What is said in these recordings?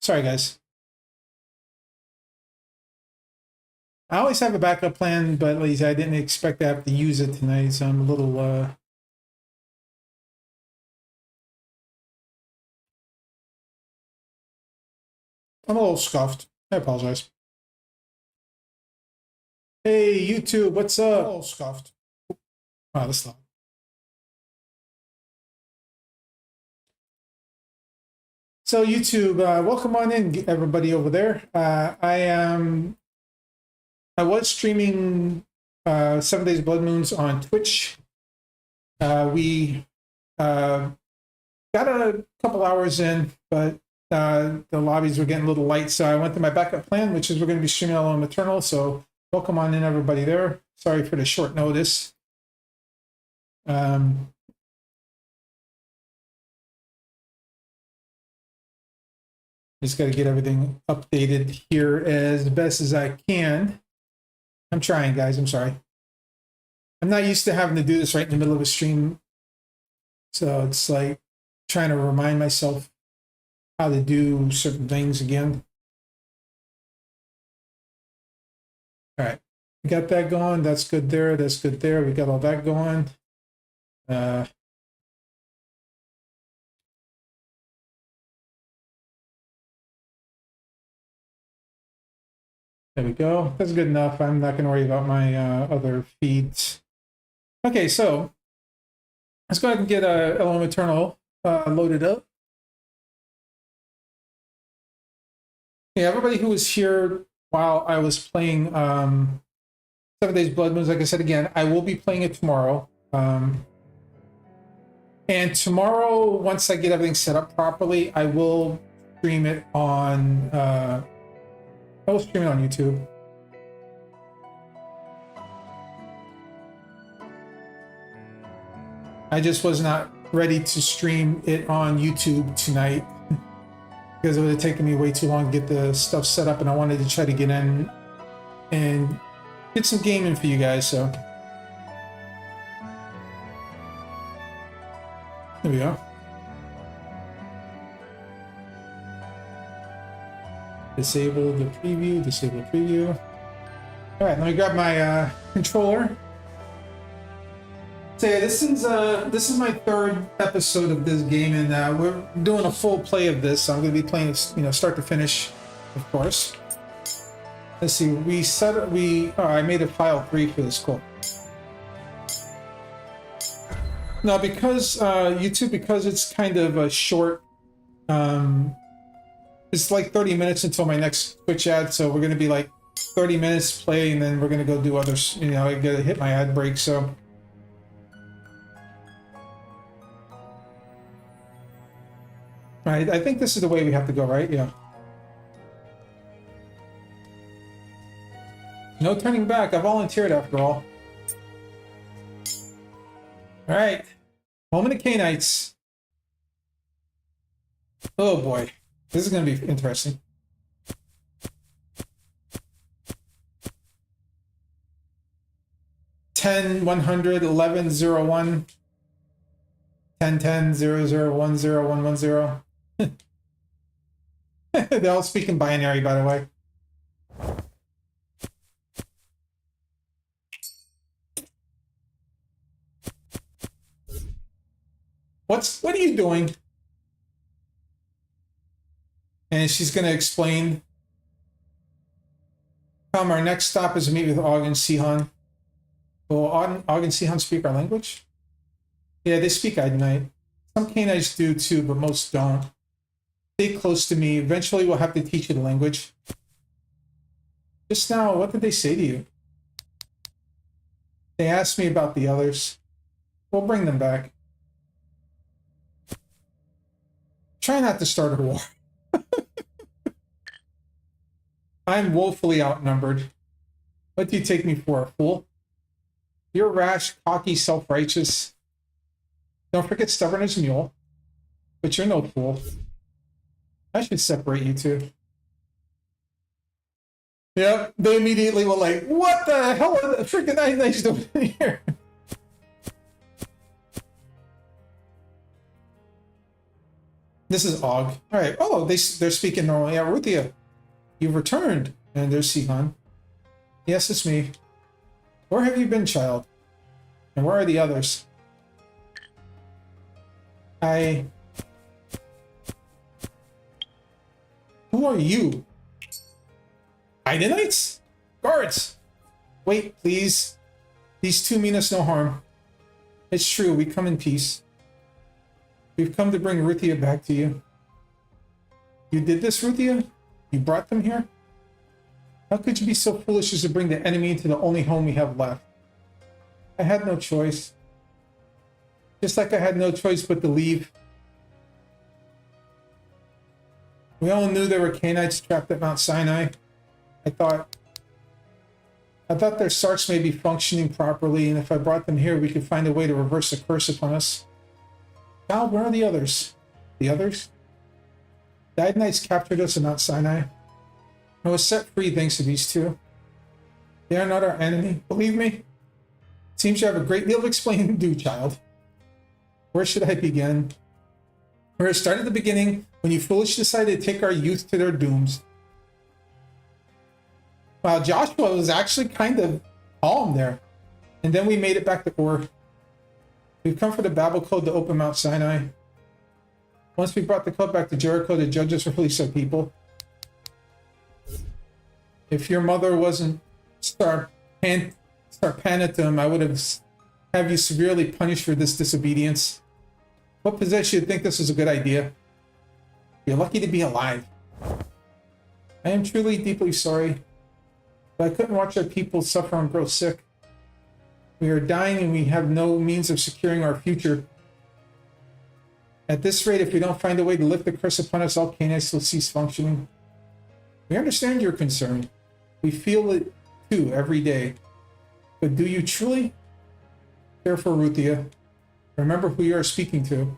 Sorry, guys. I always have a backup plan, but at least I didn't expect to have to use it tonight, so I'm a little scuffed. I apologize. Hey, YouTube, what's up? I'm a little scuffed. Wow, that's loud. So YouTube, welcome on in, everybody over there. I was streaming 7 Days Blood Moons on Twitch. We got a couple hours in, but the lobbies were getting a little light, so I went to my backup plan, which is we're going to be streaming Elohim Eternal. So welcome on in, everybody there. Sorry for the short notice. Just got to get everything updated here as best as I can. I'm trying, guys. I'm sorry. I'm not used to having to do this right in the middle of a stream. So it's like trying to remind myself how to do certain things again. All right. We got that going. That's good there. That's good there. We got all that going. There we go. That's good enough. I'm not going to worry about my other feeds. Okay, so let's go ahead and get Elohim Eternal loaded up. Yeah, everybody who was here while I was playing 7 Days Blood Moons, like I said again, I will be playing it tomorrow. And tomorrow, once I get everything set up properly, I will stream it on YouTube. I just was not ready to stream it on YouTube tonight because it would have taken me way too long to get the stuff set up, and I wanted to try to get in and get some gaming for you guys, so there we go. Disable the preview, disable preview. All right, let me grab my controller. So yeah, this is my third episode of this game, and we're doing a full play of this. So I'm going to be playing, start to finish, of course. Let's see. I made a file 3 for this. Cool. Now, because YouTube, because it's kind of a short. It's like 30 minutes until my next Twitch ad, so we're going to be like 30 minutes play, and then we're going to go do others. I got to hit my ad break, so. All right, I think this is the way we have to go, right? Yeah. No turning back. I volunteered after all. All right. Home of the Canaanites. Oh boy. This is going to be interesting. $10 $100 $11 $01 $10 $10 $00 $10 $110. They all speak in binary, by the way. What are you doing? And she's going to explain. Our next stop is to meet with Og and Sihon. Will Og and Sihon speak our language? Yeah, they speak Idenite. Some Canaanites do too, but most don't. Stay close to me. Eventually, we'll have to teach you the language. Just now, what did they say to you? They asked me about the others. We'll bring them back. Try not to start a war. I'm woefully outnumbered. What do you take me for, a fool? You're rash, cocky, self-righteous. Don't forget stubborn as a mule. But you're no fool. I should separate you two. Yep, they immediately were like, what the hell are the freaking Nights doing here? This is Og. All right. Oh, they're speaking normally. Yeah, Ruthia, you've returned. And there's Sihan. Yes, it's me. Where have you been, child? And where are the others? Who are you? Idenites? Guards! Wait, please. These two mean us no harm. It's true, we come in peace. We've come to bring Ruthia back to you. You did this, Ruthia? You brought them here? How could you be so foolish as to bring the enemy into the only home we have left? I had no choice. Just like I had no choice but to leave. We all knew there were Canaanites trapped at Mount Sinai. I thought their sarks may be functioning properly, and if I brought them here, we could find a way to reverse the curse upon us. Now, where are the others? The others? The Idenites captured us at Mount Sinai. I was set free thanks to these two. They are not our enemy, believe me. Seems you have a great deal of explaining to do, child. Where should I begin? We're start at the beginning, when you foolishly decided to take our youth to their dooms. Wow, Joshua was actually kind of calm there. And then we made it back to Ur. We've come for the Babel code to open Mount Sinai. Once we brought the code back to Jericho, the judges released our people. If your mother wasn't Starpanatum, I would have you severely punished for this disobedience. What possessed you to think this was a good idea? You're lucky to be alive. I am truly deeply sorry, but I couldn't watch our people suffer and grow sick. We are dying and we have no means of securing our future. At this rate, if we don't find a way to lift the curse upon us, all Canaanites will cease functioning. We understand your concern. We feel it too every day. But do you truly care for Ruthia? Remember who you are speaking to.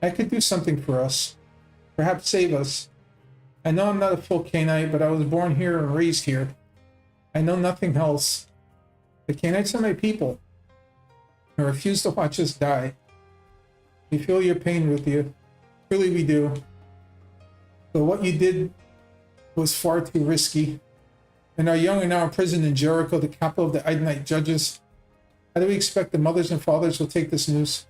I could do something for us. Perhaps save us. I know I'm not a full Canaanite, but I was born here and raised here. I know nothing else. The Canaanites are my people. I refuse to watch us die. We feel your pain, Ruthia. Truly we do. But what you did was far too risky. And our young are now imprisoned in Jericho, the capital of the Idenite judges. How do we expect the mothers and fathers will take this news?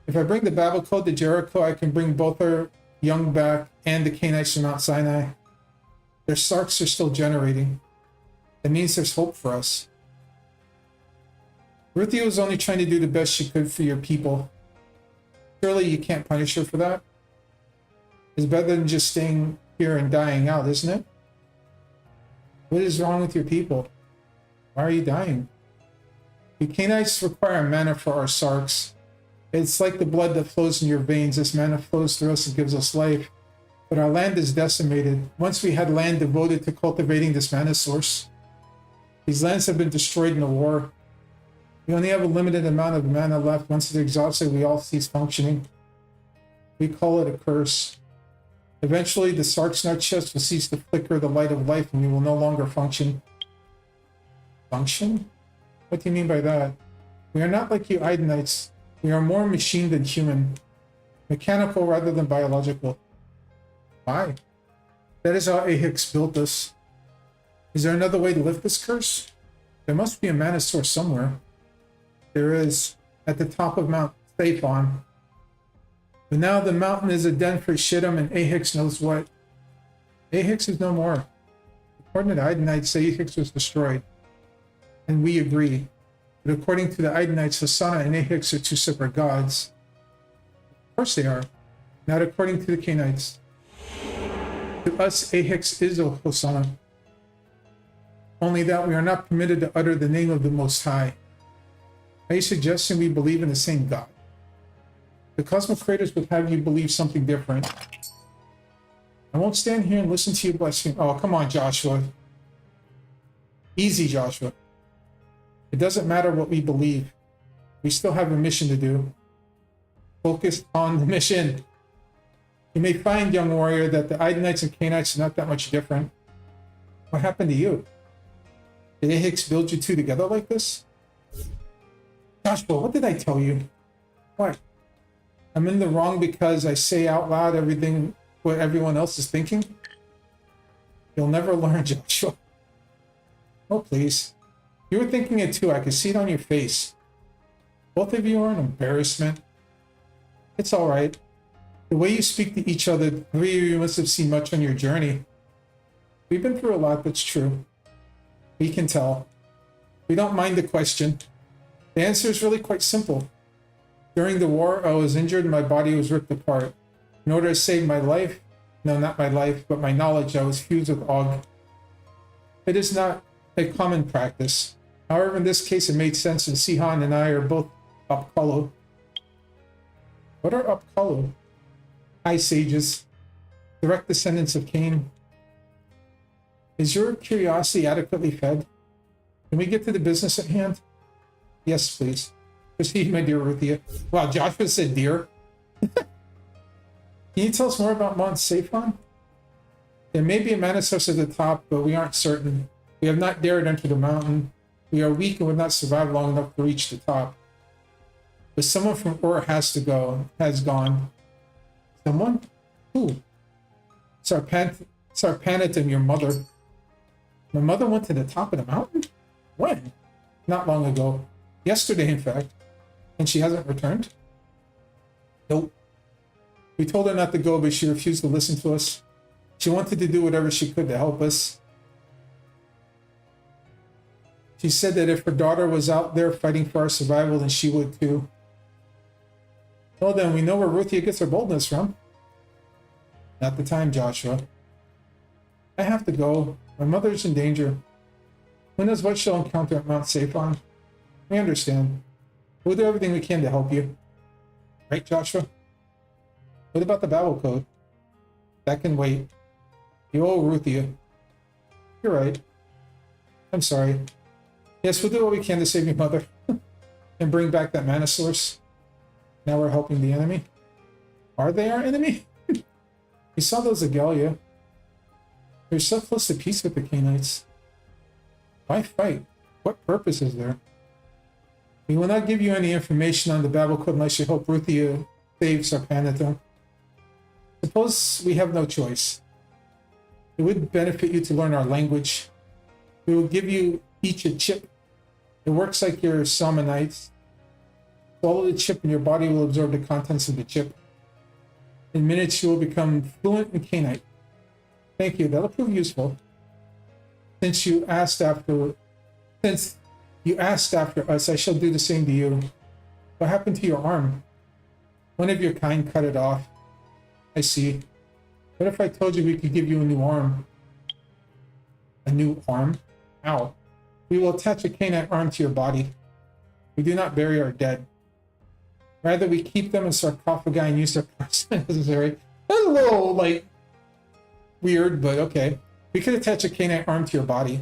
If I bring the Babel code to Jericho, I can bring both our young back and the Canaanites to Mount Sinai. Their sarks are still generating. That means there's hope for us. Ruthia was only trying to do the best she could for your people. Surely you can't punish her for that. It's better than just staying here and dying out, isn't it? What is wrong with your people? Why are you dying? The Canaanites require mana for our sarks. It's like the blood that flows in your veins. This mana flows through us and gives us life. But our land is decimated. Once we had land devoted to cultivating this mana source. These lands have been destroyed in the war. We only have a limited amount of mana left. Once it's exhausted, we all cease functioning. We call it a curse. Eventually, the sarks in our chest will cease to flicker the light of life and we will no longer function. Function? What do you mean by that? We are not like you Idenites. We are more machine than human. Mechanical rather than biological. Why? That is how Ahix built us. Is there another way to lift this curse? There must be a mana source somewhere. There is, at the top of Mount Staphon. But now the mountain is a den for Shittim, and Ahix knows what. Ahix is no more. According to the Idenites, Ahix was destroyed. And we agree. But according to the Idenites, Hosanna and Ahix are two separate gods. Of course they are. Not according to the Canaanites. To us, Ahix is a Hosanna. Only that we are not permitted to utter the name of the Most High. Are you suggesting we believe in the same God? The Cosmic Creators would have you believe something different. I won't stand here and listen to you blaspheme. Oh, come on, Joshua. Easy, Joshua. It doesn't matter what we believe. We still have a mission to do. Focus on the mission. You may find, young warrior, that the Idenites and Canaanites are not that much different. What happened to you? Did Ahix build you two together like this? Joshua, what did I tell you? What? I'm in the wrong because I say out loud everything what everyone else is thinking? You'll never learn, Joshua. Oh, please. You were thinking it too. I could see it on your face. Both of you are an embarrassment. It's all right. The way you speak to each other, the three of you must have seen much on your journey. We've been through a lot, that's true. We can tell. We don't mind the question. The answer is really quite simple. During the war, I was injured and my body was ripped apart. In order to save my life, no, not my life, but my knowledge, I was fused with YotG. It is not a common practice. However, in this case, it made sense, and Sihan and I are both Upkalo. What are Upkalo? High sages, direct descendants of Cain. Is your curiosity adequately fed? Can we get to the business at hand? Yes, please. Proceed, my dear Ruthia. Wow, Joshua said dear. Can you tell us more about Mount Saphon? There may be a mana source at the top, but we aren't certain. We have not dared enter the mountain. We are weak and would not survive long enough to reach the top. But someone from Ur has gone. Someone? Who? Sarpanatum, your mother. My mother went to the top of the mountain? When? Not long ago. Yesterday, in fact. And she hasn't returned? Nope. We told her not to go, but she refused to listen to us. She wanted to do whatever she could to help us. She said that if her daughter was out there fighting for our survival, then she would too. Well then, we know where Ruthia gets her boldness from. Not the time, Joshua. I have to go. My mother's in danger. Who knows what she'll encounter at Mount Saphon? We understand. We'll do everything we can to help you. Right, Joshua? What about the Babel code? That can wait. You owe Ruthia. You're right. I'm sorry. Yes, we'll do what we can to save your mother. And bring back that mana source. Now we're helping the enemy. Are they our enemy? We saw those Agalia. They're so close to peace with the Cainites. Why fight? What purpose is there? We will not give you any information on the Babel code unless you hope Ruthia saves Sarpanatum. Suppose we have no choice. It would benefit you to learn our language. We will give you each a chip. It works like your Salmonites. Swallow the chip and your body will absorb the contents of the chip. In minutes you will become fluent in Cainite. Thank you, that'll prove useful. Since you asked after us, I shall do the same to you. What happened to your arm? One of your kind cut it off. I see. What if I told you we could give you a new arm? A new arm? Ow. We will attach a Cainite arm to your body. We do not bury our dead. Rather, we keep them in sarcophagi and use their parts when necessary. That's a little, like, weird, but okay. We could attach a Cainite arm to your body.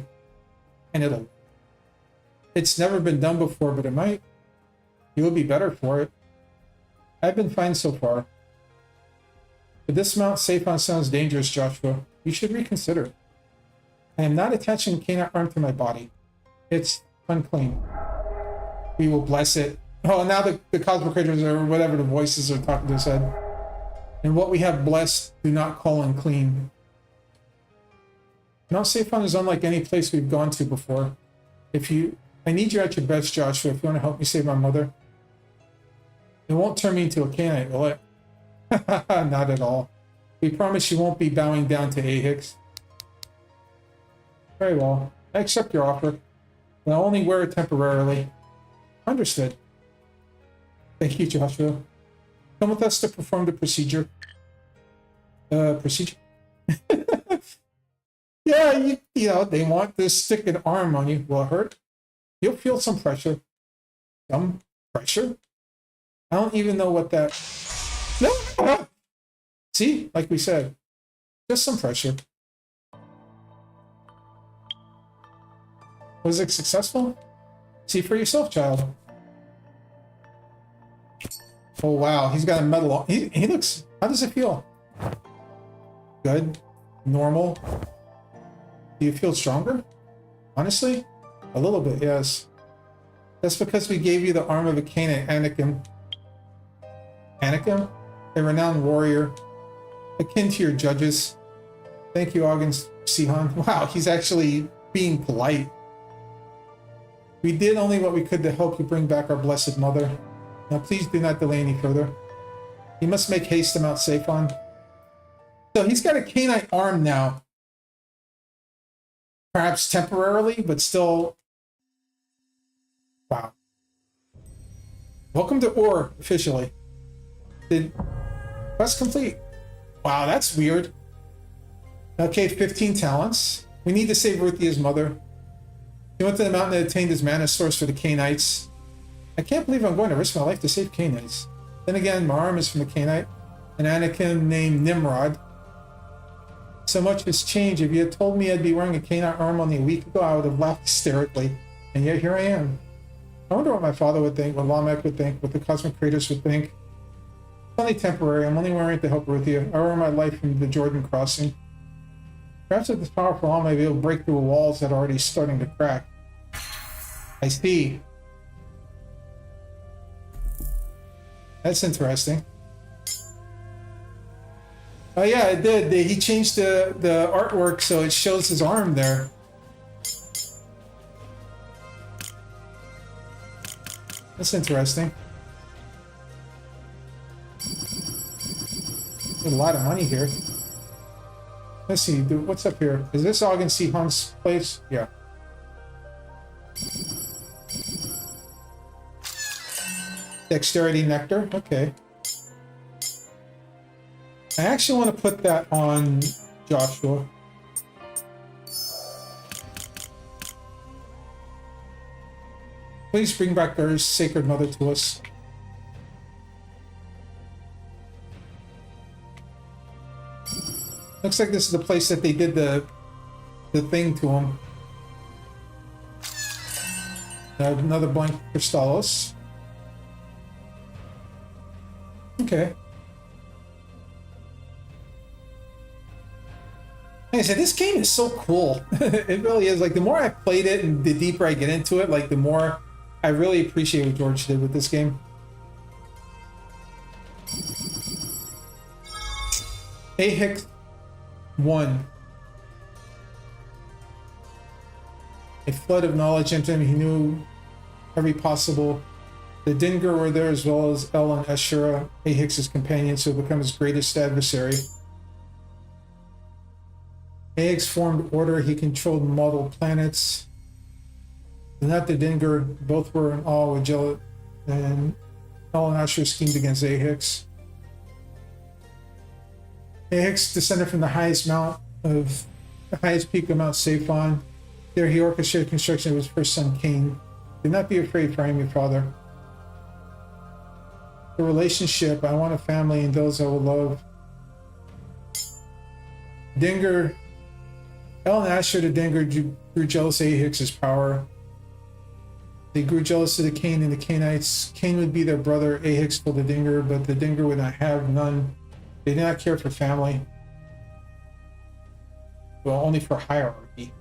And it'll... It's never been done before, but it might. You will be better for it. I've been fine so far. But this Mount Saphon sounds dangerous, Joshua. You should reconsider. I am not attaching a Cainite arm to my body. It's unclean. We will bless it. Oh, now the cosmic creatures or whatever the voices are talking to us head. And what we have blessed, do not call unclean. Mount Saphon is unlike any place we've gone to before. I need you at your best, Joshua, if you want to help me save my mother. It won't turn me into a Cainite, will it? Not at all. We promise you won't be bowing down to Ahix. Very well. I accept your offer. But I'll only wear it temporarily. Understood. Thank you, Joshua. Come with us to perform the procedure. Procedure? Yeah, you know, they want to stick an arm on you. Will it hurt? You'll feel some pressure. Some pressure? I don't even know what that... No! See? Like we said. Just some pressure. Was it successful? See for yourself, child. Oh, wow. He's got a medal on. He looks... How does it feel? Good? Normal? Do you feel stronger? Honestly? A little bit, yes. That's because we gave you the arm of a Cainite, Anakin. Anakim, a renowned warrior, akin to your judges. Thank you, August Sihan. Wow, he's actually being polite. We did only what we could to help you bring back our blessed mother. Now please do not delay any further. You must make haste to Mount Saphon. So he's got a Canaanite arm now. Perhaps temporarily, but still. Wow. Welcome to Ur, officially. Quest complete. Wow, that's weird. Okay, 15 talents. We need to save Ruthia's mother. He went to the mountain and obtained his mana source for the Canaanites. I can't believe I'm going to risk my life to save Canaanites. Then again, my arm is from a Canaanite, an Anakim named Nimrod. So much has changed. If you had told me I'd be wearing a Canaanite arm only a week ago, I would have laughed hysterically. And yet here I am. I wonder what my father would think, what Lamech would think, what the cosmic creators would think. It's only temporary. I'm only wearing it to help Ruthia. I earned my life from the Jordan crossing. Perhaps with this powerful arm, I'll be able to break through walls that are already starting to crack. I see. That's interesting. Oh yeah, it did. He changed the artwork so it shows his arm there. That's interesting. There's a lot of money here. Let's see, what's up here? Is this Ogden C. Hunt's place? Yeah. Dexterity Nectar, okay. I actually want to put that on Joshua. Please bring back our sacred mother to us. Looks like this is the place that they did the thing to him. Another blank Crystallos. Okay. Like I said, this game is so cool. It really is. Like, the more I played it and the deeper I get into it, like, the more I really appreciate what George did with this game. Ahix 1. A flood of knowledge into him. He knew every possible. The Dingur were there, as well as El and Ashura, Ahix's companions, who become his greatest adversary. Ahix formed order. He controlled model planets. Not the Dingur, both were in awe with Jillet, and El and Ashura schemed against Ahix. Ahix descended from the highest peak of Mount Saphon. There he orchestrated construction of his first son, Cain. Do not be afraid, for I am your father. The relationship, I want a family and those I will love. Dingur, El and Asher the Dingur grew jealous of Ahix's power. They grew jealous of the Cain and the Cainites. Cain would be their brother, Ahix for the Dingur, but the Dingur would not have none. They did not care for family. Well, only for hierarchy.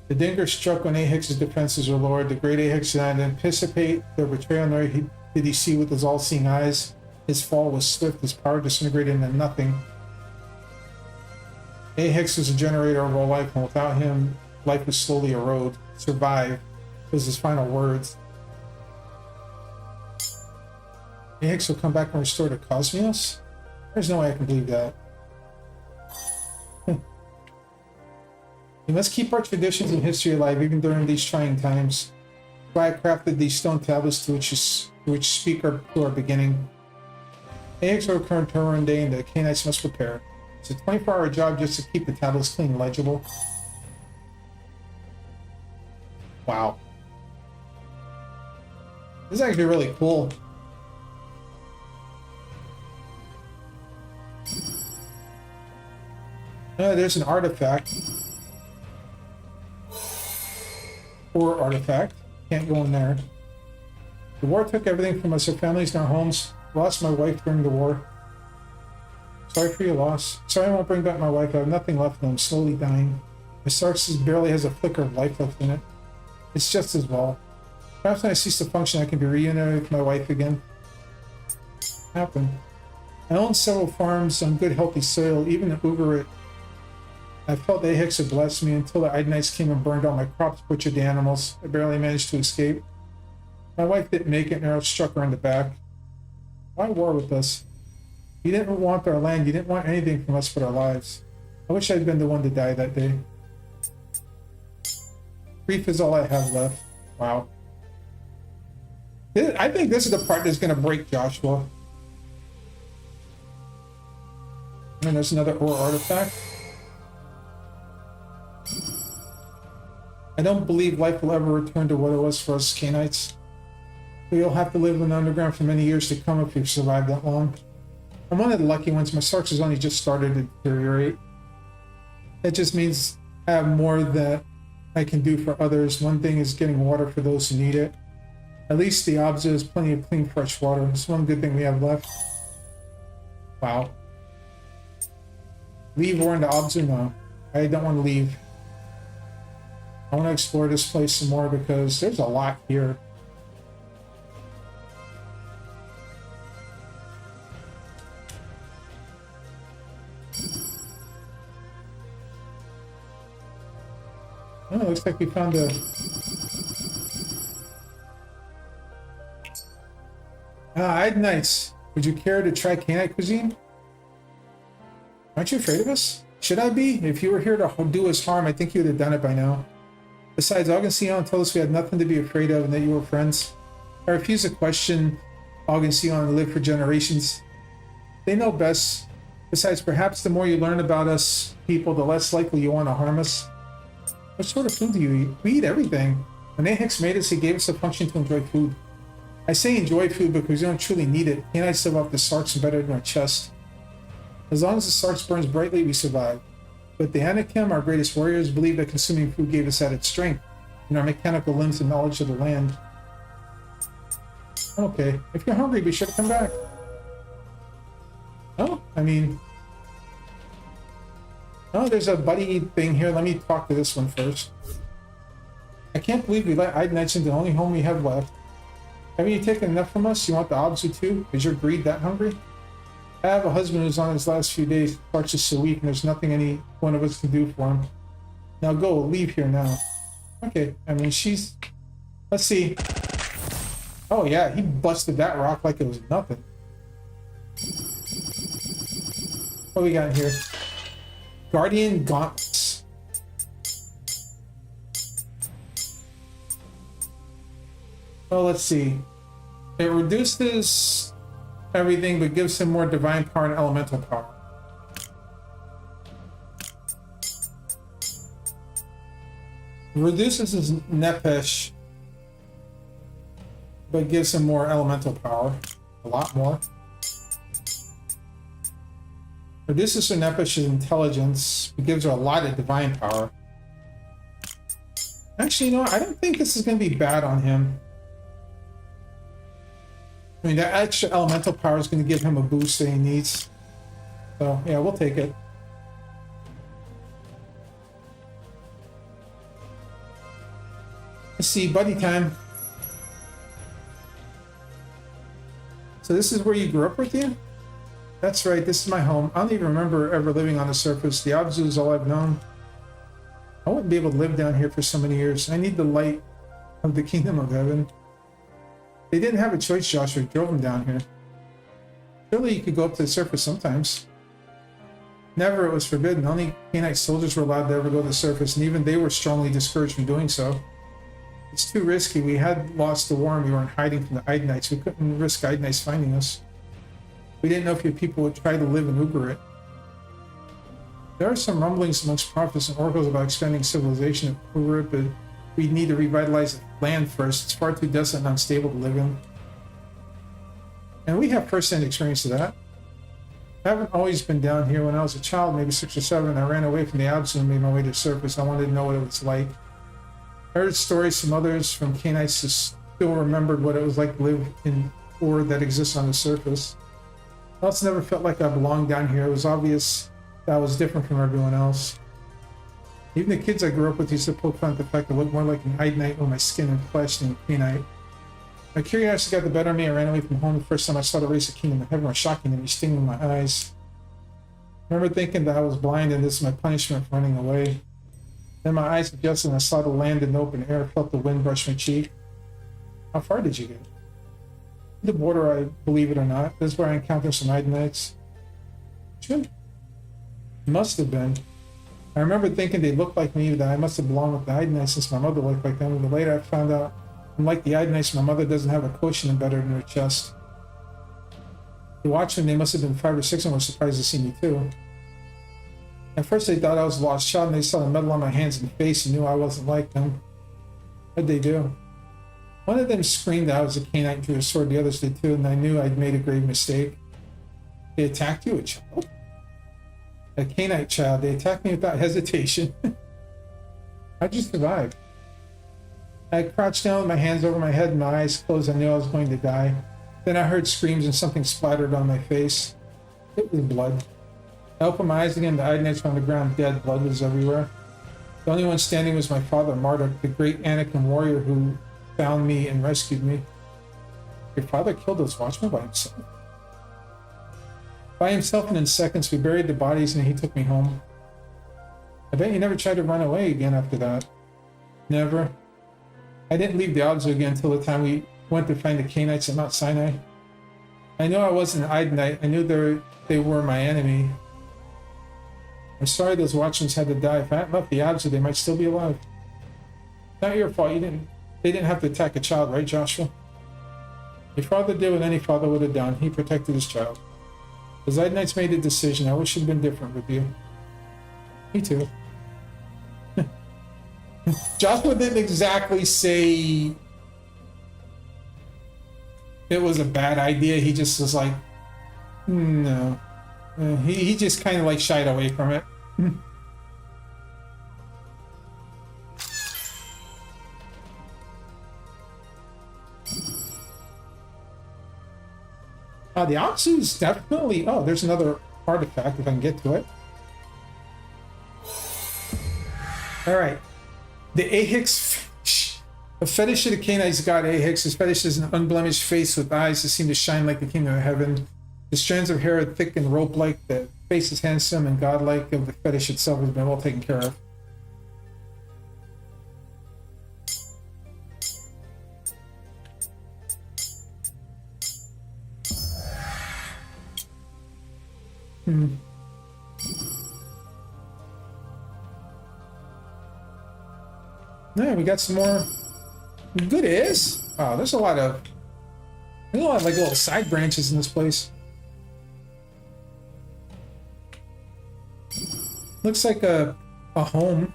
The Dingur struck when Ahix's defenses were lowered. The great Ahix did not anticipate their betrayal, nor did he see with his all-seeing eyes. His fall was swift, his power disintegrated into nothing. Ahix was a generator of all life, and without him, life would slowly erode. Survive was his final words. Ahix will come back and restore to Cosmos? There's no way I can believe that. We must keep our traditions and history alive even during these trying times. Why I crafted these stone tablets to which speak to our beginning. Ahix will return to one day and the Cainites must prepare. It's a 24-hour job just to keep the tablets clean and legible. Wow. This is actually really cool. There's an artifact. Or artifact. Can't go in there. The war took everything from us, our families and our homes. Lost my wife during the war. Sorry for your loss. Sorry I won't bring back my wife. I have nothing left and I'm slowly dying. My sarcasm barely has a flicker of life left in it. It's just as well. Perhaps when I cease to function, I can be reunited with my wife again. What happened? I own several farms on good, healthy soil, even in Ugarit. I felt the Ahix had blessed me until the Idanites came and burned all my crops, butchered the animals. I barely managed to escape. My wife didn't make it, and arrows struck her in the back. Why war with us? You didn't want our land. You didn't want anything from us but our lives. I wish I'd been the one to die that day. Grief is all I have left. Wow. I think this is the part that's going to break Joshua. And there's another ore artifact. I don't believe life will ever return to what it was for us Canaanites. We'll have to live in the underground for many years to come if we've survived that long. I'm one of the lucky ones. My sarx has only just started to deteriorate. That just means I have more that I can do for others. One thing is getting water for those who need it. At least the Obza has plenty of clean, fresh water. It's one good thing we have left. Wow. Leave or into Obza? No. I don't want to leave. I want to explore this place some more because there's a lot here. Oh, looks like we found a... Idanites. Would you care to try Canaanite cuisine? Aren't you afraid of us? Should I be? If you were here to do us harm, I think you would have done it by now. Besides, Og and Sion told us we had nothing to be afraid of and that you were friends. I refuse to question Og and Sion and live for generations. They know best. Besides, perhaps the more you learn about us people, the less likely you want to harm us. What sort of food do you eat? We eat everything. When Ahix made us, he gave us a function to enjoy food. I say enjoy food because we don't truly need it. He and I still have the sarx embedded in our chest. As long as the sarx burns brightly, we survive. But the Anakim, our greatest warriors, believe that consuming food gave us added strength and our mechanical limbs and knowledge of the land. Okay, if you're hungry, be sure to come back. Oh, I mean... Oh, there's a buddy thing here. Let me talk to this one first. I can't believe we let Idanites into the only home we have left. Haven't you taken enough from us? You want the Obzu too? Is your greed that hungry? I have a husband who's on his last few days. Parts is so weak and there's nothing any one of us can do for him. Now go, leave here now. Okay, I mean she's... Let's see. Oh yeah, he busted that rock like it was nothing. What we got in here? Guardian Gauntlets. Well, let's see. It reduces everything but gives him more divine power and elemental power. Reduces his Nepesh but gives him more elemental power. A lot more. Reduces her Nepesh's intelligence, but gives her a lot of divine power. Actually, you know what? I don't think this is going to be bad on him. I mean, that extra elemental power is going to give him a boost that he needs. So, yeah, we'll take it. Let's see, buddy time. So this is where you grew up with you? That's right, this is my home. I don't even remember ever living on the surface. The Obzu is all I've known. I wouldn't be able to live down here for so many years. I need the light of the kingdom of heaven. They didn't have a choice, Joshua. Drove them down here. Surely you could go up to the surface sometimes. Never, it was forbidden. Only Canaanite soldiers were allowed to ever go to the surface, and even they were strongly discouraged from doing so. It's too risky. We had lost the war and we were in hiding from the Idanites. We couldn't risk Idanites finding us. We didn't know if your people would try to live in Ugarit. There are some rumblings amongst prophets and oracles about expanding civilization at Ugarit, but we need to revitalize the land first. It's far too desolate and unstable to live in. And we have first-hand experience of that. I haven't always been down here. When I was a child, maybe 6 or 7, I ran away from the Absu and made my way to the surface. I wanted to know what it was like. I heard stories from others, from Canaanites who still remembered what it was like to live in ore that exists on the surface. I also never felt like I belonged down here. It was obvious that I was different from everyone else. Even the kids I grew up with used to poke fun at the fact that I looked more like an Idanite with my skin and flesh than a Canaanite. My curiosity got the better of me. I ran away from home. The first time I saw the race of Kingdom of Heaven was shocking to me, stinging in my eyes. I remember thinking that I was blind and this is my punishment for running away. Then my eyes adjusted and I saw the land in the open air, felt the wind brush my cheek. How far did you get? The border, I believe it or not. This is where I encountered some Idanites. Sure. Must have been. I remember thinking they looked like me, that I must have belonged with the Idanites since my mother looked like them. But later I found out, unlike the Idanites, my mother doesn't have a quotient embedded in her chest. The watchmen, they must have been 5 or 6 and were surprised to see me too. At first they thought I was a lost child and they saw the metal on my hands and face and knew I wasn't like them. What'd they do? One of them screamed that I was a Canaanite and drew a sword, the others did too, and I knew I'd made a grave mistake. They attacked you, a child? A Canaanite child. They attacked me without hesitation. How'd you survive? I crouched down with my hands over my head and my eyes closed. I knew I was going to die. Then I heard screams and something splattered on my face. It was blood. I opened my eyes again. The Idanites were on the ground dead. Blood was everywhere. The only one standing was my father, Marduk, the great Anakim warrior who found me and rescued me. Your father killed those watchmen by himself? By himself, and in seconds we buried the bodies and he took me home. I bet you never tried to run away again after that. Never. I didn't leave the Abzu again until the time we went to find the Canaanites at Mount Sinai. I knew I wasn't an Idanite. I knew they were my enemy. I'm sorry those watchmen had to die. If I hadn't left the Abzu, they might still be alive. Not your fault. They didn't have to attack a child, right, Joshua? Your father did what any father would have done. He protected his child. The Zidanites made a decision. I wish it had been different with you. Me too. Joshua didn't exactly say it was a bad idea. He just was like, no. He just kind of like shied away from it. The Abzu's definitely... Oh, there's another artifact if I can get to it. Alright. The Ahix... A fetish of the Canaanites god Ahix. His fetish is an unblemished face with eyes that seem to shine like the kingdom of heaven. The strands of hair are thick and rope-like. The face is handsome and godlike. Of the fetish itself has been well taken care of. Yeah, we got some more goodies. Oh, there's a lot of like little side branches in this place. Looks like a home.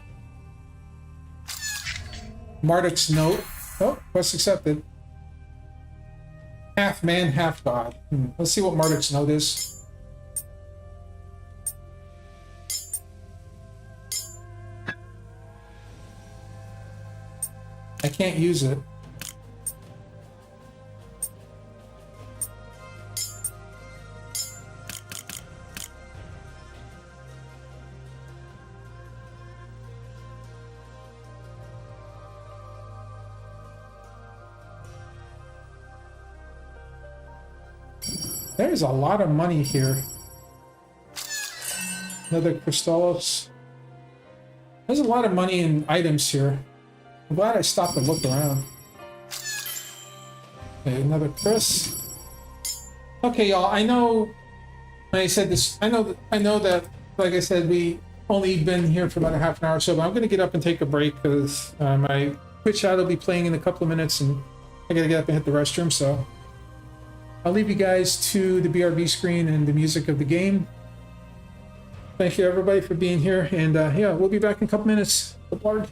Marduk's note. Oh, quest accepted. Half man, half god. Let's see what Marduk's note is. I can't use it. There's a lot of money here. Another Crystallos. There's a lot of money in items here. I'm glad I stopped and looked around. Okay, another Chris. Okay, y'all. I know. When I said this, I know that. Like I said, we only been here for about a half an hour or so. But I'm going to get up and take a break because my Twitch ad will be playing in a couple of minutes, and I got to get up and hit the restroom. So I'll leave you guys to the BRB screen and the music of the game. Thank you everybody for being here, and yeah, we'll be back in a couple minutes. Good Lord.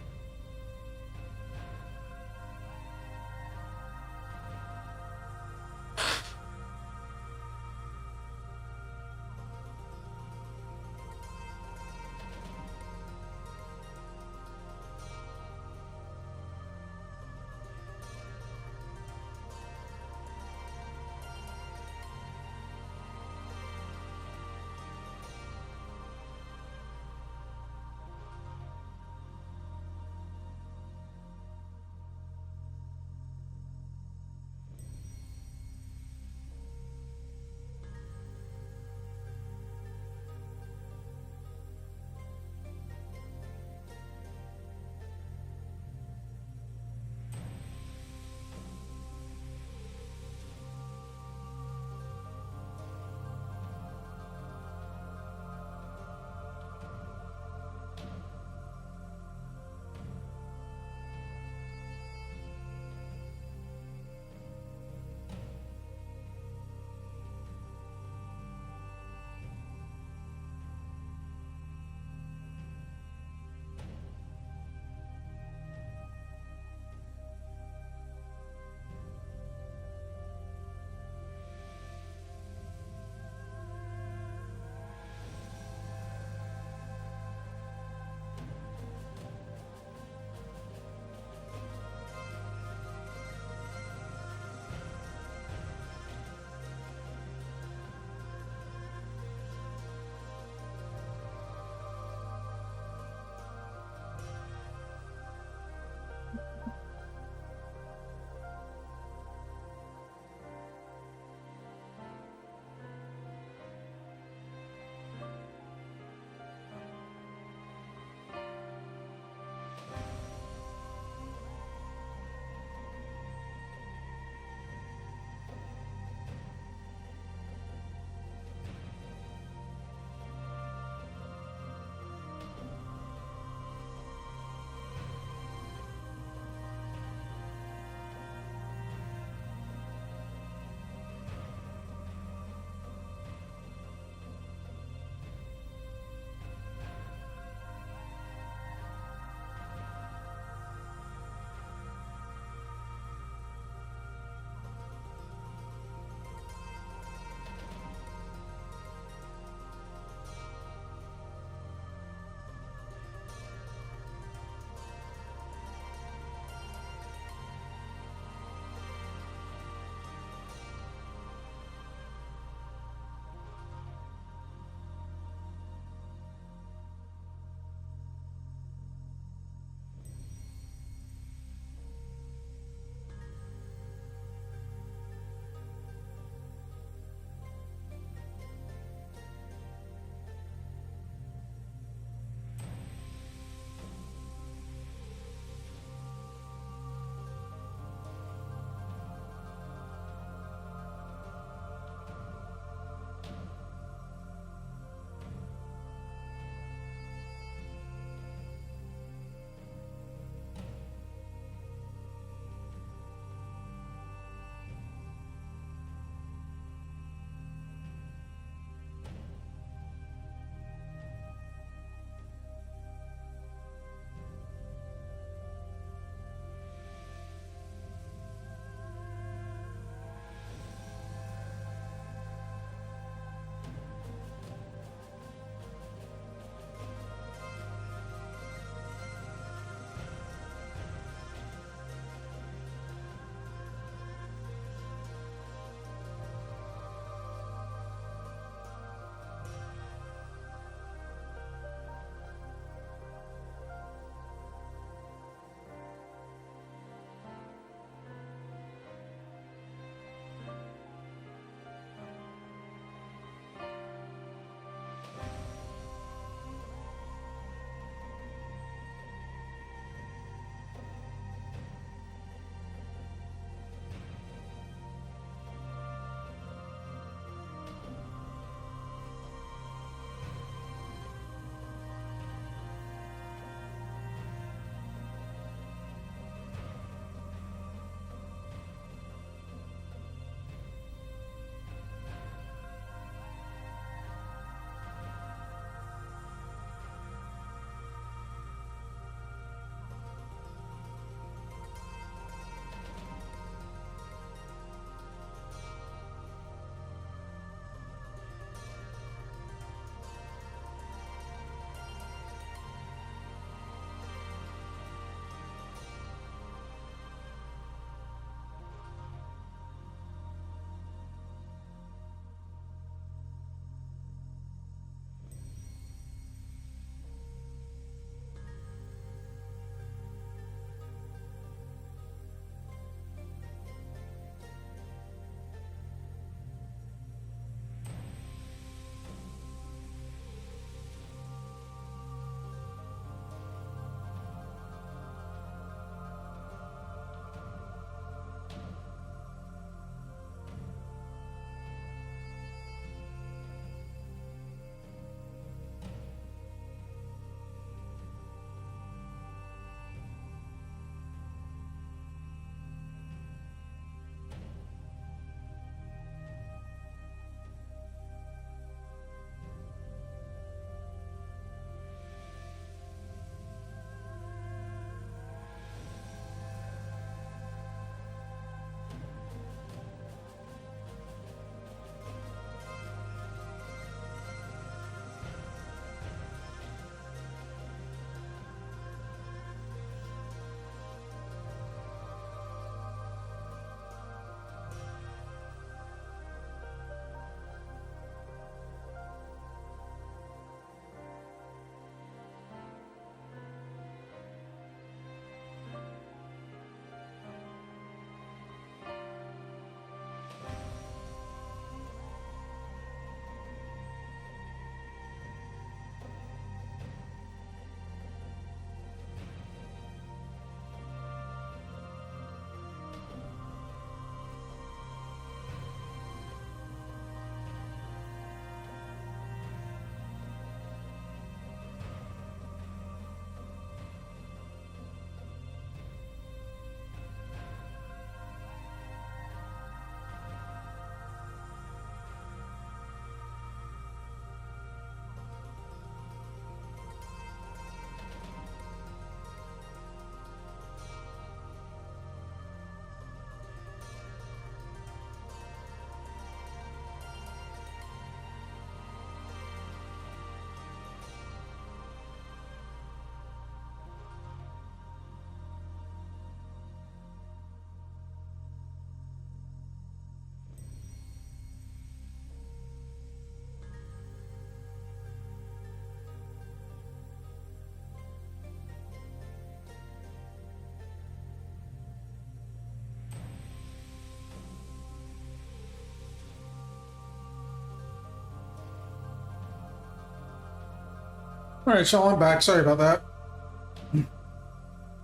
All right, y'all, I'm back. Sorry about that.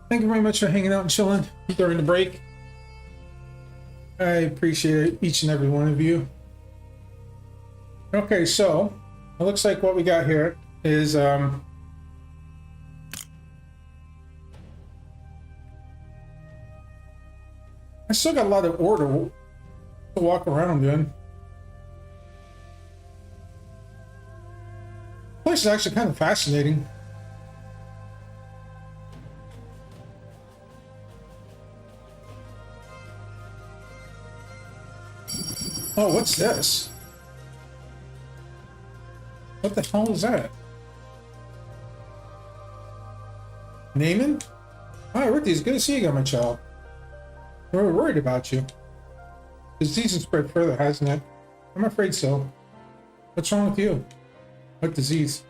Thank you very much for hanging out and chilling during the break. I appreciate each and every one of you. Okay, so it looks like what we got here is I still got a lot of ore to walk around in. The place is actually kind of fascinating. Oh, what's this? What the hell is that? Naaman? Hi, Ruthie, it's good to see you again, my child. We were worried about you. The disease has spread further, hasn't it? I'm afraid so. What's wrong with you? What disease?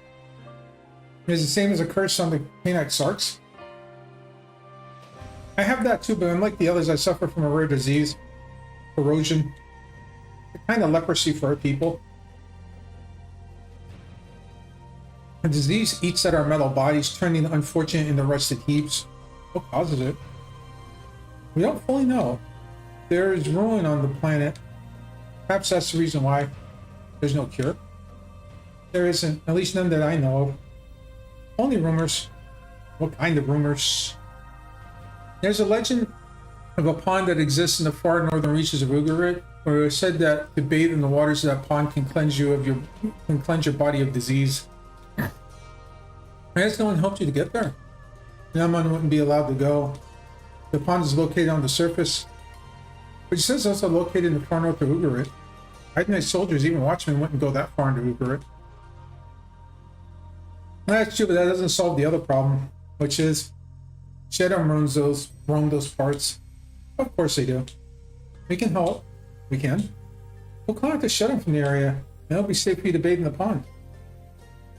Is it the same as a curse on the Canaanite Sarks? I have that too, but unlike the others, I suffer from a rare disease. Erosion. A kind of leprosy for our people. The disease eats at our metal bodies, turning the unfortunate into rusted heaps. What causes it? We don't fully know. There is ruin on the planet. Perhaps that's the reason why there's no cure. There isn't, at least none that I know of. Only rumors. What kind of rumors? There's a legend of a pond that exists in the far northern reaches of Ugarit, where it is said that to bathe in the waters of that pond can cleanse your body of disease. Has no one helped you to get there? No one wouldn't be allowed to go. The pond is located on the surface, but it says it's also located in the far north of Ugarit. Idenite soldiers, even watchmen, wouldn't go that far into Ugarit. That's true, but that doesn't solve the other problem, which is Shedam roam those parts. Of course they do. We can help. We can. We'll contact the Shedam from the area, and it'll be safe for you to bathe in the pond.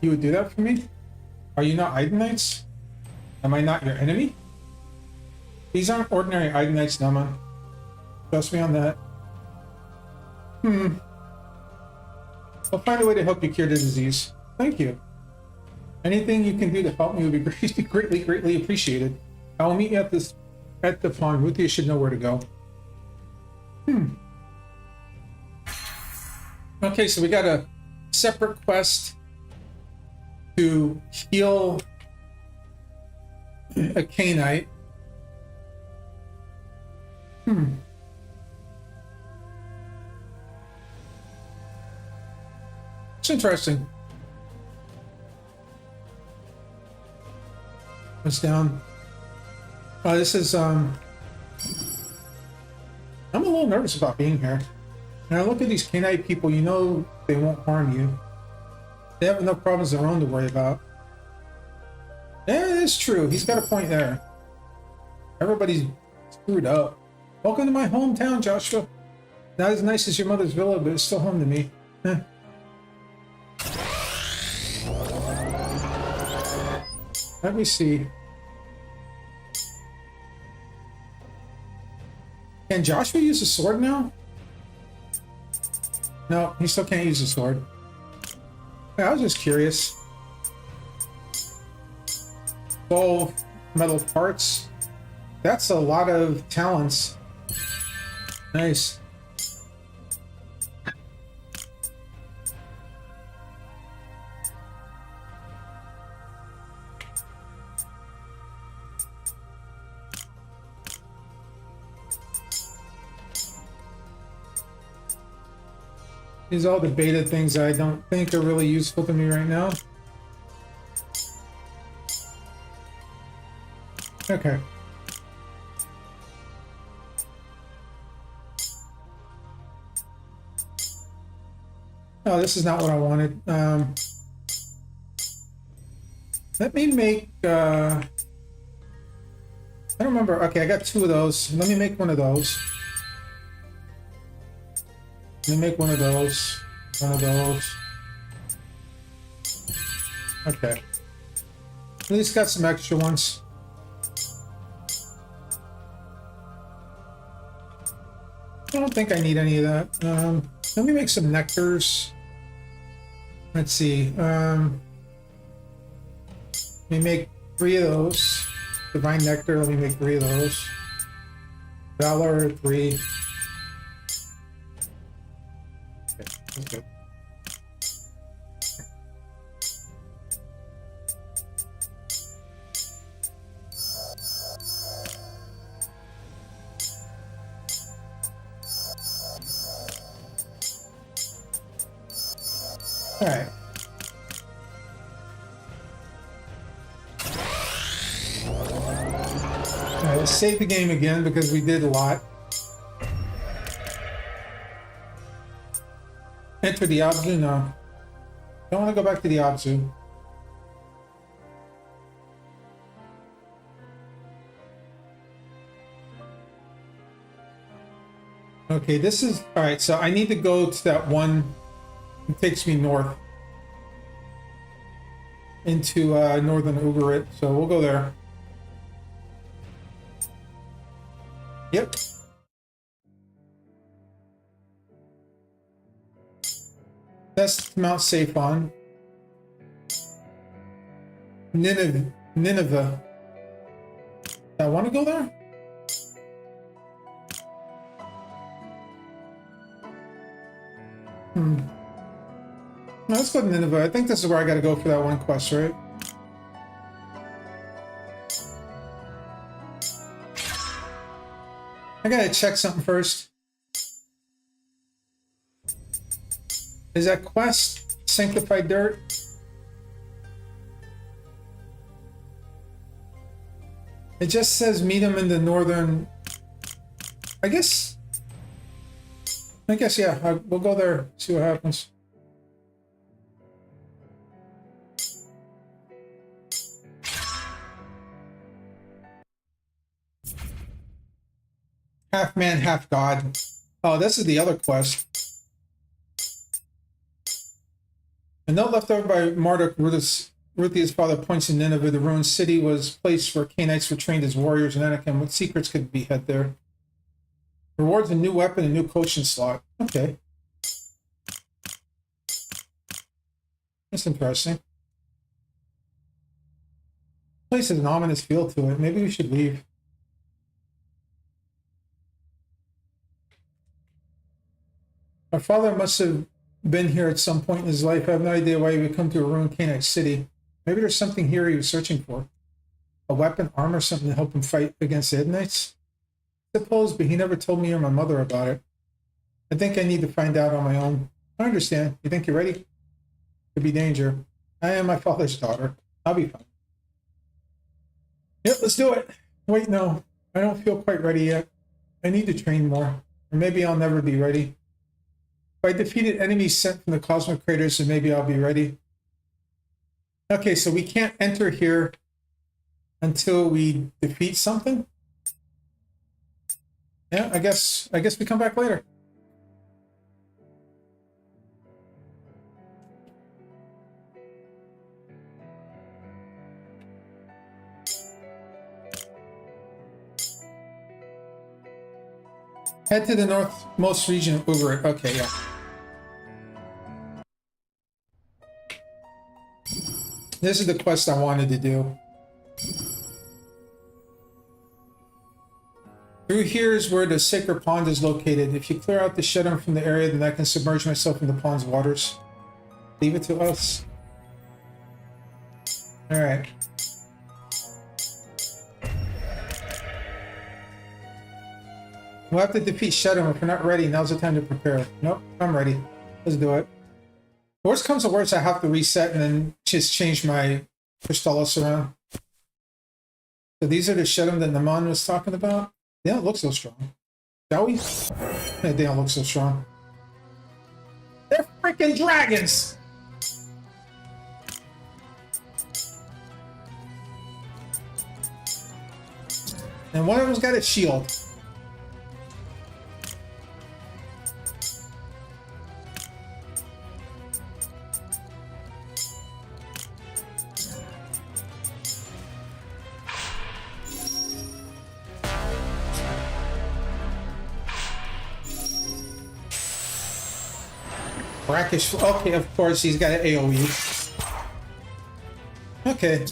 You would do that for me? Are you not Idenites? Am I not your enemy? These aren't ordinary Idenites, Nama. Trust me on that. I'll find a way to help you cure the disease. Thank you. Anything you can do to help me would be greatly appreciated. I will meet you at the pond. Ruthia should know where to go. Okay, so we got a separate quest to heal a Canaanite. It's interesting. What's down? This is I'm a little nervous about being here. And I look at these Canaanite people, you know they won't harm you. They have enough problems of their own to worry about. Yeah, it's true. He's got a point there. Everybody's screwed up. Welcome to my hometown, Joshua. Not as nice as your mother's villa, but it's still home to me. Let me see. Can Joshua use a sword now? No, he still can't use a sword. I was just curious. 12 metal parts. That's a lot of talents. Nice. These are all the beta things I don't think are really useful to me right now. Okay. Oh, this is not what I wanted. Let me make, I don't remember. Okay, I got 2 of those. Let me make one of those. Let me make one of those. One of those. Okay. At least got some extra ones. I don't think I need any of that. Let me make some nectars. Let's see. Let me make 3 of those. Divine Nectar, let me make 3 of those. Valor, 3. Okay, that's good. All right. All right, let's save the game again because we did a lot. Enter the Abzu? No. Don't want to go back to the Abzu. Okay, this is... Alright, so I need to go to that one... It takes me north. Into northern Ugarit, so we'll go there. Yep. Test Mount Saphon. Nineveh. I want to go there? No, let's go to Nineveh. I think this is where I gotta go for that one quest, right? I gotta check something first. Is that quest Sanctified Dirt? It just says meet him in the northern... I guess, yeah. We'll go there, see what happens. Half man, half god. Oh, this is the other quest. A note left over by Marduk, Ruthia's father, points in Nineveh. The ruined city was a place where Canaanites were trained as warriors in Anakim. What secrets could be hid there? Rewards a new weapon, a new potion slot. Okay. That's interesting. Place has an ominous feel to it. Maybe we should leave. Our father must have been here at some point in his life. I have no idea why he would come to a ruined Canaanite city. Maybe there's something here he was searching for. A weapon, armor, something to help him fight against the Edomites? I suppose, but he never told me or my mother about it. I think I need to find out on my own. I understand. You think you're ready? Could be danger. I am my father's daughter. I'll be fine. Yep, let's do it. Wait, no. I don't feel quite ready yet. I need to train more. Or maybe I'll never be ready. If I defeated enemies sent from the cosmic craters, then maybe I'll be ready. Okay, so we can't enter here until we defeat something? Yeah, I guess we come back later. Head to the northmost region of Ugarit. Okay, yeah. This is the quest I wanted to do. Through here is where the sacred pond is located. If you clear out the Shedem from the area, then I can submerge myself in the pond's waters. Leave it to us. Alright. We'll have to defeat Shedem. If we're not ready, now's the time to prepare. Nope, I'm ready. Let's do it. Worst comes to worst, I have to reset and then just change my Crystallis around. So these are the Shedem that Naman was talking about. They don't look so strong. Shall we? They don't look so strong. They're freaking dragons! And one of them's got a shield. Brackish. Okay, of course, he's got an AoE. Okay.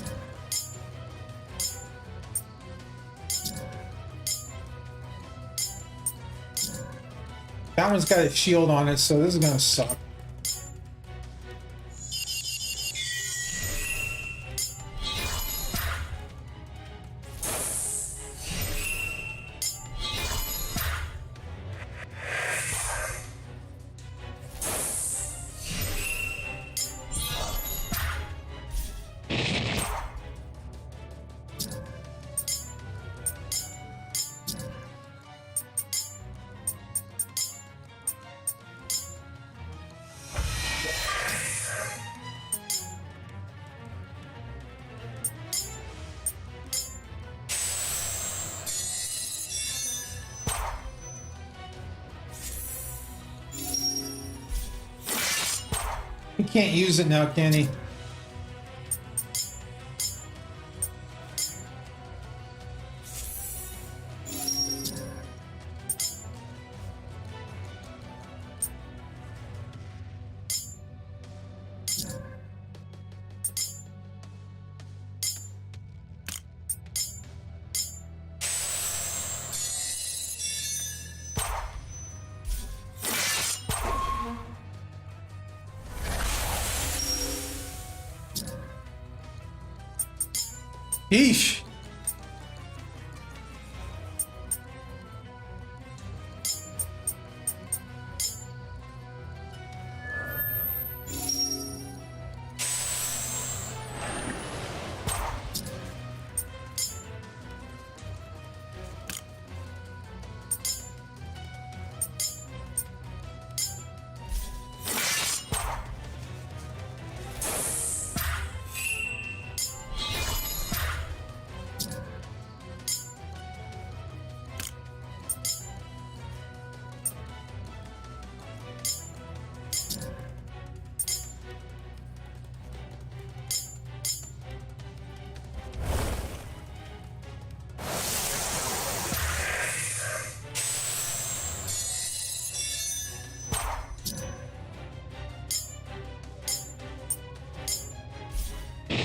one's got a shield on it, so this is gonna suck. He can't use it now, can he? Yeesh.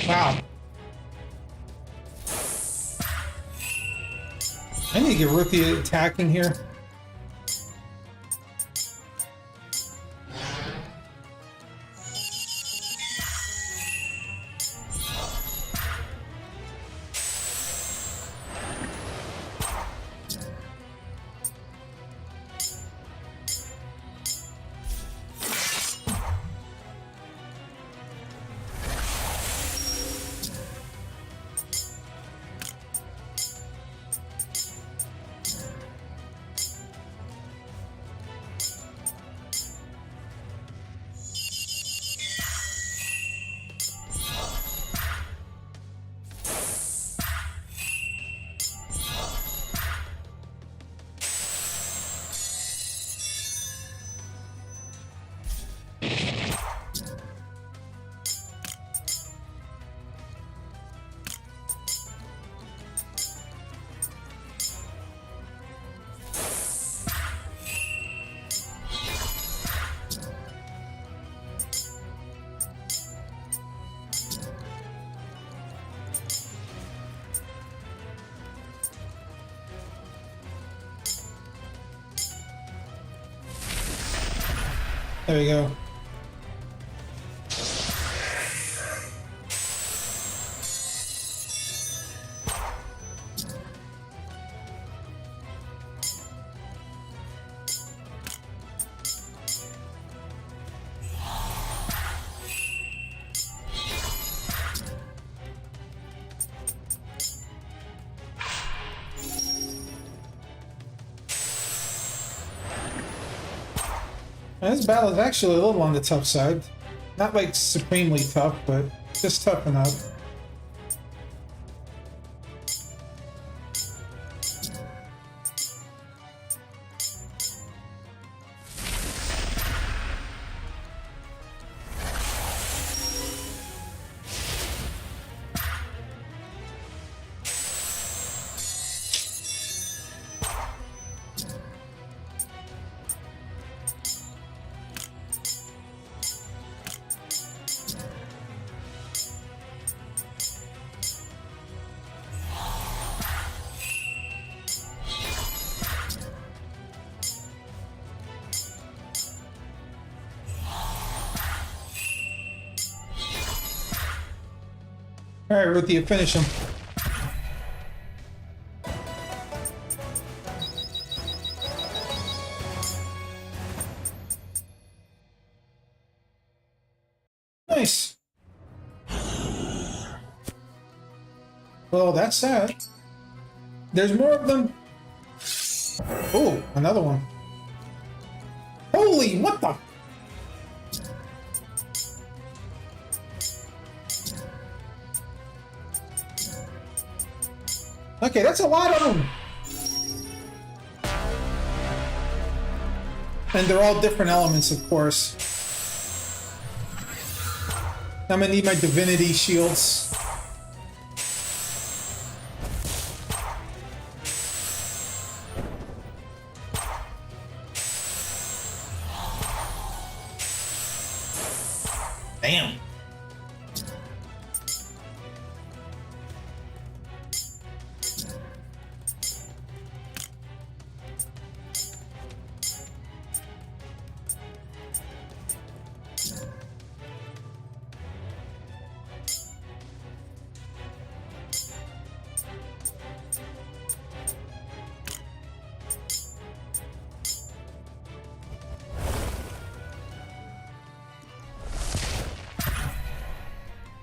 Wow. I need to get Rookie attacking here. There we go. This battle is actually a little on the tough side. Not like supremely tough, but just tough enough. All right, Ruthie, finish him. Nice. Well, that's sad. There's more of them. Oh, another one. Holy, what the? Okay, that's a lot of them. And they're all different elements, of course. I'm gonna need my divinity shields. Damn.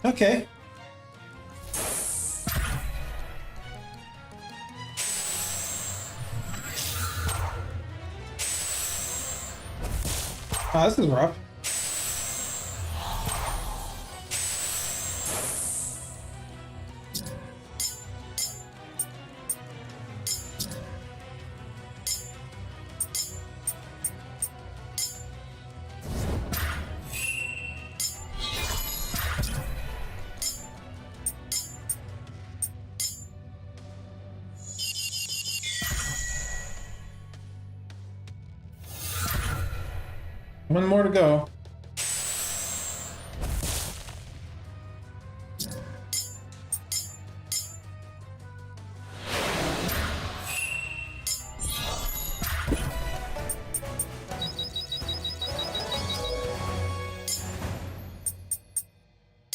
Okay. Oh, this is rough. One more to go.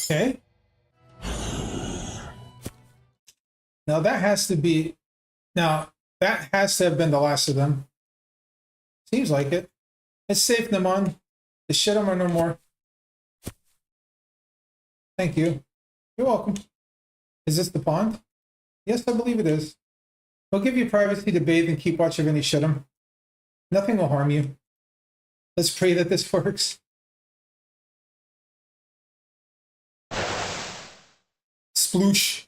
Okay. Now that has to be... Now, that has to have been the last of them. Seems like it. It's safe, Naman. The shit are no more. Thank you. You're welcome. Is this the pond? Yes, I believe it is. We'll give you privacy to bathe and keep watch of any shit'em. Nothing will harm you. Let's pray that this works. Sploosh.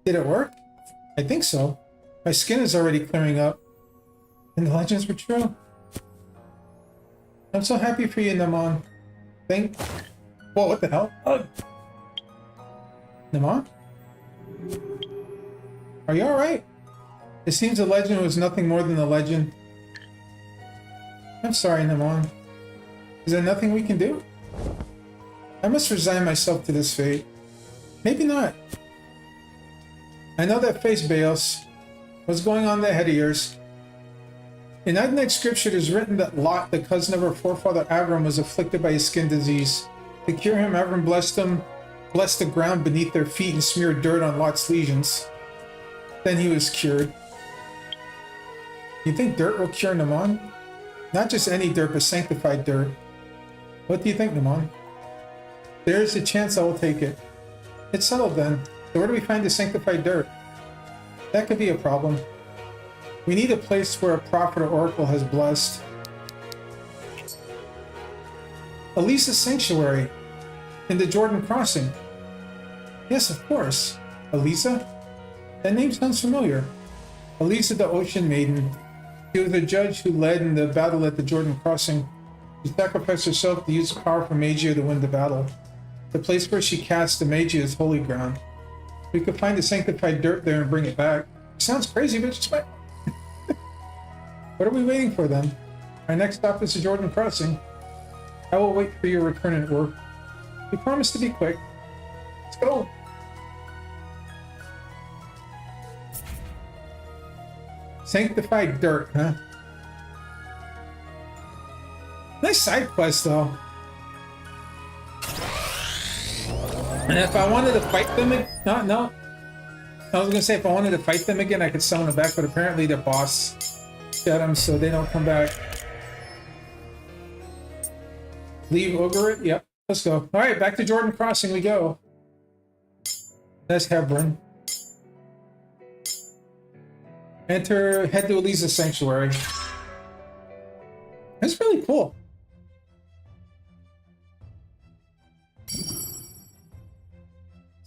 Did it work? I think so. My skin is already clearing up. And the legends were true. I'm so happy for you, Naman. Whoa, what the hell? Naman? Are you alright? It seems the legend was nothing more than a legend. I'm sorry, Naman. Is there nothing we can do? I must resign myself to this fate. Maybe not. I know that face, Baos. What's going on in the head of yours? In Adonite scripture, it is written that Lot, the cousin of our forefather Avram, was afflicted by a skin disease. To cure him, Avram blessed the ground beneath their feet and smeared dirt on Lot's lesions. Then he was cured. You think dirt will cure Naman? Not just any dirt, but sanctified dirt. What do you think, Naman? There's a chance I will take it. It's settled then. So where do we find the sanctified dirt? That could be a problem. We need a place where a prophet or oracle has blessed. Elisa's sanctuary in the Jordan crossing. Yes, of course. Elisa? That name sounds familiar. Elisa, the ocean maiden. She was the judge who led in the battle at the Jordan crossing. She sacrificed herself to use power from Magia to win the battle. The place where she cast the Magia is holy ground. We could find the sanctified dirt there and bring it back. Sounds crazy, but it's fine. What are we waiting for then? Our next stop is the Jordan crossing. I will wait for your return at work. We promise to be quick. Let's go. Sanctified dirt, huh? Nice side quest, though. And if I wanted to fight them, no. I was gonna say if I wanted to fight them again, I could summon them back, but apparently their boss got them, so they don't come back. Leave over it? Yep. Let's go. All right, back to Jordan Crossing we go. That's Hebron. Enter, head to Elisa's Sanctuary. That's really cool.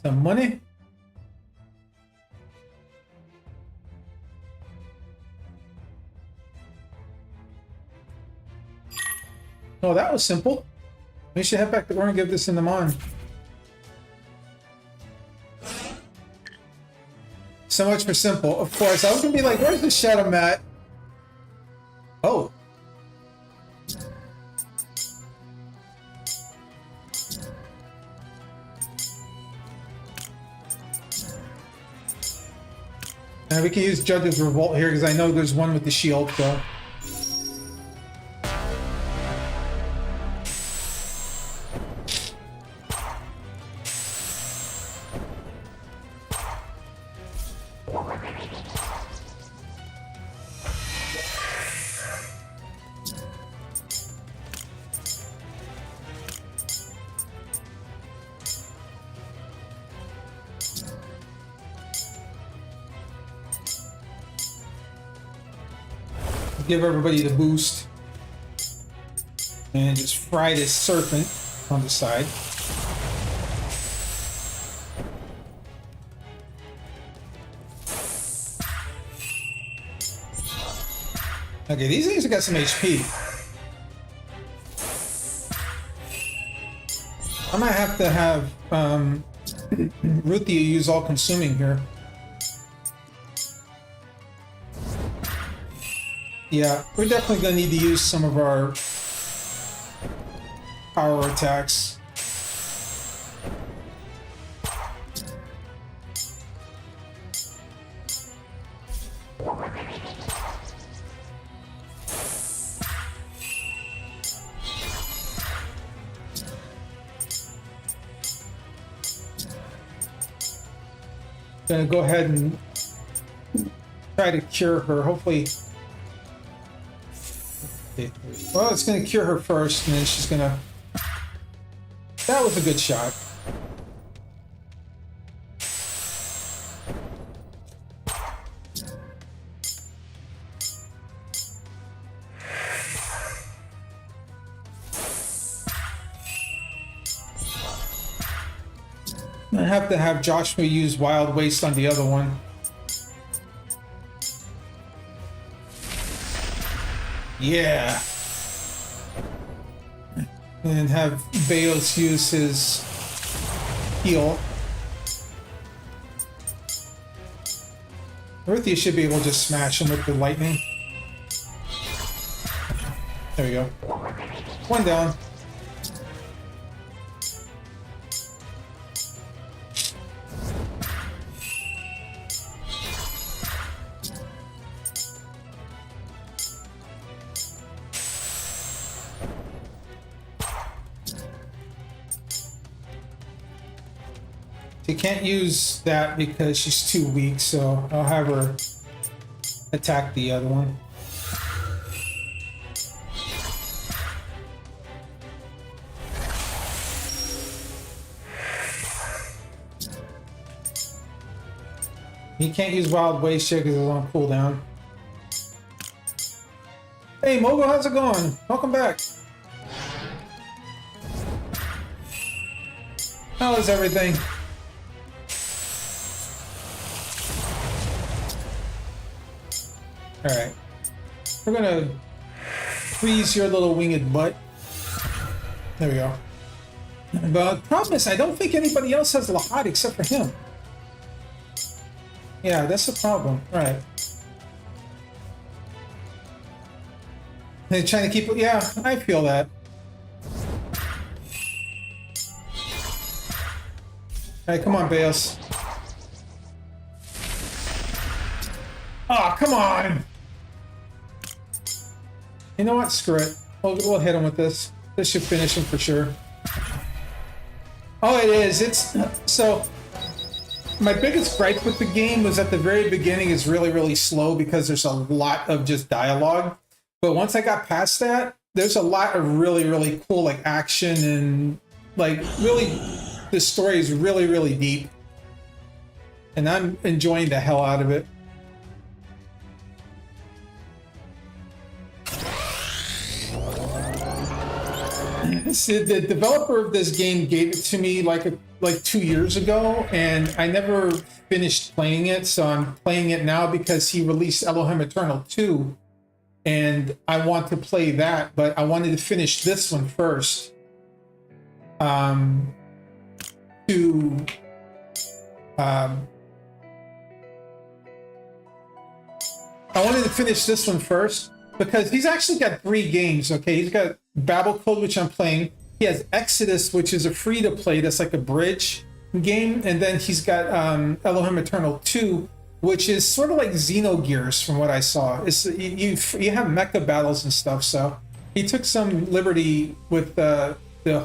Some money. Oh, that was simple. We should head back to Ur and give this in the Mon. So much for simple. Of course, I was gonna be like, where's the Shadow Mat? Oh. And we can use Judge's Revolt here because I know there's one with the shield, so. Give everybody the boost and just fry this serpent on the side. Okay, these things have got some HP. I might have to have Ruthia use all consuming here. Yeah, we're definitely going to need to use some of our power attacks. Gonna go ahead and try to cure her, hopefully. Well, it's going to cure her first, and then she's going to... That was a good shot. I have to have Joshua use Wild Waste on the other one. Yeah. And have Baos use his heal. Ruthia should be able to just smash him with the lightning. There we go. One down. She can't use that because she's too weak, so I'll have her attack the other one. He can't use Wild Waste yet because it's on cooldown. Hey Mogo, how's it going? Welcome back. How is everything? Alright. We're gonna freeze your little winged butt. There we go. But the problem is, I don't think anybody else has Lahad except for him. Yeah, that's the problem. Right. They're trying to keep it. Yeah, I feel that. Alright, come on, Baos. Oh, come on! You know what? Screw it. We'll hit him with this. This should finish him for sure. Oh, it is. It's so. My biggest gripe with the game was at the very beginning is really, really slow because there's a lot of just dialogue. But once I got past that, there's a lot of really, really cool like action and like really, the story is really, really deep. And I'm enjoying the hell out of it. See, the developer of this game gave it to me like 2 years ago, and I never finished playing it. So I'm playing it now because he released Elohim Eternal 2, and I want to play that, but I wanted to finish this one first. I wanted to finish this one first because he's actually got 3 games. Okay, he's got Babel Code, which I'm playing. He has Exodus, which is a free-to-play that's like a bridge game, and then he's got Elohim Eternal 2, which is sort of like Xenogears from what I saw. It's you have mecha battles and stuff, so he took some liberty with the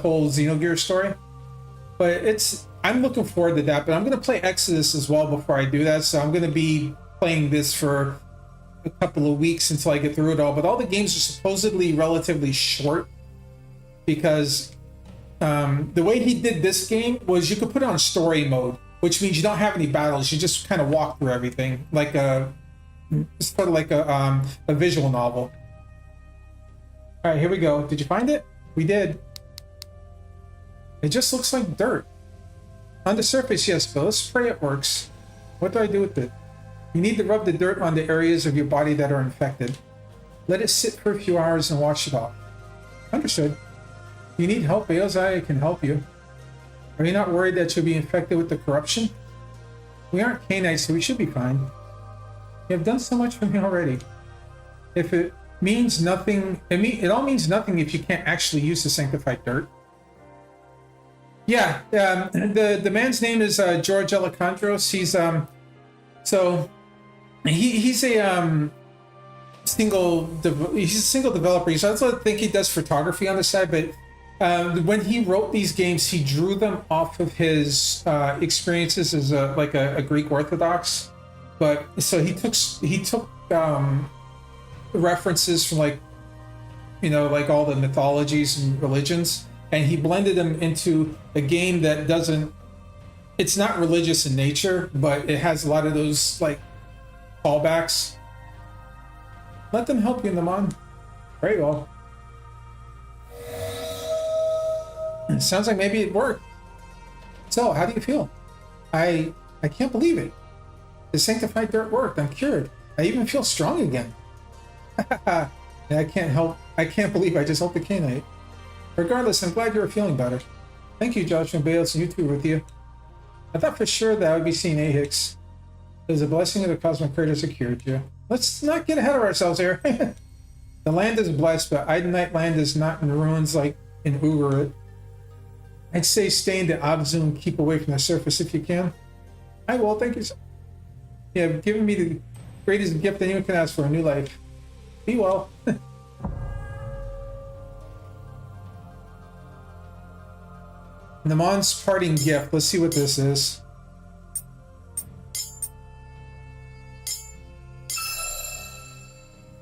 whole Xenogears story. But I'm looking forward to that. But I'm going to play Exodus as well before I do that, so I'm going to be playing this for a couple of weeks until I get through it all. But all the games are supposedly relatively short because the way he did this game was you could put it on story mode, which means you don't have any battles. You just kind of walk through everything like it's sort of like a visual novel. All right, here we go. Did you find it? We did. It just looks like dirt. On the surface, yes, but let's spray it works. What do I do with it? You need to rub the dirt on the areas of your body that are infected. Let it sit for a few hours and wash it off. Understood. You need help, Eozai can help you. Are you not worried that you'll be infected with the corruption? We aren't Canaanites, so we should be fine. You have done so much for me already. If it means nothing, it all means nothing if you can't actually use the sanctified dirt. Yeah, the man's name is George Alejandros. He's he's a single developer. So that's what I think he does photography on the side. But when he wrote these games, he drew them off of his experiences as a Greek Orthodox. But so he took references from like all the mythologies and religions, and he blended them into a game that doesn't. It's not religious in nature, but it has a lot of those like callbacks. Let them help you, Naman. Very well. It sounds like maybe it worked. So, how do you feel? I can't believe it. The sanctified dirt worked. I'm cured. I even feel strong again. I can't believe I just helped the Canaanite. Regardless, I'm glad you were feeling better. Thank you, Josh and Bales, and you two with you. I thought for sure that I would be seeing Ahix. It was a blessing of the cosmic creator secured you. Let's not get ahead of ourselves here. The land is blessed, but Idenite land is not in ruins like in Ugarit. I'd say stay in the Abzu and keep away from the surface if you can. I will, thank you. You have given me the greatest gift anyone can ask for, a new life. Be well. Naman's parting gift. Let's see what this is.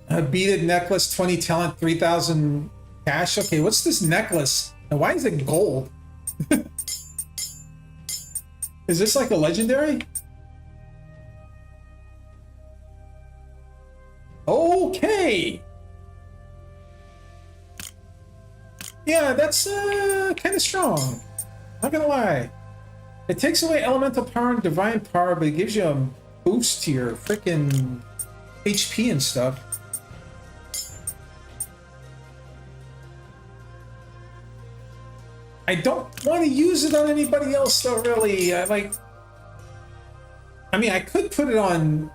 A beaded necklace, 20 talent, 3,000 cash. Okay, what's this necklace? And why is it gold? Is this like a legendary? Okay. Yeah, that's kind of strong. Not gonna lie. It takes away elemental power and divine power, but it gives you a boost to your freaking HP and stuff. I don't want to use it on anybody else though, really. I mean, I could put it on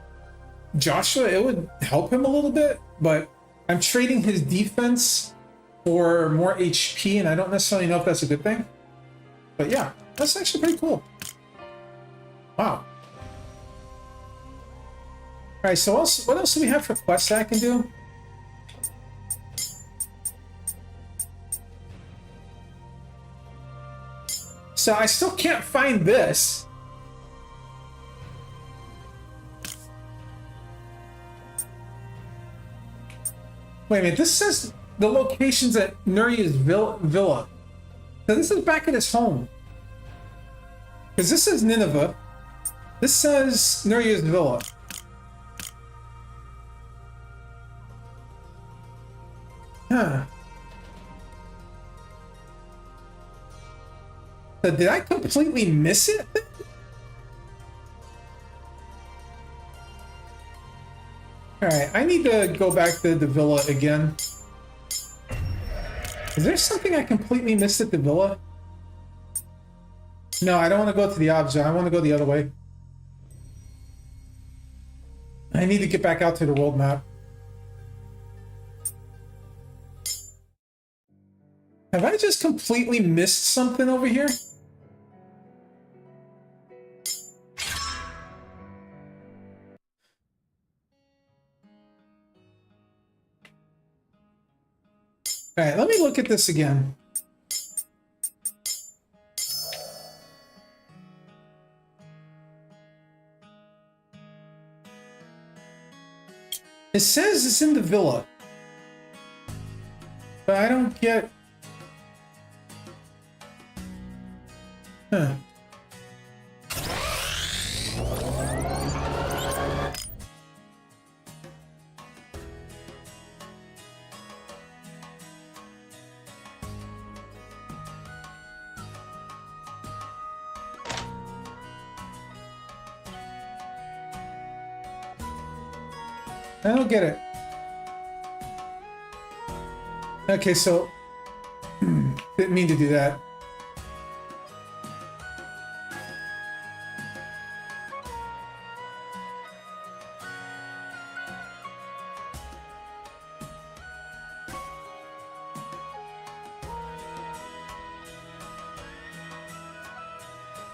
Joshua. It would help him a little bit, but I'm trading his defense for more HP, and I don't necessarily know if that's a good thing. But yeah, that's actually pretty cool. Wow. Alright, so what else do we have for quests that I can do? So I still can't find this. Wait a minute, this says the location's at Nuria's villa. So this is back at his home. Because this says Nineveh. This says Nuria's villa. Huh. So did I completely miss it? Alright, I need to go back to the villa again. Is there something I completely missed at the villa? No, I don't want to go to the ob zone. I want to go the other way. I need to get back out to the world map. Have I just completely missed something over here? Alright, let me look at this again. It says it's in the villa. But I don't get... Huh. I don't get it. Okay, so... didn't mean to do that.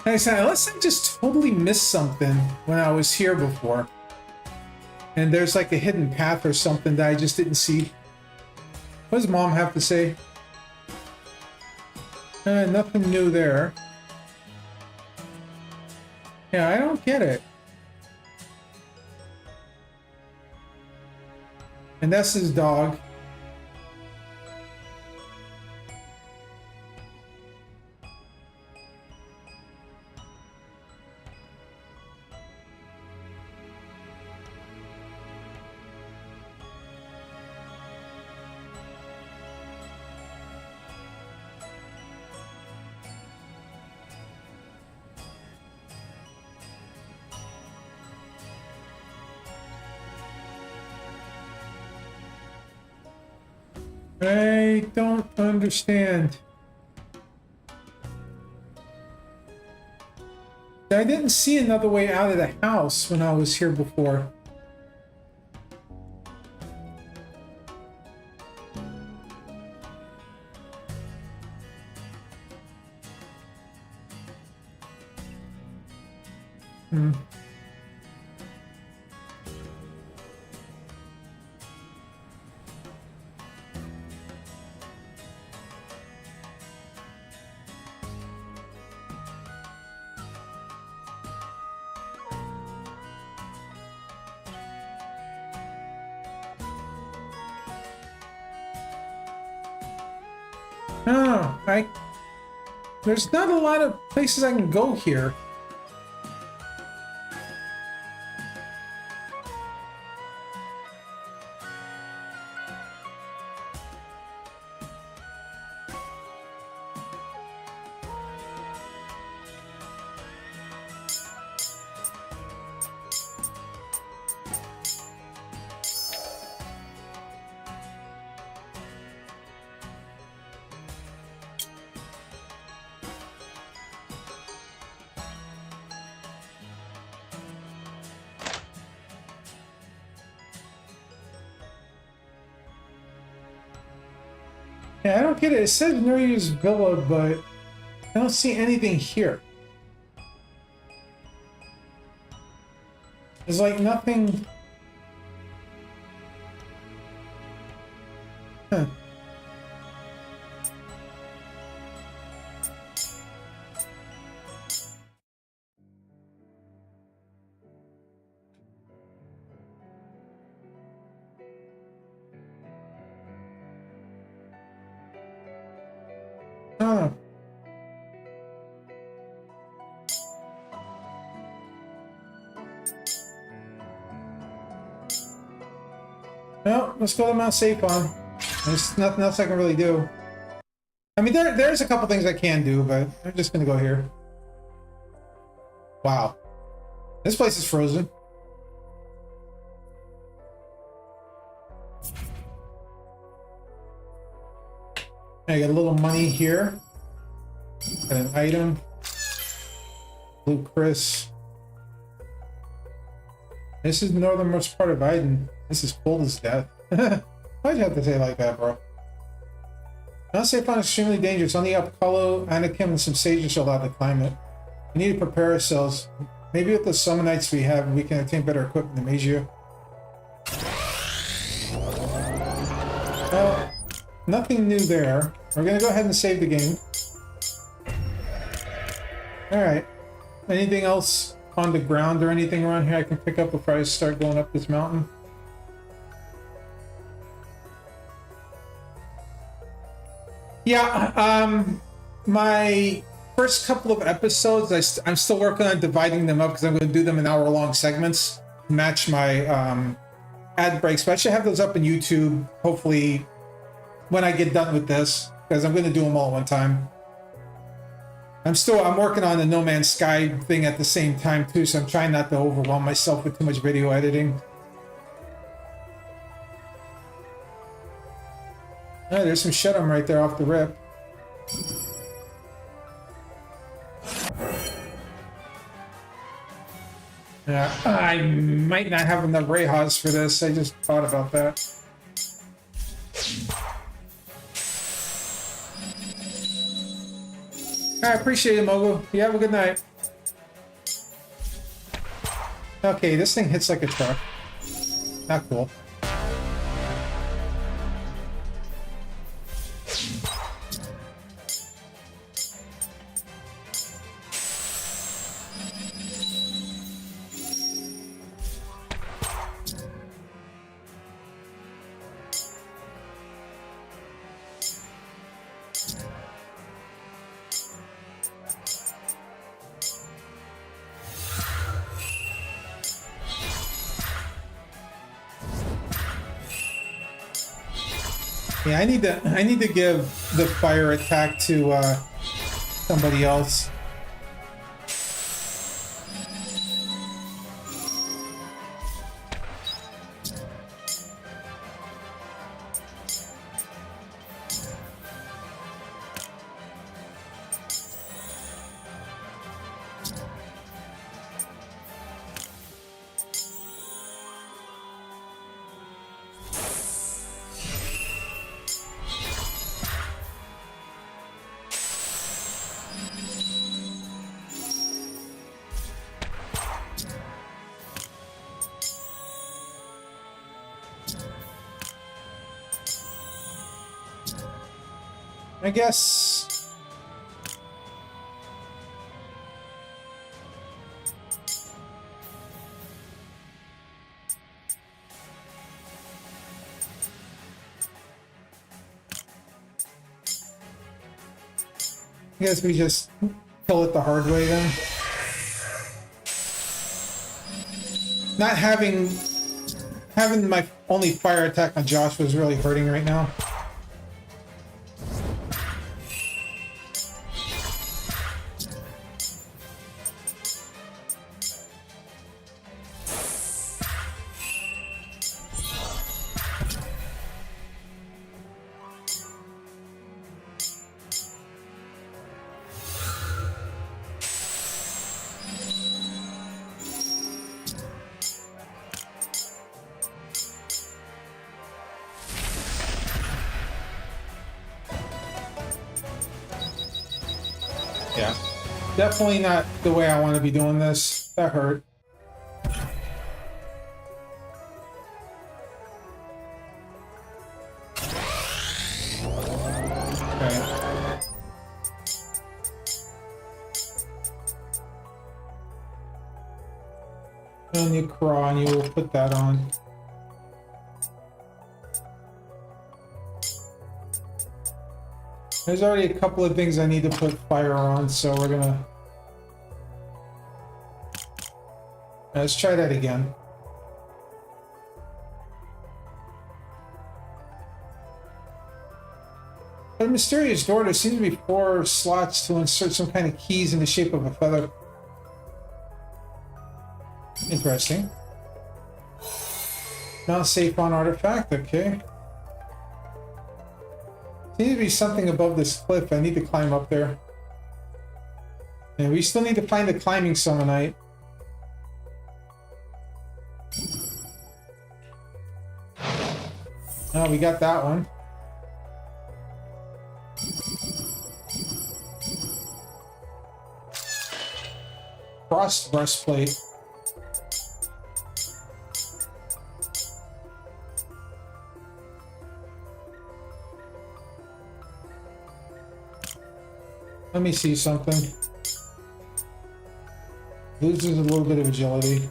Like I said, unless I just totally missed something when I was here before. And there's like a hidden path or something that I just didn't see. What does Mom have to say? Nothing new there. Yeah, I don't get it. And that's his dog. I don't understand. I didn't see another way out of the house when I was here before. No, there's not a lot of places I can go here. Yeah, I don't get it. It says Nuria's villa, but I don't see anything here. There's like nothing. Huh. don't know. No, let's go to Mount Sapon. There's nothing else I can really do. I mean, there's a couple things I can do, but I'm just gonna go here. Wow. This place is frozen. I got a little money here. Got an item. Blue Chris. This is the northernmost part of Iden. This is cold as death. Why'd you have to say it like that, bro? Mount Sapon is extremely dangerous. Only Apollo, Anakim, and some sages are allowed to climb it. We need to prepare ourselves. Maybe with the summonites we have, we can obtain better equipment in Magia. Well, nothing new there. We're gonna go ahead and save the game. Alright. Anything else on the ground or anything around here I can pick up before I start going up this mountain? Yeah, my first couple of episodes, I'm still working on dividing them up because I'm going to do them in hour-long segments to match my ad breaks. But I should have those up on YouTube, hopefully, when I get done with this, because I'm going to do them all at one time. I'm working on the No Man's Sky thing at the same time, too, so I'm trying not to overwhelm myself with too much video editing. Oh, there's some Shed'em right there off the rip. Yeah, I might not have enough Rayhas for this. I just thought about that. I appreciate it, Mogu. You have a good night. Okay, this thing hits like a truck. Not cool. Yeah, I need to give the fire attack to somebody else. I guess. I guess we just kill it the hard way then. Not having my only fire attack on Josh was really hurting right now. Yeah, definitely not the way I want to be doing this. That hurt. Okay. And you crawl and you will put that on. There's already a couple of things I need to put fire on, so we're gonna... Let's try that again. The mysterious door, there seems to be 4 slots to insert some kind of keys in the shape of a feather. Interesting. Not safe on artifact, okay. Seems to be something above this cliff. I need to climb up there. And we still need to find the climbing summonite. Oh, we got that one. Frost breastplate. Let me see something. Loses a little bit of agility.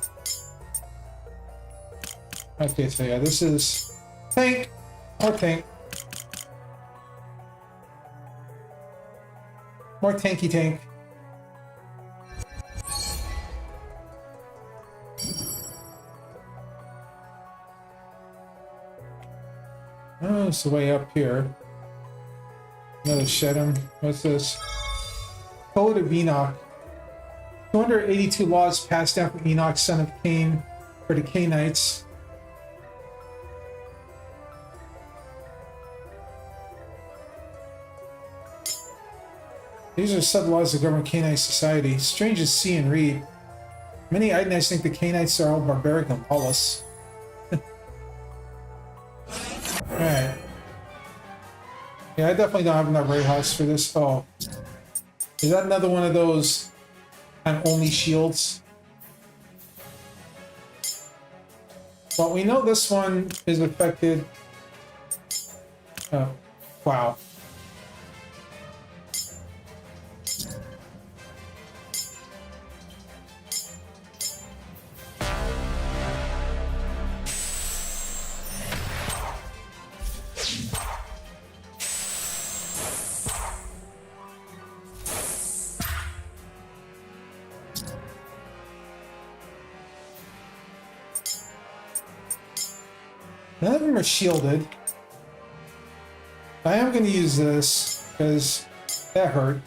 Okay, so yeah, this is tank or tank. More tanky tank. Oh, it's the way up here. Another Shedem. What's this? Code of Enoch. 282 laws passed down from Enoch, son of Cain, for the Cainites. These are sub-laws that govern Cainite society. Strange to see and read. Many Idanites think the Cainites are all barbaric and lawless. Alright. Yeah, I definitely don't have enough Ray House for this. Oh. Is that another one of those only shields? Well, we know this one is affected. Oh, wow. None of them are shielded. I am going to use this because that hurt.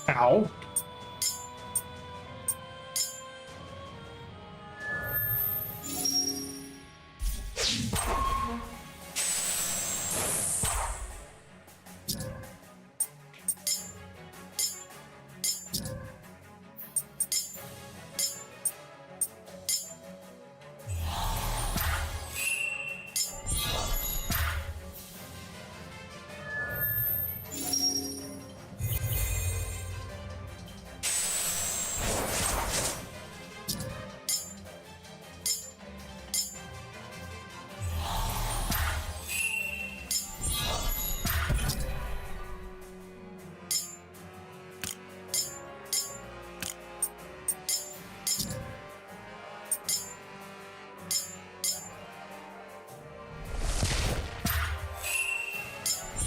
Ow.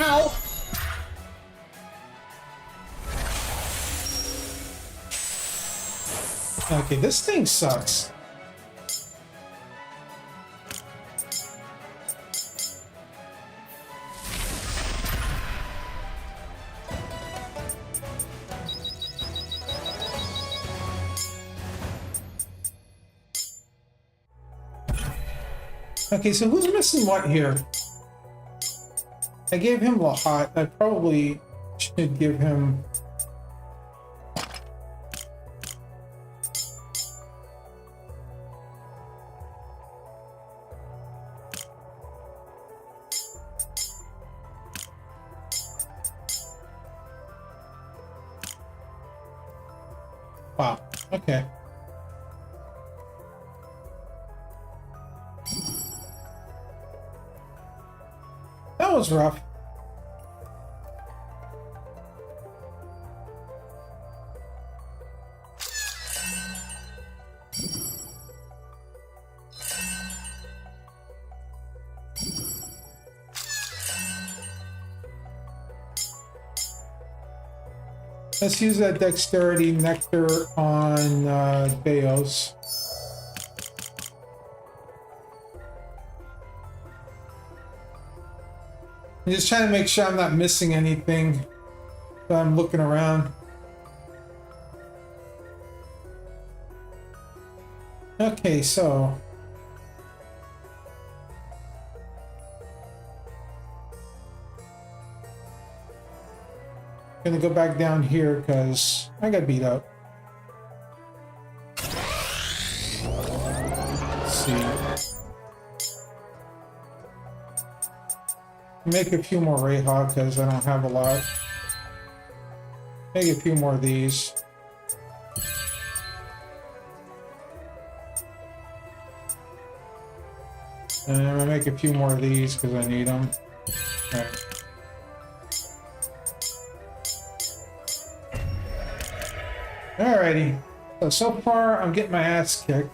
Ow! Okay, this thing sucks. Okay, so who's missing what here? I gave him Lahat. I probably should give him... Wow, okay. That was rough. Let's use that dexterity nectar on Beos. I'm just trying to make sure I'm not missing anything that I'm looking around. Okay, so I'm gonna go back down here because I got beat up. Let's see. Make a few more Rayhawk because I don't have a lot. Make a few more of these. And I'm gonna make a few more of these because I need them. All right. Alrighty. So far I'm getting my ass kicked.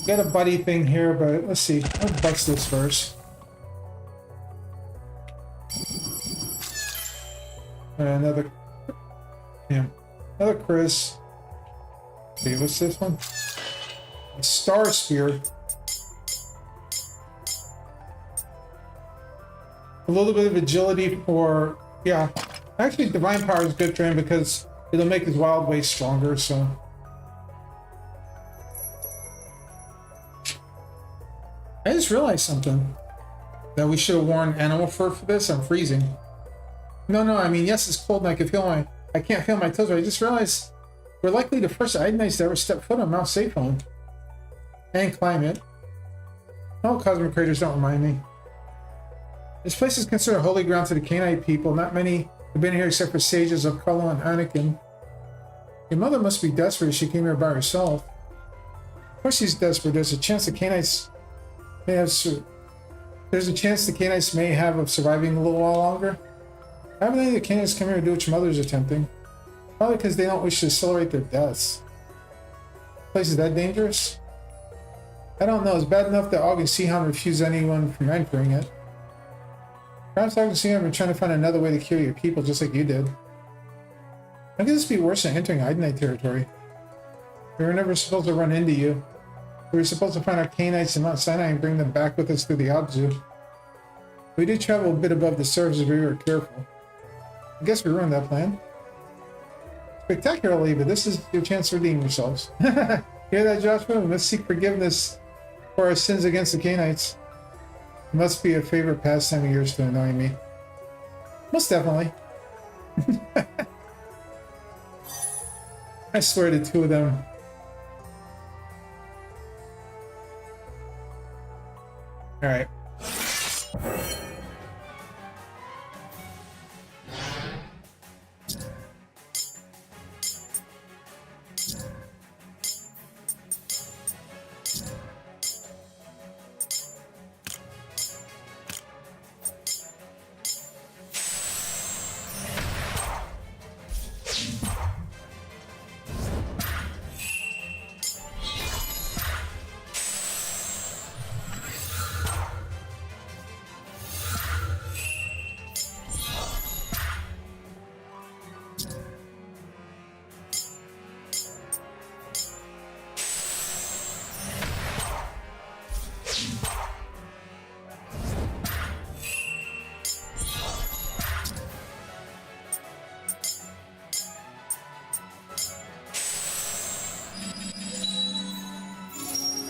Get a buddy thing here, but let's see. Let's bust this first. Another, yeah, another Chris. Okay, what's this one? A Star Spear. A little bit of agility for, yeah. Actually, Divine Power is good for him because it'll make his Wild Waste stronger, so. I just realized something. That we should have worn animal fur for this. I'm freezing. No, I mean, yes, it's cold and I can feel I can't feel my toes, but I just realized we're likely the first Idanites to ever step foot on Mount Safon. And climb it. No, cosmic craters don't remind me. This place is considered holy ground to the Canaanite people. Not many have been here except for sages of Kala and Anakin. Your mother must be desperate if she came here by herself. Of course she's desperate. There's a chance the Canaanites may have of surviving a little while longer. Why haven't any of the Canaanites come here to do what your mother's attempting? Probably because they don't wish to accelerate their deaths. This place is that dangerous? I don't know. It's bad enough that Og and Sihon refused anyone from entering it. Perhaps Og and Sihon have been trying to find another way to kill your people just like you did. How could this be worse than entering Idanite territory? We were never supposed to run into you. We were supposed to find our Canaanites in Mount Sinai and bring them back with us through the Abzu. We did travel a bit above the surface if we were careful. I guess we ruined that plan. Spectacularly, but this is your chance to redeem yourselves. Hear that, Joshua? We must seek forgiveness for our sins against the Canaanites. It must be a favorite pastime of yours to annoy me. Most definitely. I swear the two of them. Alright.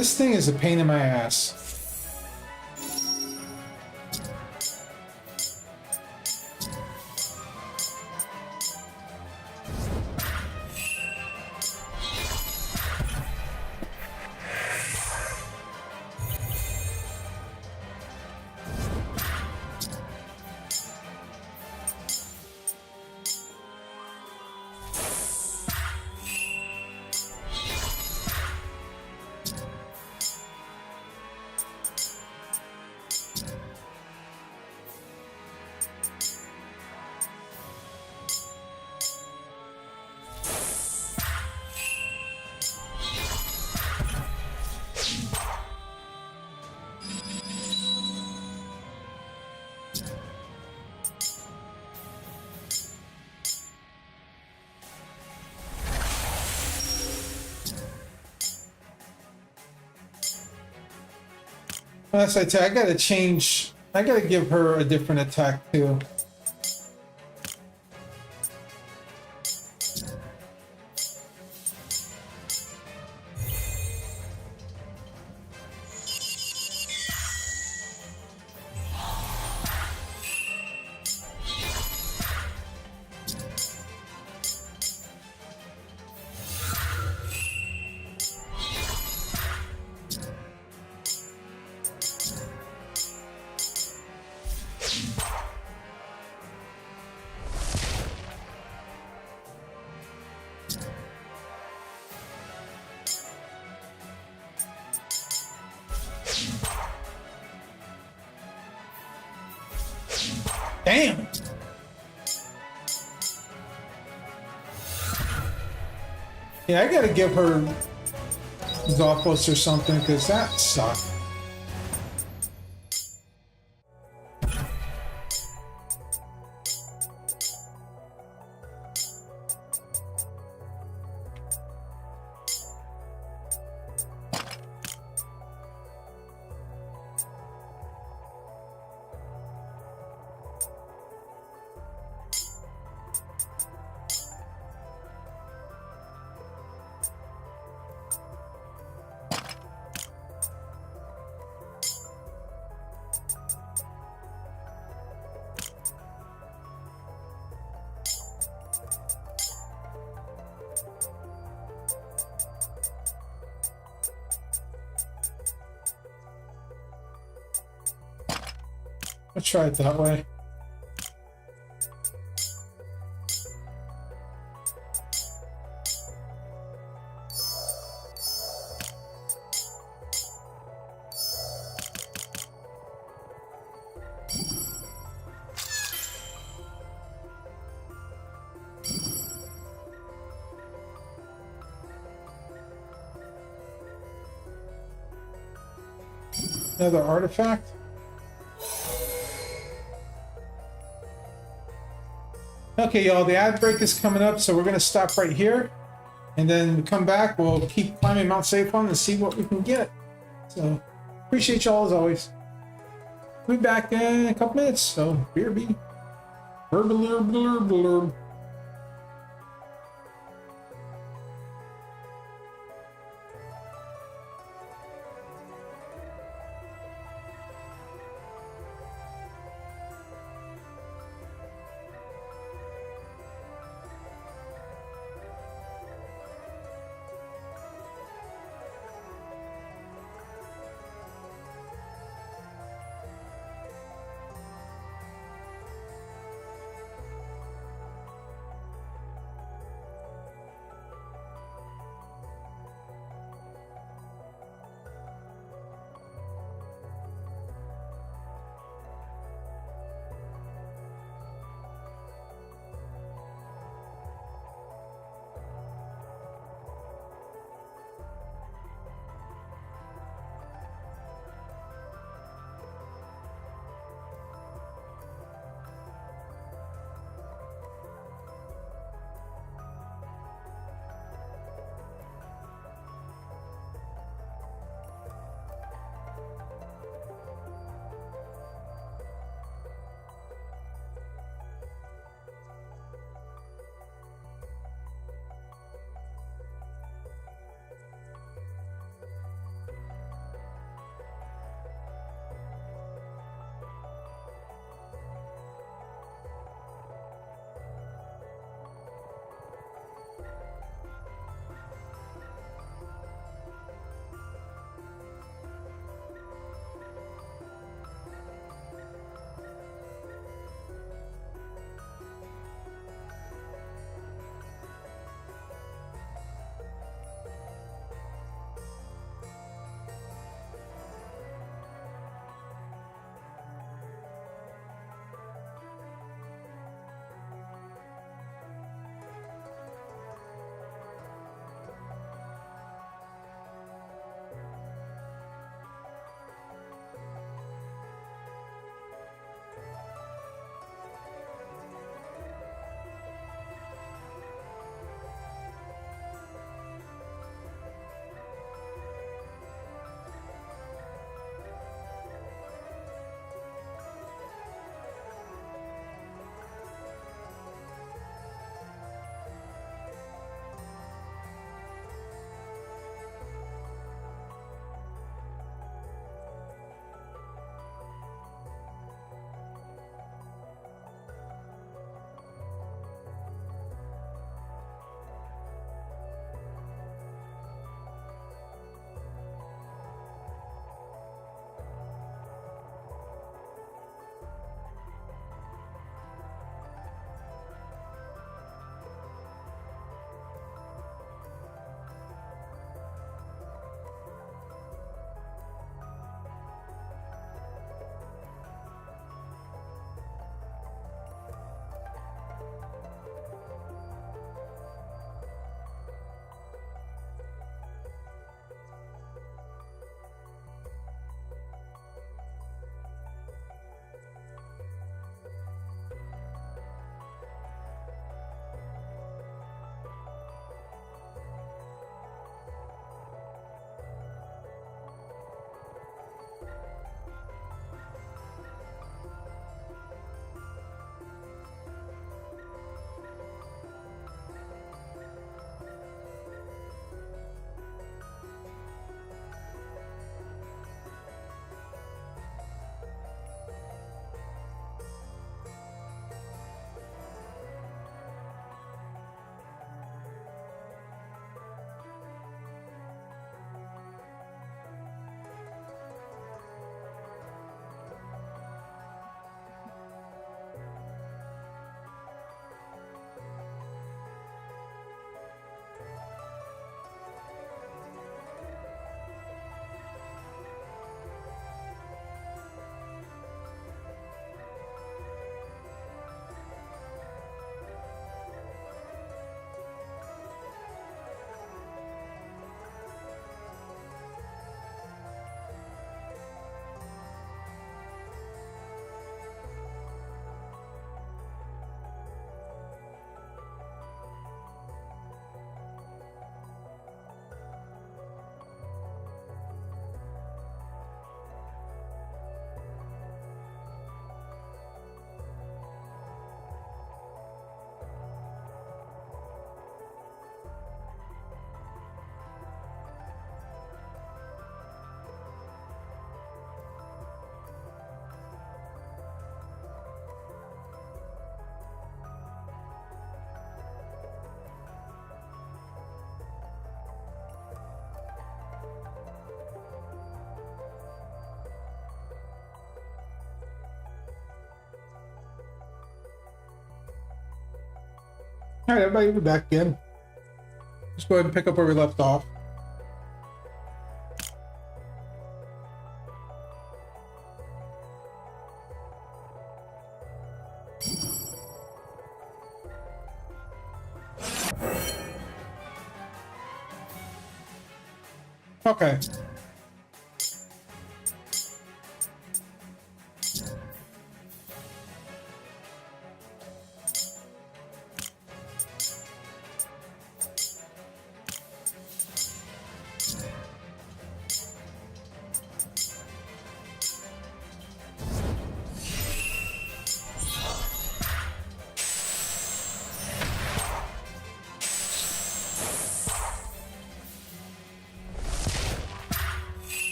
This thing is a pain in my ass. As I tell you, I gotta change. I gotta give her a different attack too. Damn! Yeah, I gotta give her Zophos or something, because that sucked. I'll try it that way. Another artifact? Okay, y'all, the ad break is coming up, so we're going to stop right here. And then we come back, we'll keep climbing Mount Safon and see what we can get. So, appreciate y'all as always. We'll be back in a couple minutes, so BRB. Blurb. All right, everybody, we're back again. Let's go ahead and pick up where we left off. Okay.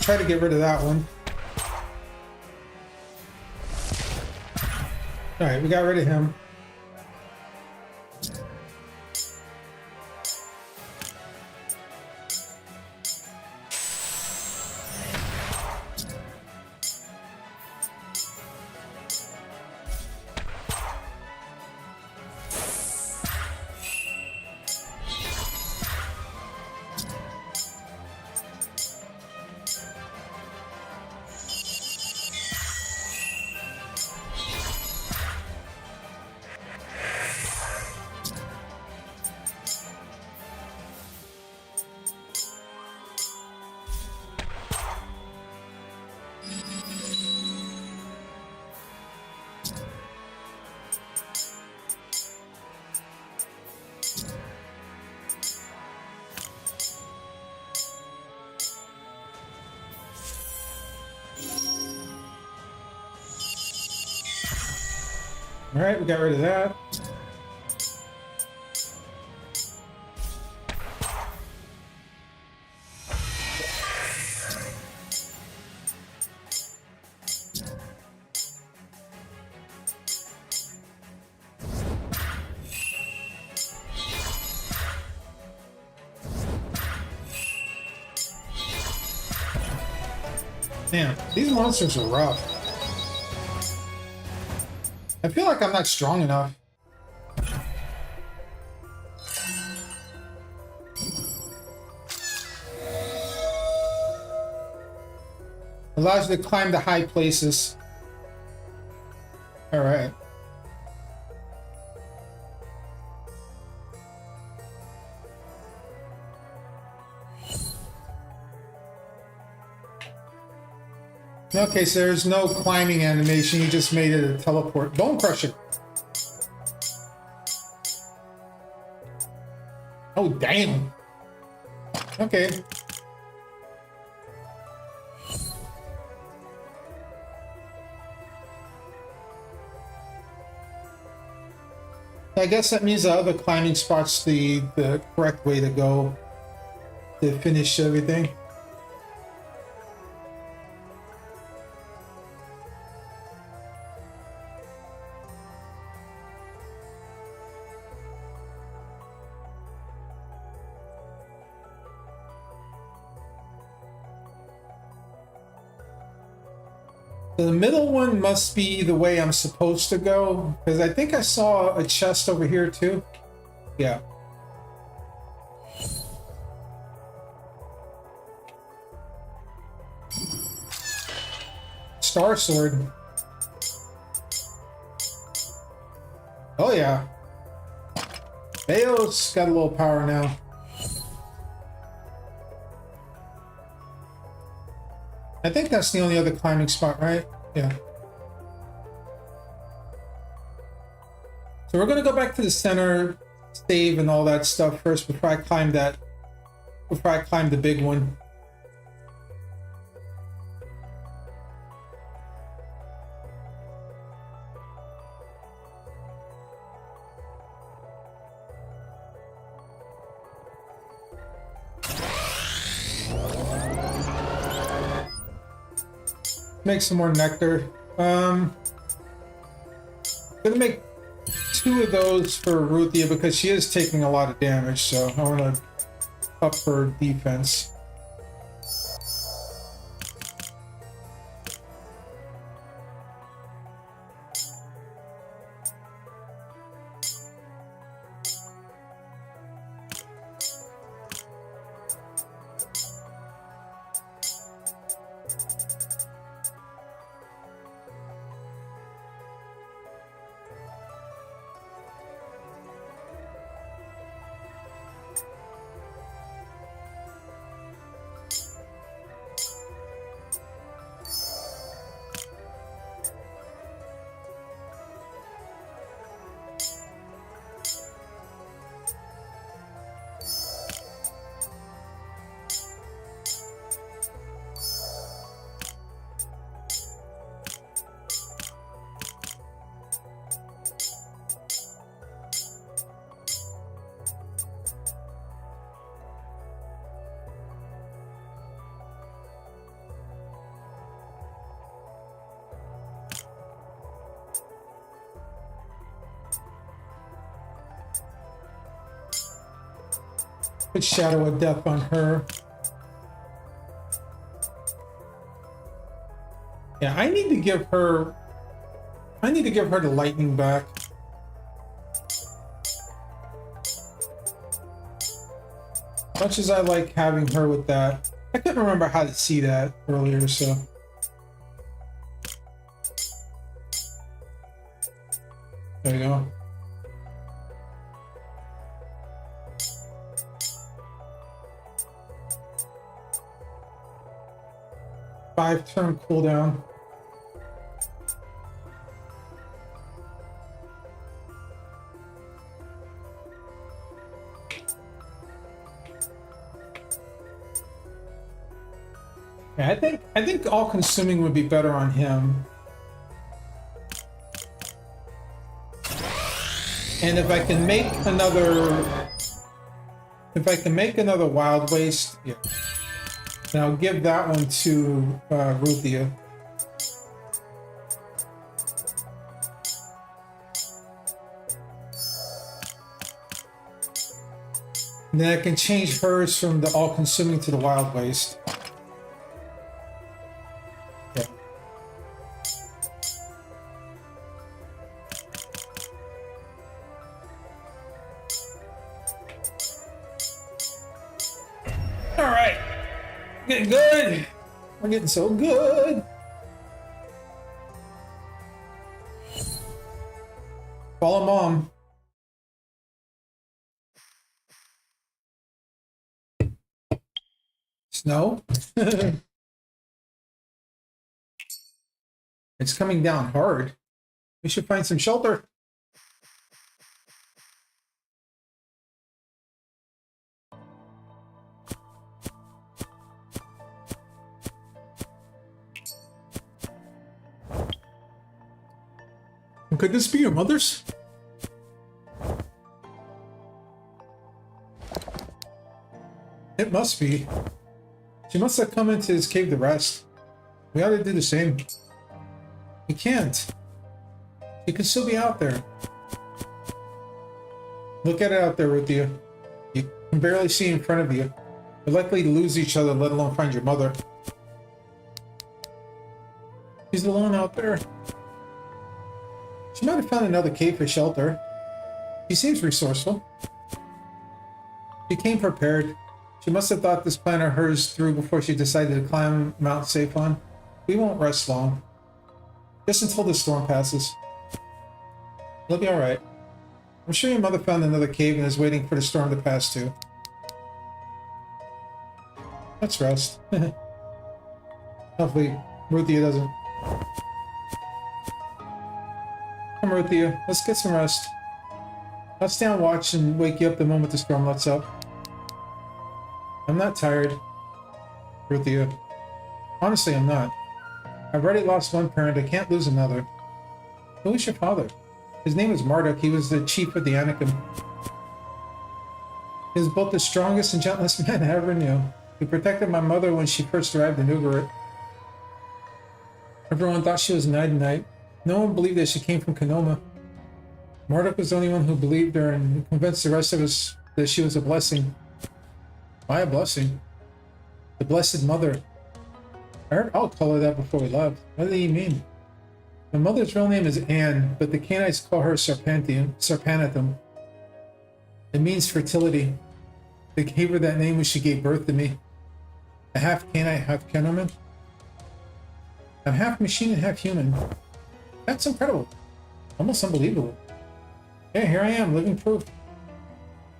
Try to get rid of that one. All right, we got rid of him. All right, we got rid of that. Damn, these monsters are rough. I feel like I'm not strong enough. Allows you to climb the high places. All right. Okay, so there's no climbing animation. You just made it a teleport. Bone Crusher. Oh, damn. Okay. I guess that means the other climbing spot's the correct way to go to finish everything. The middle one must be the way I'm supposed to go, because I think I saw a chest over here too. Yeah. Star Sword. Oh yeah. Bayo's got a little power now. I think that's the only other climbing spot, right? Yeah. So we're gonna go back to the center, save and all that stuff first before I climb that. Before I climb the big one. Make some more nectar. Gonna make 2 of those for Ruthia because she is taking a lot of damage, so I want to up her defense. Put Shadow of Death on her. Yeah, I need to give her the lightning back. Much as I like having her with that. I couldn't remember how to see that earlier, so. There you go. Five-turn cooldown. Yeah, I think all-consuming would be better on him. And if I can make another Wild Waste, yeah. And I'll give that one to Ruthia. And then I can change hers from the all-consuming to the Wild Waste. Yeah. All right. Getting good. We're getting so good. Follow Mom. Snow. It's coming down hard. We should find some shelter. Could this be your mother's? It must be. She must have come into his cave to rest. We ought to do the same. We can't. She can still be out there. Look at it out there with you. You can barely see in front of you. You're likely to lose each other, let alone find your mother. She's alone out there. She might have found another cave for shelter. She seems resourceful. She came prepared. She must have thought this plan of hers through before she decided to climb Mount Saphon. We won't rest long. Just until the storm passes. You'll be alright. I'm sure your mother found another cave and is waiting for the storm to pass too. Let's rest. Hopefully, Ruthia doesn't. Come, Ruthia. Let's get some rest. I'll stay on watch and wake you up the moment the storm lets up. I'm not tired, Ruthia. Honestly, I'm not. I've already lost one parent. I can't lose another. Who was your father? His name was Marduk. He was the chief of the Anakim. He was both the strongest and gentlest man I ever knew. He protected my mother when she first arrived in Ugarit. Everyone thought she was Night. No one believed that she came from Kanoma. Marduk was the only one who believed her and convinced the rest of us that she was a blessing. Why a blessing? The Blessed Mother. I heard I'll call her that before we left. What do you mean? My mother's real name is Anne, but the Canaanites call her Sarpanathum. It means fertility. They gave her that name when she gave birth to me. A half Canaanite, half Kenoman. I'm half machine and half human. That's incredible. Almost unbelievable. Yeah, here I am, living proof.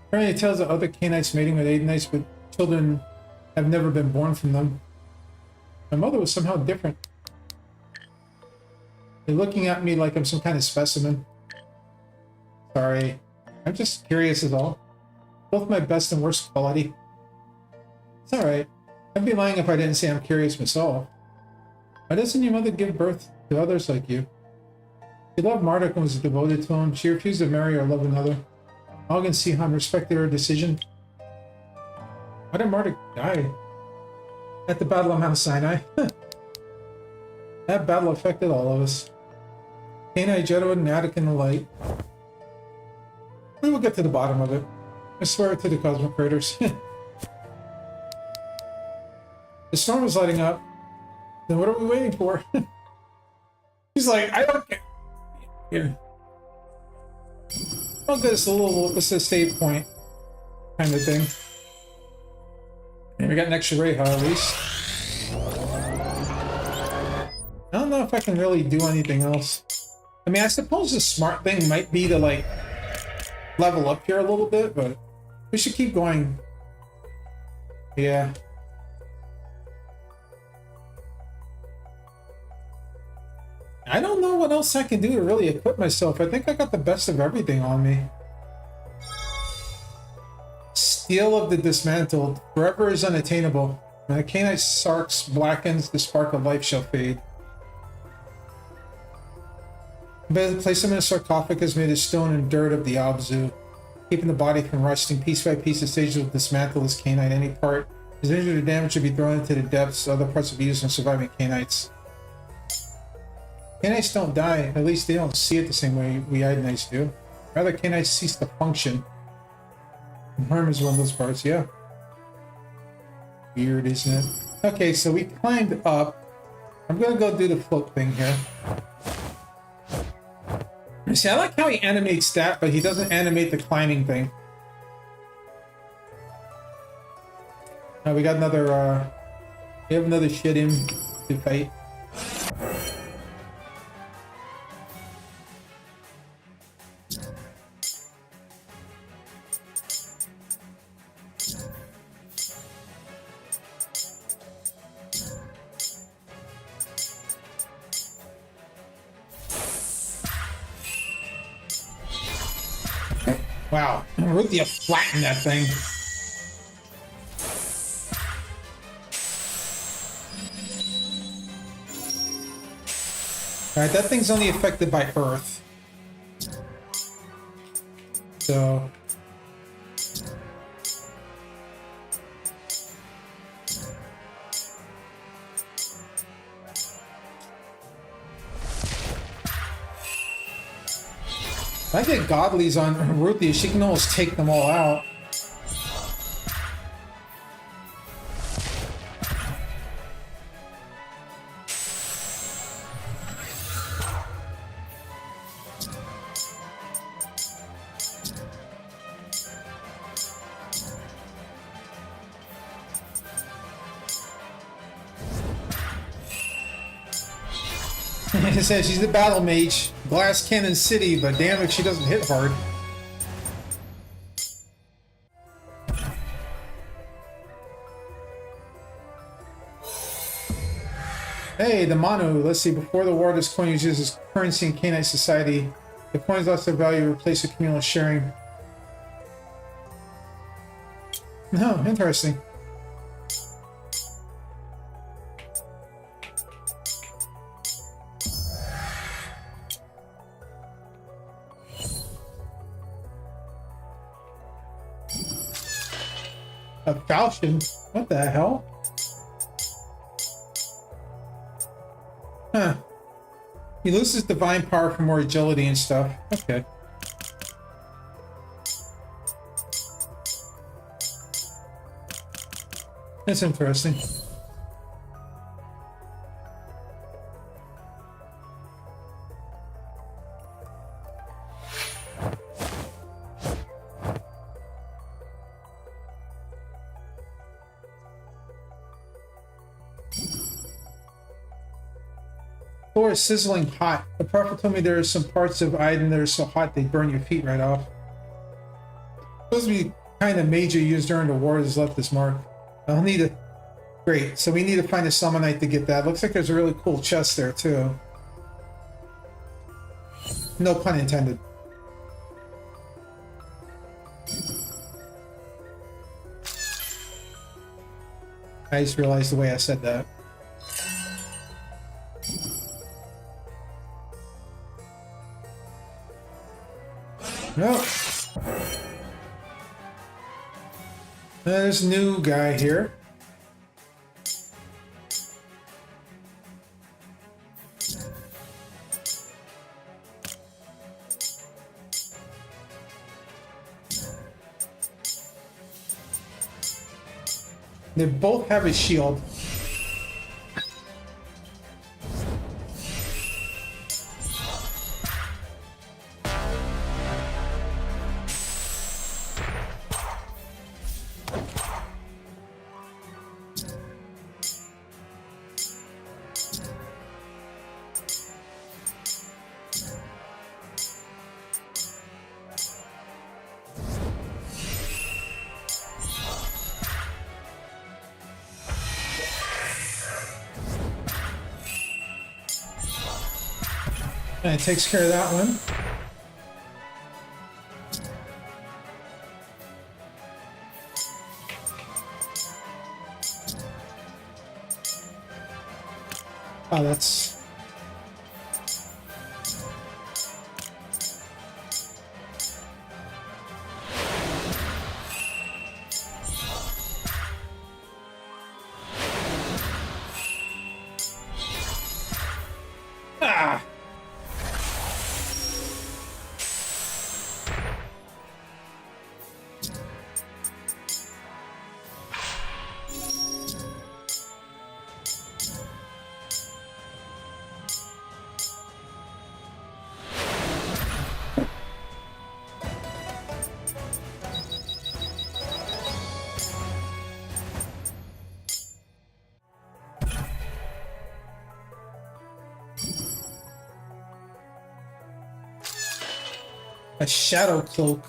Apparently it tells that other Canaanites mating with Adenites, but children have never been born from them. My mother was somehow different. They're looking at me like I'm some kind of specimen. Sorry. I'm just curious is all. Both my best and worst quality. It's alright. I'd be lying if I didn't say I'm curious myself. Why doesn't your mother give birth to others like you? She loved Marduk and was devoted to him. She refused to marry or love another. Og and Sihon respected her decision. Why did Marduk die? At the Battle of Mount Sinai. That battle affected all of us. Canaanite, Jeddah, and Attic in the light. We will get to the bottom of it. I swear to the cosmic craters. The storm is lighting up. Then what are we waiting for? He's like, I don't care. Here. Oh, good. It's a little. It's a save point kind of thing. And we got an extra ray, at least. I don't know if I can really do anything else. I mean, I suppose the smart thing might be to like level up here a little bit, but we should keep going. Yeah. I don't know what else I can do to really equip myself. I think I got the best of everything on me. Steel of the dismantled. Forever is unattainable. When the Canaanite sarks blackens, the spark of life shall fade. But place him in a sarcophagus made of stone and dirt of the Abzu, keeping the body from rusting. Piece by piece, the stages will dismantle this Canaanite. Any part is injured or damaged should be thrown into the depths. Other parts will be used on surviving Canaanites. Canaanites don't die. At least they don't see it the same way we Idanites do. Rather, Canaanites cease to function. And harm is one of those parts, yeah. Weird, isn't it? Okay, so we climbed up. I'm gonna go do the float thing here. See, I like how he animates that, but he doesn't animate the climbing thing. We got another, we have another shit in to fight. Wow, Ruthia flattened that thing. Alright, that thing's only affected by Earth. So... if I get godlies on Ruthia, she can almost take them all out. It says she's the battle mage, Glass Cannon City, but damn if she doesn't hit hard. Hey, the Manu. Let's see. Before the war, this coin was used as currency in Canaanite society. The coins lost their value, replaced with communal sharing. No, interesting. A falchion? What the hell? Huh. He loses divine power for more agility and stuff. Okay. That's interesting. Floor is sizzling hot. The prophet told me there are some parts of Iden that are so hot they burn your feet right off. Supposed to be kind of major used during the war has left this mark. I'll need a... Great, so we need to find a summonite to get that. Looks like there's a really cool chest there too. No pun intended. I just realized the way I said that. No. There's a new guy here. They both have a shield. And it takes care of that one. Oh, that's... Ah! A shadow cloak.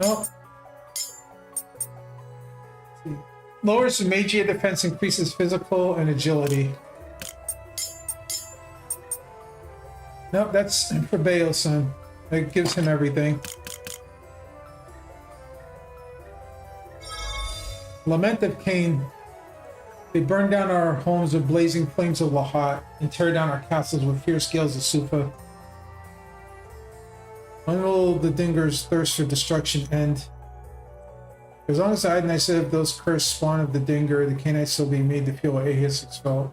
Oh. Lowers the magia defense, increases physical and agility. Nope, that's for Babel, son. That gives him everything. Lament of Cain. They burn down our homes with blazing flames of Lahat and tear down our castles with fierce gales of Sufa. When will the Dinger's thirst for destruction end? As long as the Idenites live, those cursed spawn of the Dinger, the Canaanites will be made to feel what Ahis felt.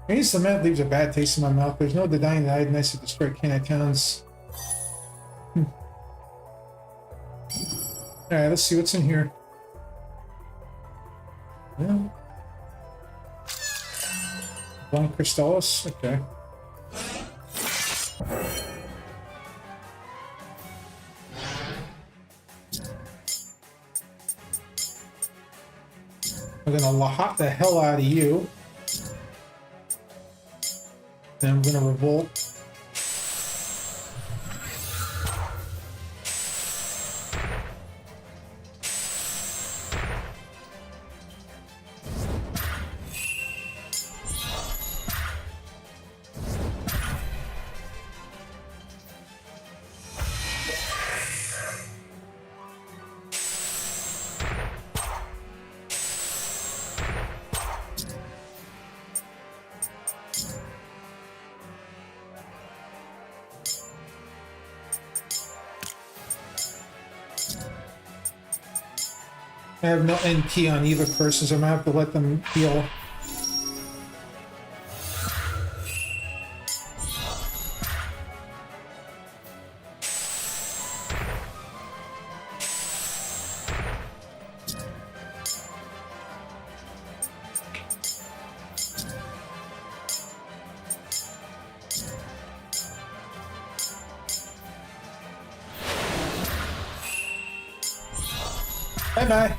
Any lament leaves a bad taste in my mouth. There's no denying the Idenites have destroyed Canaanite towns. Alright, let's see what's in here. Yeah. One Crystallis, okay. I'm gonna Lahat the hell out of you. Then I'm gonna revolt. I have no NP on either person, so I'm gonna have to let them heal. Bye-bye.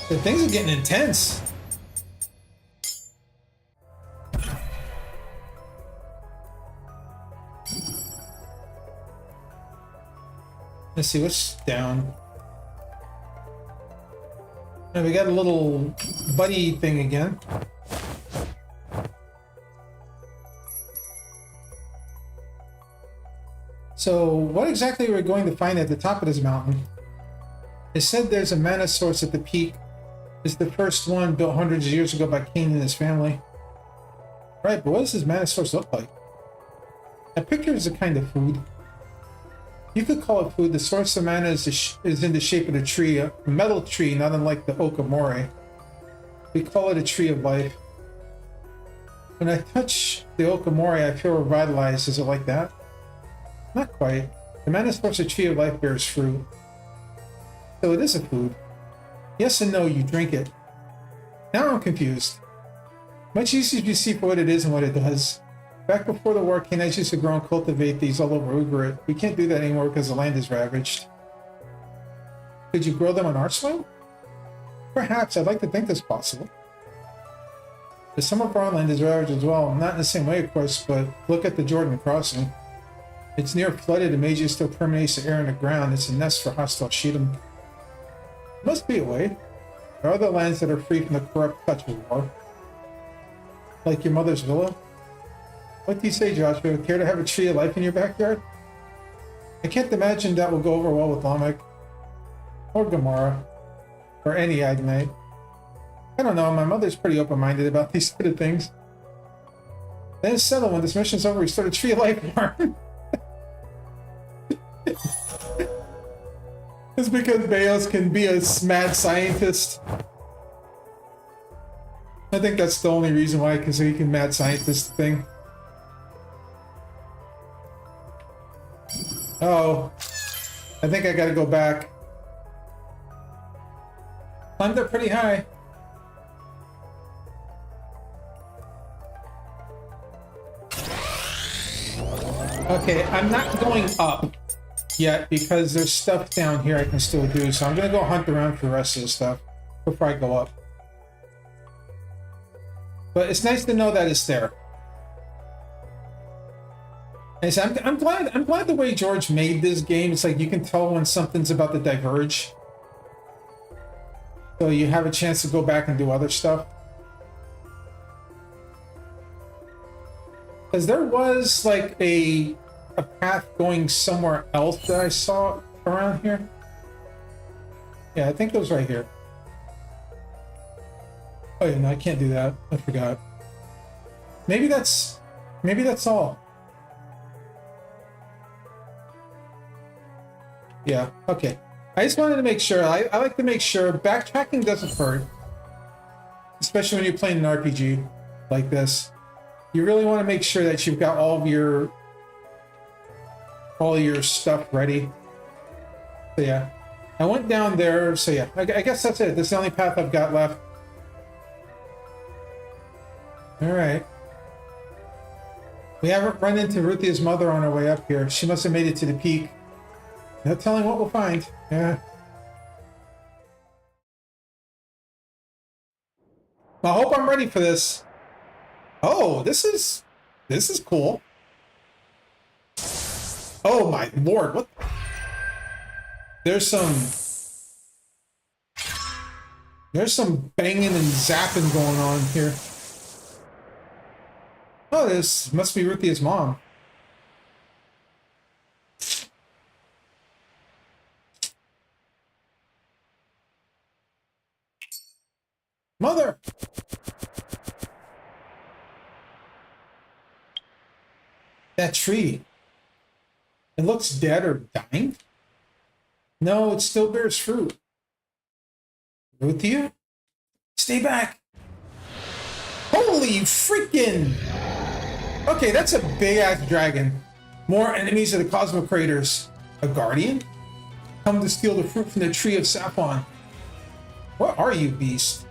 The things are getting intense. Let's see what's down. And we got a little buddy thing again. So what exactly are we going to find at the top of this mountain? It said there's a mana source at the peak. It's the first one built hundreds of years ago by Cain and his family. Right, but what does this mana source look like? I picture it as a kind of food. You could call it food. The source of mana is in the shape of a tree, a metal tree, not unlike the Oak of Moray. We call it a tree of life. When I touch the Oak of Moray, I feel revitalized. Is it like that? Not quite. The mana source of tree of life bears fruit. So it is a food. Yes and no, you drink it. Now I'm confused. Much easier to see for what it is and what it does. Back before the war, Canaanites used to grow and cultivate these all over Ugarit. We can't do that anymore because the land is ravaged. Could you grow them on our soil? Perhaps. I'd like to think that's possible. The some of our land is ravaged as well. Not in the same way, of course, but look at the Jordan crossing. It's near flooded and Magia still permeates the air and the ground. It's a nest for hostile Shedem. Must be a way. There are other lands that are free from the corrupt touch of war. Like your mother's villa? What do you say, Joshua? Care to have a tree of life in your backyard? I can't imagine that will go over well with Lamech. Or Gomorrah. Or any Agnite. I don't know, my mother's pretty open-minded about these sort of things. Then it's settled. When this mission's over, we start a tree of life farm. It's because Beos can be a mad scientist. I think that's the only reason why, because he can mad scientist thing. Oh, I think I gotta go back. Climbed up pretty high. Okay, I'm not going up yet because there's stuff down here I can still do, so I'm gonna go hunt around for the rest of the stuff before I go up. But it's nice to know that it's there. And so I'm glad the way George made this game. It's like you can tell when something's about to diverge, so you have a chance to go back and do other stuff. Because there was like a path going somewhere else that I saw around here. Yeah, I think it was right here. Oh yeah, no, I can't do that. I forgot. Maybe that's all. Yeah, okay. I just wanted to make sure. I like to make sure backtracking doesn't hurt. Especially when you're playing an RPG like this. You really want to make sure that you've got all your stuff ready. So yeah. I went down there, so yeah. I guess that's it. That's the only path I've got left. Alright. We haven't run into Ruthia's mother on our way up here. She must have made it to the peak. No telling what we'll find. Yeah. I hope I'm ready for this. Oh, this is cool. Oh my lord, what? There's some banging and zapping going on here. Oh, this must be Ruthia's mom. Mother! That tree. It looks dead or dying? No, it still bears fruit. Ruthia? Stay back! Holy freaking! Okay, that's a big-ass dragon. More enemies of the Cosmic Craters. A guardian? Come to steal the fruit from the tree of Saphon. What are you, beast?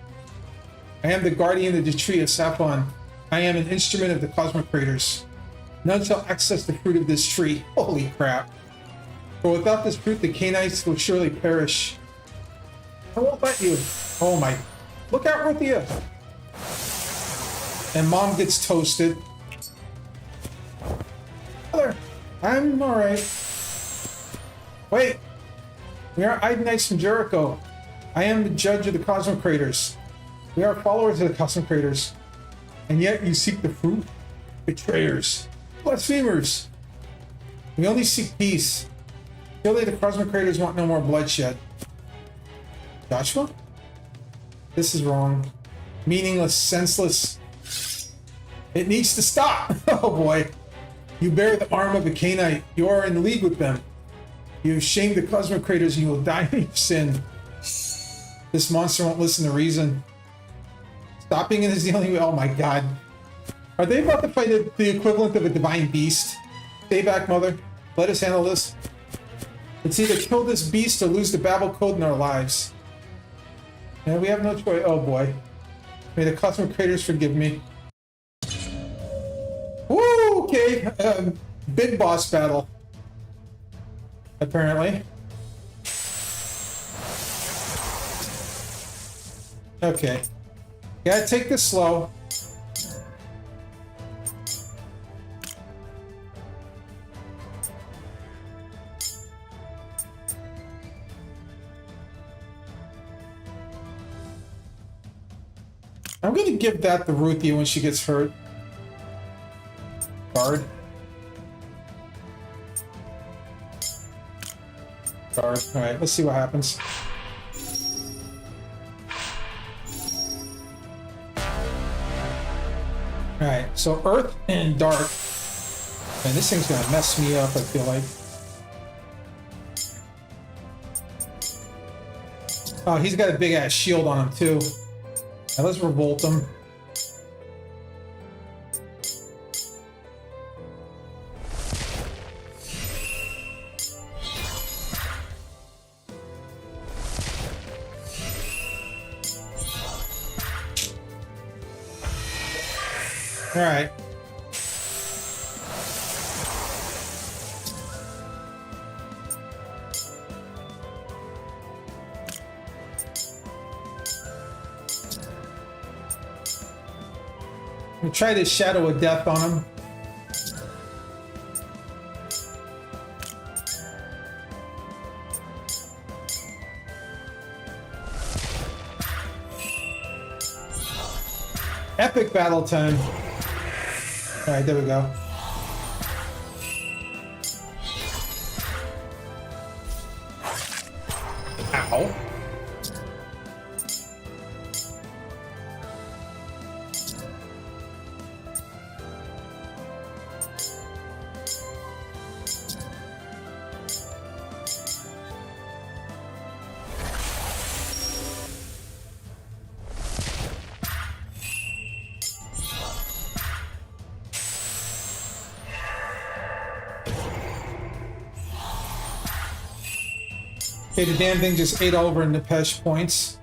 I am the guardian of the tree of Saphon. I am an instrument of the Cosmic Craters. None shall access the fruit of this tree. Holy crap. For without this fruit, the Canaanites will surely perish. I won't let you. Oh my. Look out, Ruthia. And mom gets toasted. Mother, I'm alright. Wait. We are Idenites from Jericho. I am the judge of the Cosmic Craters. We are followers of the Cosmic Craters. And yet you seek the fruit? Betrayers. Blasphemers! We only seek peace. Surely the Cosmic Craters want no more bloodshed. Joshua? This is wrong. Meaningless, senseless. It needs to stop! Oh boy. You bear the arm of a Canaanite. You are in league with them. You have shamed the cosmic creators and you will die in your sin. This monster won't listen to reason. Stopping it is the only way. Oh my god. Are they about to fight the equivalent of a divine beast? Stay back, mother. Let us handle this. Let's either kill this beast or lose the Babel code in our lives. Yeah, we have no choice. Oh boy. May the cosmic creators forgive me. Woo! Okay. Big boss battle. Apparently. Okay. Gotta take this slow. I'm gonna give that to Ruthie when she gets hurt. Guard. Guard. Alright, let's see what happens. Alright, so Earth and Dark. Man, this thing's gonna mess me up, I feel like. Oh, he's got a big ass shield on him too. Now let's revolt him. All right. We try this Shadow of Death on him. Epic battle time. All right, there we go. Ow. Okay, the damn thing just ate over in the Pesh points.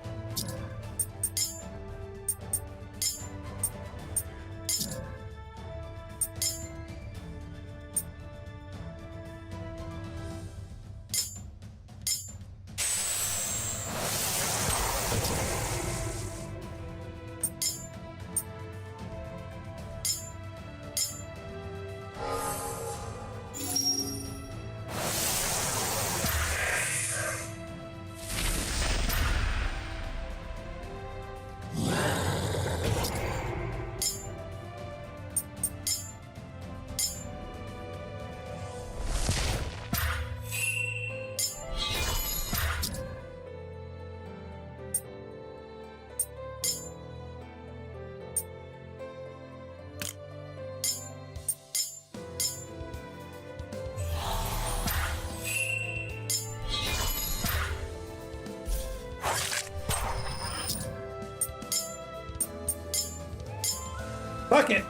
Fuck it.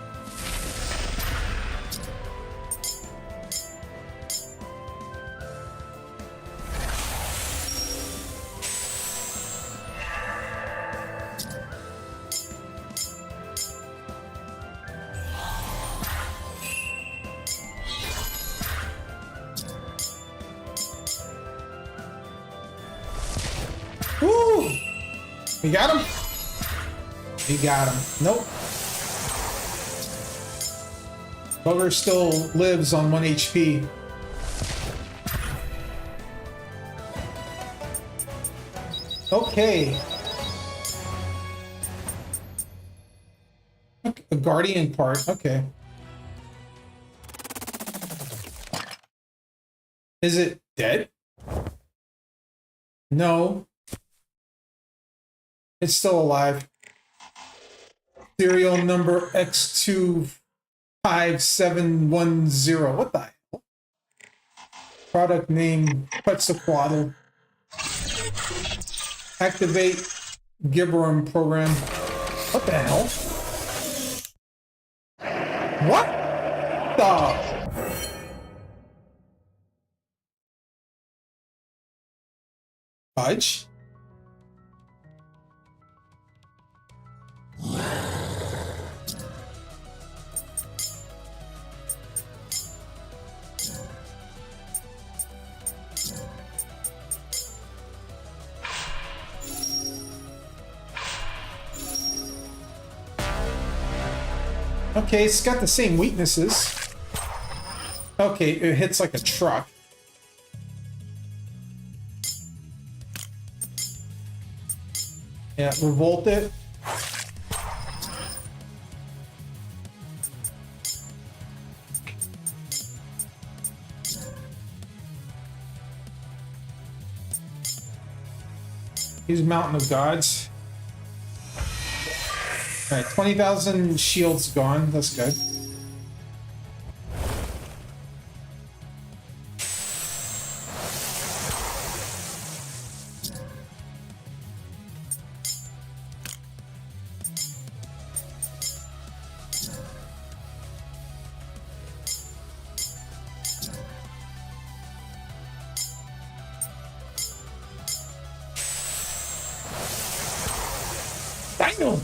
Woo! You got him? You got him. Nope. Bugger still lives on 1 HP. Okay. A guardian part, okay. Is it dead? No. It's still alive. Serial number X25710. What the hell? Product name Quetzalcoatl. Activate Gibberum program. What the hell? What the? Fudge? Okay, it's got the same weaknesses. Okay, it hits like a truck. Yeah, revolt it. Use Mountain of Gods. Alright, 20,000 shields gone. That's good. Dino!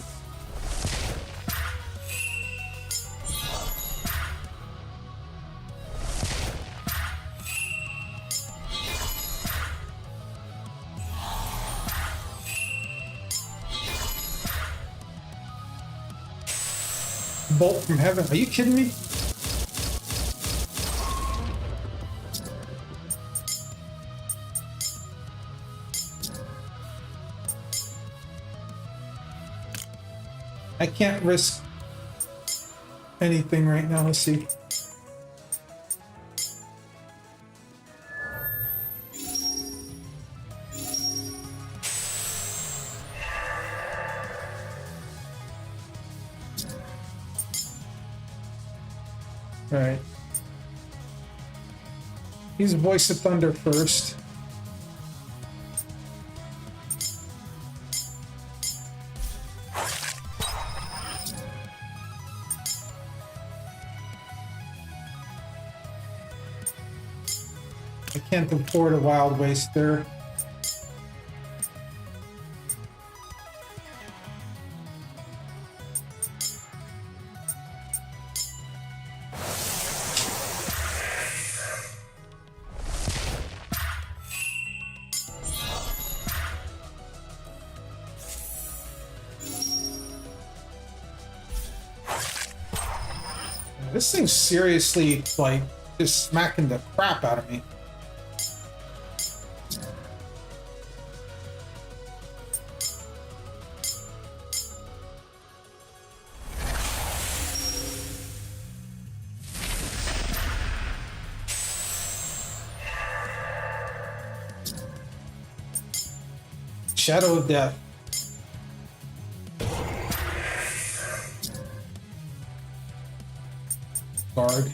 Bolt from heaven. Are you kidding me? I can't risk anything right now. Let's see. All right. Use Voice of Thunder first. I can't afford a Wild Waste there. This thing's seriously, like, just smacking the crap out of me. Shadow of Death. Guard.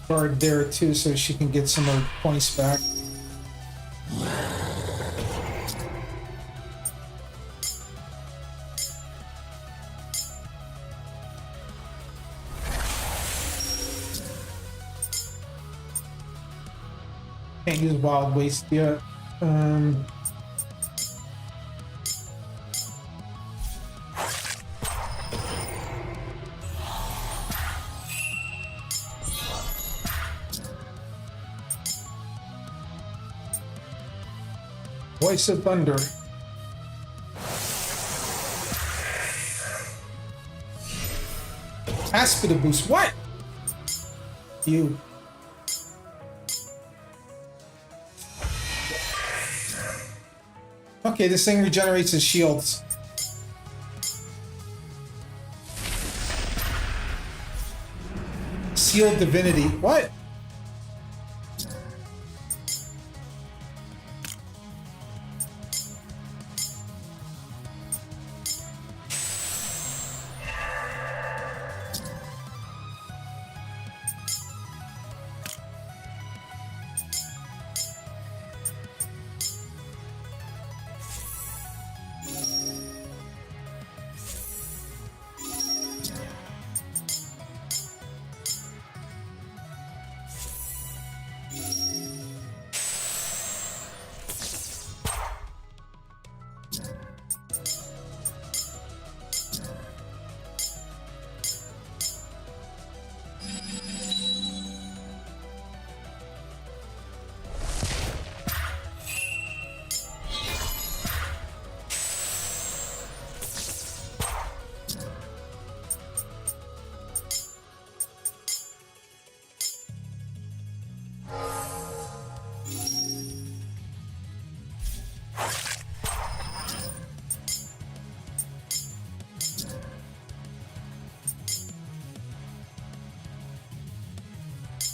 Guard there too, so she can get some of her points back. Can't use Wild Waste yet. Voice of Thunder. Ask for the boost. What? You. Okay, this thing regenerates his shields. Sealed divinity. What?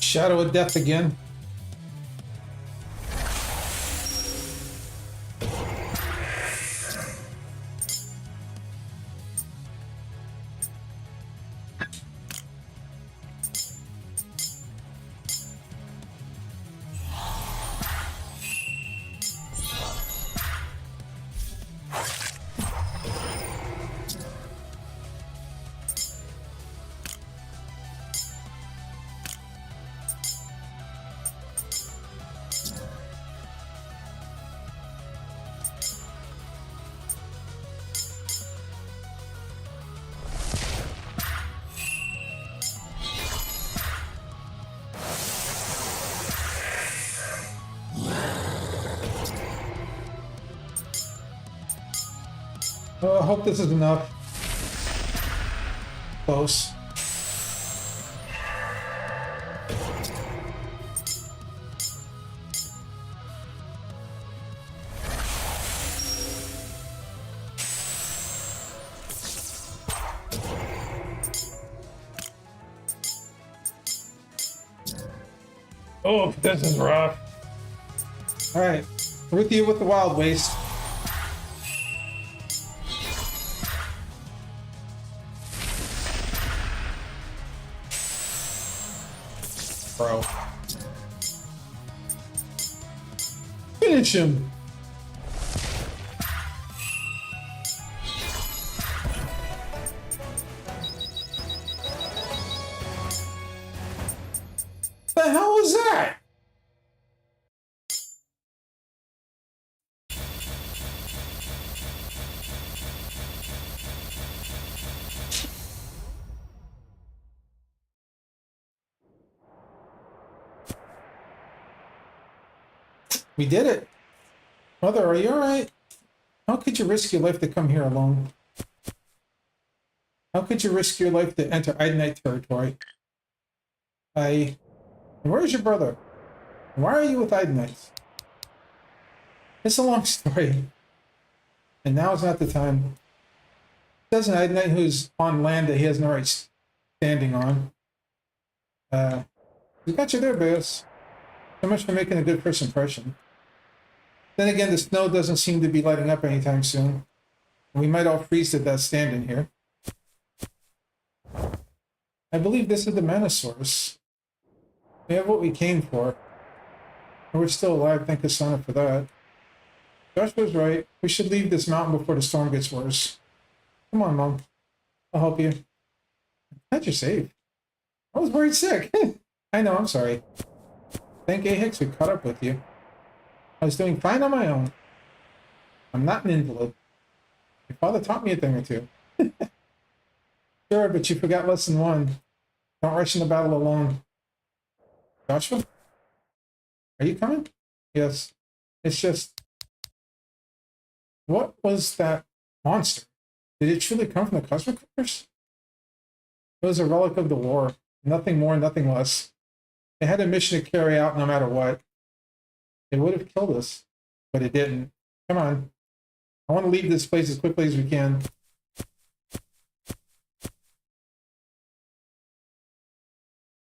Shadow of Death again. Oh, I hope this is enough. Close. Oh, this is rough. All right, with you with the Wild Waste. Bro. Finish him. The hell was that? We did it. Mother, are you alright? How could you risk your life to come here alone? How could you risk your life to enter Idenite territory? Where's your brother? Why are you with Idenites? It's a long story. And now is not the time. There's an Idenite who's on land that he has no right standing on. We got you there, Beos. So much for making a good first impression. Then again, the snow doesn't seem to be lighting up anytime soon. We might all freeze to death standing here. I believe this is the Manosaurus. We have what we came for. And we're still alive, thank Asana for that. Josh was right. We should leave this mountain before the storm gets worse. Come on, Mom. I'll help you. Glad you're safe. I was worried sick. I know, I'm sorry. Thank Ahix we caught up with you. I was doing fine on my own. I'm not an invalid. Your father taught me a thing or two. Sure, but you forgot lesson 1. Don't rush into battle alone. Joshua? Are you coming? Yes. It's just... What was that monster? Did it truly come from the Cosmic Critters? It was a relic of the war. Nothing more, nothing less. It had a mission to carry out no matter what. It would have killed us, but it didn't. Come on. I want to leave this place as quickly as we can.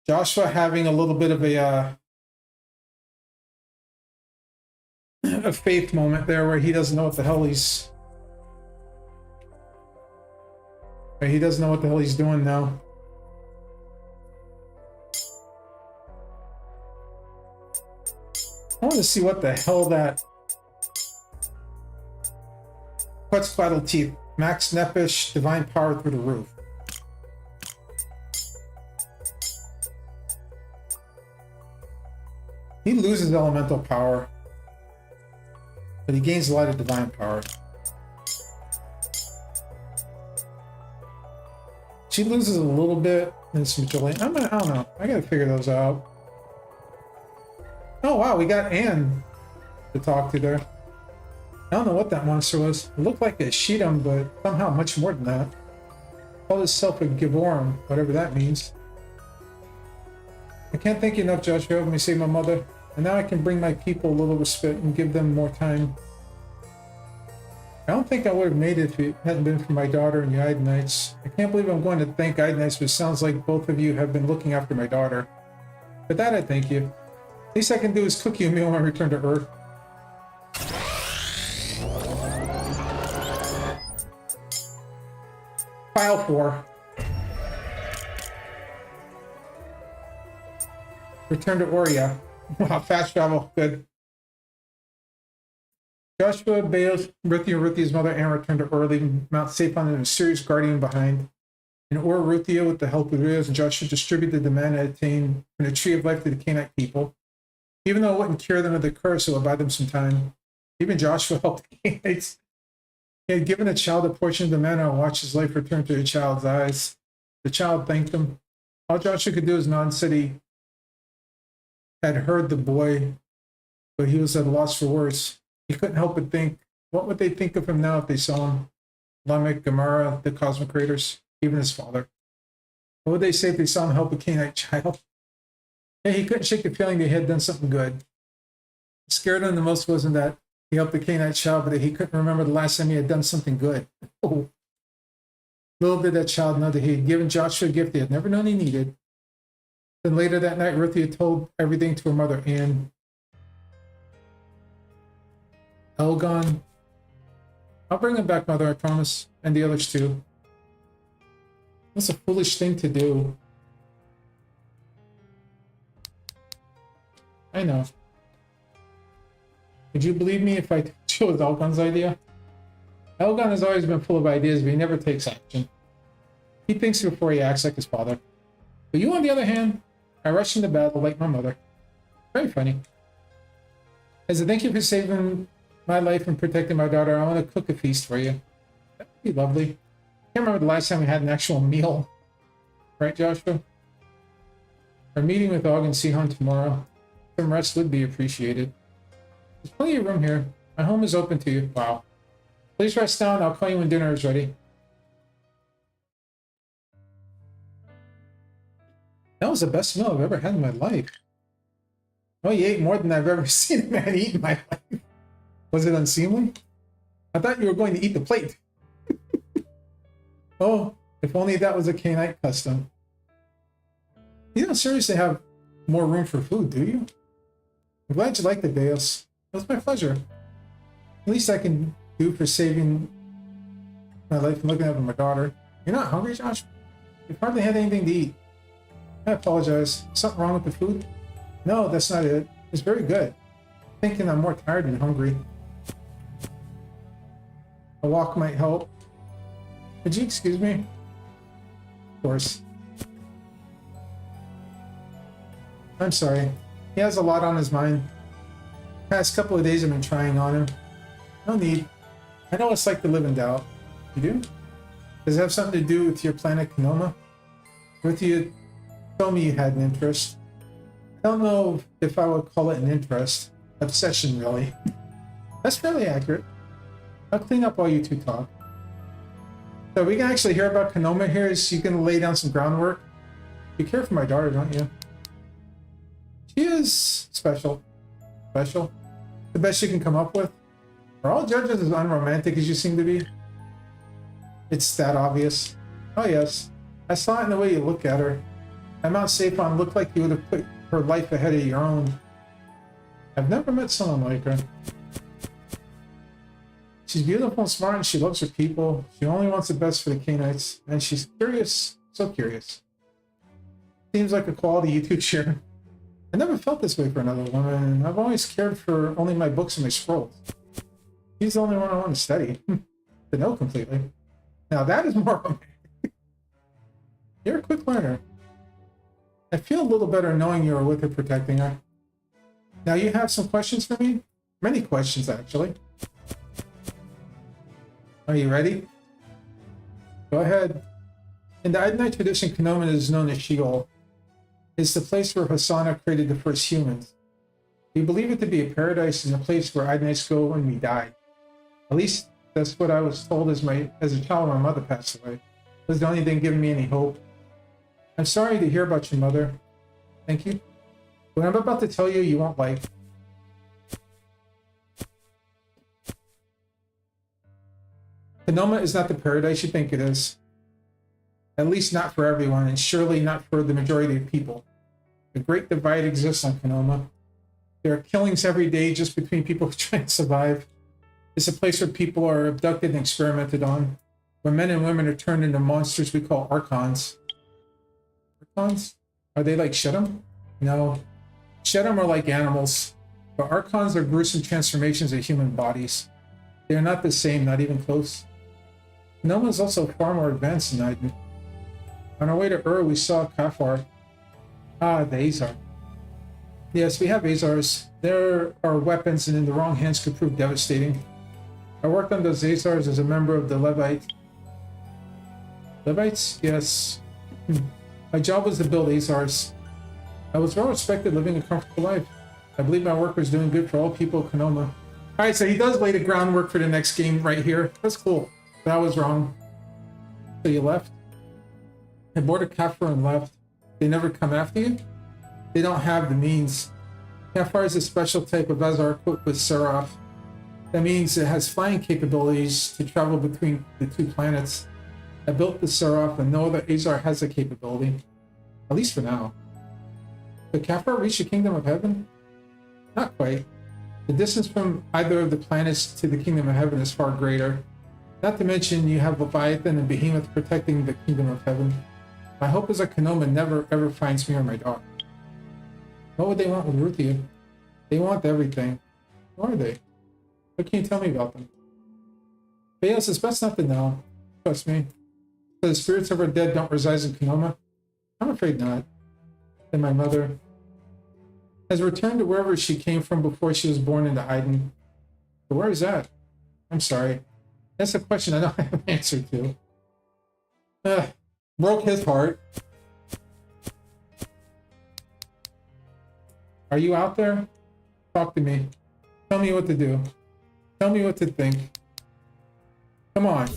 Joshua having a little bit of a faith moment there where he doesn't know what the hell he's... He doesn't know what the hell he's doing now. I want to see what the hell that... Quetzalcoatl teeth. Max Nepish, divine power through the roof. He loses elemental power, but he gains a lot of divine power. She loses a little bit in some agility. I don't know. I gotta figure those out. Oh wow, we got Anne to talk to there. I don't know what that monster was. It looked like a Sheetum, but somehow much more than that. Called itself a Givorum, whatever that means. I can't thank you enough, Joshua, helping me save my mother. And now I can bring my people a little respect and give them more time. I don't think I would have made it if it hadn't been for my daughter and the Idenites. I can't believe I'm going to thank Idenites, but it sounds like both of you have been looking after my daughter. For that, I thank you. Least I can do is cook you a meal when I return to Earth. File 4. Return to Oria. Wow, fast travel. Good. Joshua, Bales, Ruthie, and Ruthie's mother, Anne returned to Ur, leaving Mount Sapon and a mysterious guardian behind. In Ur, Ruthia, with the help of Rios and Joshua, distributed the manna attained from the tree of life to the Canaanite people. Even though it wouldn't cure them of the curse, it would buy them some time. Even Joshua helped the Canaanites. He had given the child a portion of the manna and watched his life return to the child's eyes. The child thanked him. All Joshua could do is nod and said he had heard the boy, but he was at a loss for words. He couldn't help but think, what would they think of him now if they saw him? Lamech, Gemara, the cosmic creators, even his father. What would they say if they saw him help a Canaanite child? Yeah, he couldn't shake the feeling that he had done something good. What scared him the most wasn't that he helped the Canaanite child, but that he couldn't remember the last time he had done something good. Oh. Little did that child know that he had given Joshua a gift he had never known he needed. Then later that night, Ruthie had told everything to her mother, Anne. Elgon. I'll bring him back, mother, I promise. And the others too. That's a foolish thing to do. I know. Would you believe me if I told you it was Elgon's idea? Elgon has always been full of ideas, but he never takes action. He thinks before he acts like his father. But you, on the other hand, I rushed into battle like my mother. Very funny. As a thank you for saving my life and protecting my daughter, I want to cook a feast for you. That would be lovely. I can't remember the last time we had an actual meal. Right, Joshua? Our meeting with Og and Sihon tomorrow. Some rest would be appreciated. There's plenty of room here. My home is open to you. Wow. Please rest down. I'll call you when dinner is ready. That was the best meal I've ever had in my life. Oh, you ate more than I've ever seen a man eat in my life. Was it unseemly? I thought you were going to eat the plate. Oh, if only that was a Canaanite custom. You don't seriously have more room for food, do you? I'm glad you liked it, Deus. It was my pleasure. At least I can do for saving my life and looking after my daughter. You're not hungry, Josh? You've hardly had anything to eat. I apologize. Something wrong with the food? No, that's not it. It's very good. I'm thinking I'm more tired than hungry. A walk might help. Could you excuse me? Of course. I'm sorry. He has a lot on his mind. The past couple of days I've been trying on him. No need. I know what it's like to live in doubt. You do? Does it have something to do with your planet Kanoma? With you told me you had an interest. I don't know if I would call it an interest. Obsession, really. That's fairly accurate. I'll clean up while you two talk. So we can actually hear about Kanoma here. Is she going to lay down some groundwork? You care for my daughter, don't you? She is special. Special? The best you can come up with? Are all judges as unromantic as you seem to be? It's that obvious. Oh yes, I saw it in the way you look at her. At Mount Sapon looked like you would have put her life ahead of your own. I've never met someone like her. She's beautiful and smart, and she loves her people. She only wants the best for the Canaanites, and she's curious, so curious. Seems like a quality you two share. I never felt this way for another woman. I've always cared for only my books and my scrolls. She's the only one I want to study, to know completely. Now that is more romantic. You're a quick learner. I feel a little better knowing you are with her, protecting her. Now you have some questions for me? Many questions, actually. Are you ready? Go ahead. In the Adonai tradition, Kenoman is known as Sheol. It's the place where Hosanna created the first humans. We believe it to be a paradise and a place where Adonites go when we die. At least that's what I was told as a child when my mother passed away. It was the only thing giving me any hope. I'm sorry to hear about your mother. Thank you. What I'm about to tell you, you won't like. Kenoma is not the paradise you think it is. At least not for everyone, and surely not for the majority of people. A great divide exists on Kenoma. There are killings every day just between people trying to survive. It's a place where people are abducted and experimented on, where men and women are turned into monsters we call Archons. Archons? Are they like Shedem? No. Shedem are like animals, but Archons are gruesome transformations of human bodies. They are not the same, not even close. Kenoma is also far more advanced than Iden. On our way to Ur, we saw Kafar. Ah, the Azar. Yes, we have Azars. There are weapons, and in the wrong hands could prove devastating. I worked on those Azars as a member of the Levite. Levites? Yes. My job was to build Azars. I was well respected, living a comfortable life. I believe my work was doing good for all people of Kenoma. Alright, so he does lay the groundwork for the next game right here. That's cool. But I was wrong. So you left? I boarded Kafar and left. They never come after you? They don't have the means. Kafar is a special type of Azar equipped with Seraph. That means it has flying capabilities to travel between the two planets. I built the Seraph and no other Azar has the capability. At least for now. Could Kafar reach the Kingdom of Heaven? Not quite. The distance from either of the planets to the Kingdom of Heaven is far greater. Not to mention you have Leviathan and Behemoth protecting the Kingdom of Heaven. My hope is that Kenoma never ever finds me or my daughter. What would they want with Ruthia? They want everything. Who are they? What can you tell me about them? But yes, it's best not to know. Trust me. So the spirits of our dead don't reside in Kenoma? I'm afraid not. Then my mother has returned to wherever she came from before she was born into Iden. But where is that? I'm sorry. That's a question I don't have an answer to. Broke his heart. Are you out there? Talk to me. Tell me what to do. Tell me what to think. Come on.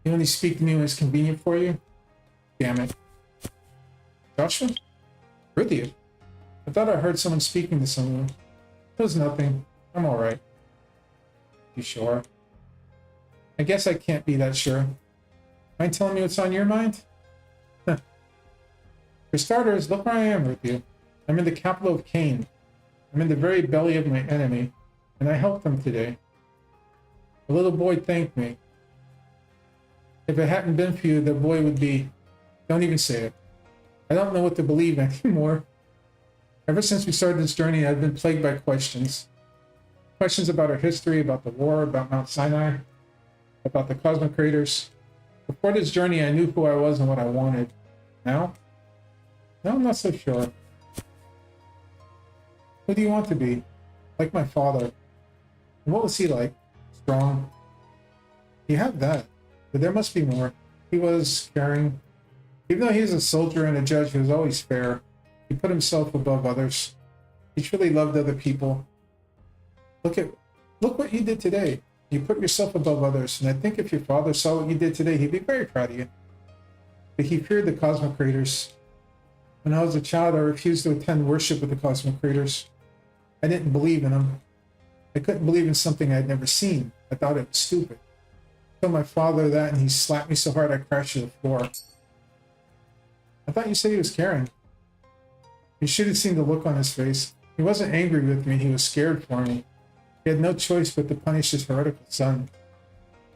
You only speak to me when it's convenient for you? Damn it. Joshua? Ruthia? I thought I heard someone speaking to someone. It was nothing. I'm alright. You sure? I guess I can't be that sure. Mind telling me what's on your mind? For starters, look where I am with you. I'm in the capital of Cain. I'm in the very belly of my enemy, and I helped him today. The little boy thanked me. If it hadn't been for you, the boy would be... Don't even say it. I don't know what to believe anymore. Ever since we started this journey, I've been plagued by questions. Questions about our history, about the war, about Mount Sinai, about the cosmic craters. Before this journey, I knew who I was and what I wanted. Now? Now I'm not so sure. Who do you want to be? Like my father. And what was he like? Strong? You have that, but there must be more. He was caring. Even though he was a soldier and a judge, he was always fair. He put himself above others. He truly loved other people. Look what you did today. You put yourself above others, and I think if your father saw what you did today, he'd be very proud of you. But he feared the cosmic craters. When I was a child, I refused to attend worship with the cosmic craters. I didn't believe in them. I couldn't believe in something I'd never seen. I thought it was stupid. I told my father that, and he slapped me so hard I crashed to the floor. I thought you said he was caring. You should have seen the look on his face. He wasn't angry with me, he was scared for me. He had no choice but to punish his heretical son.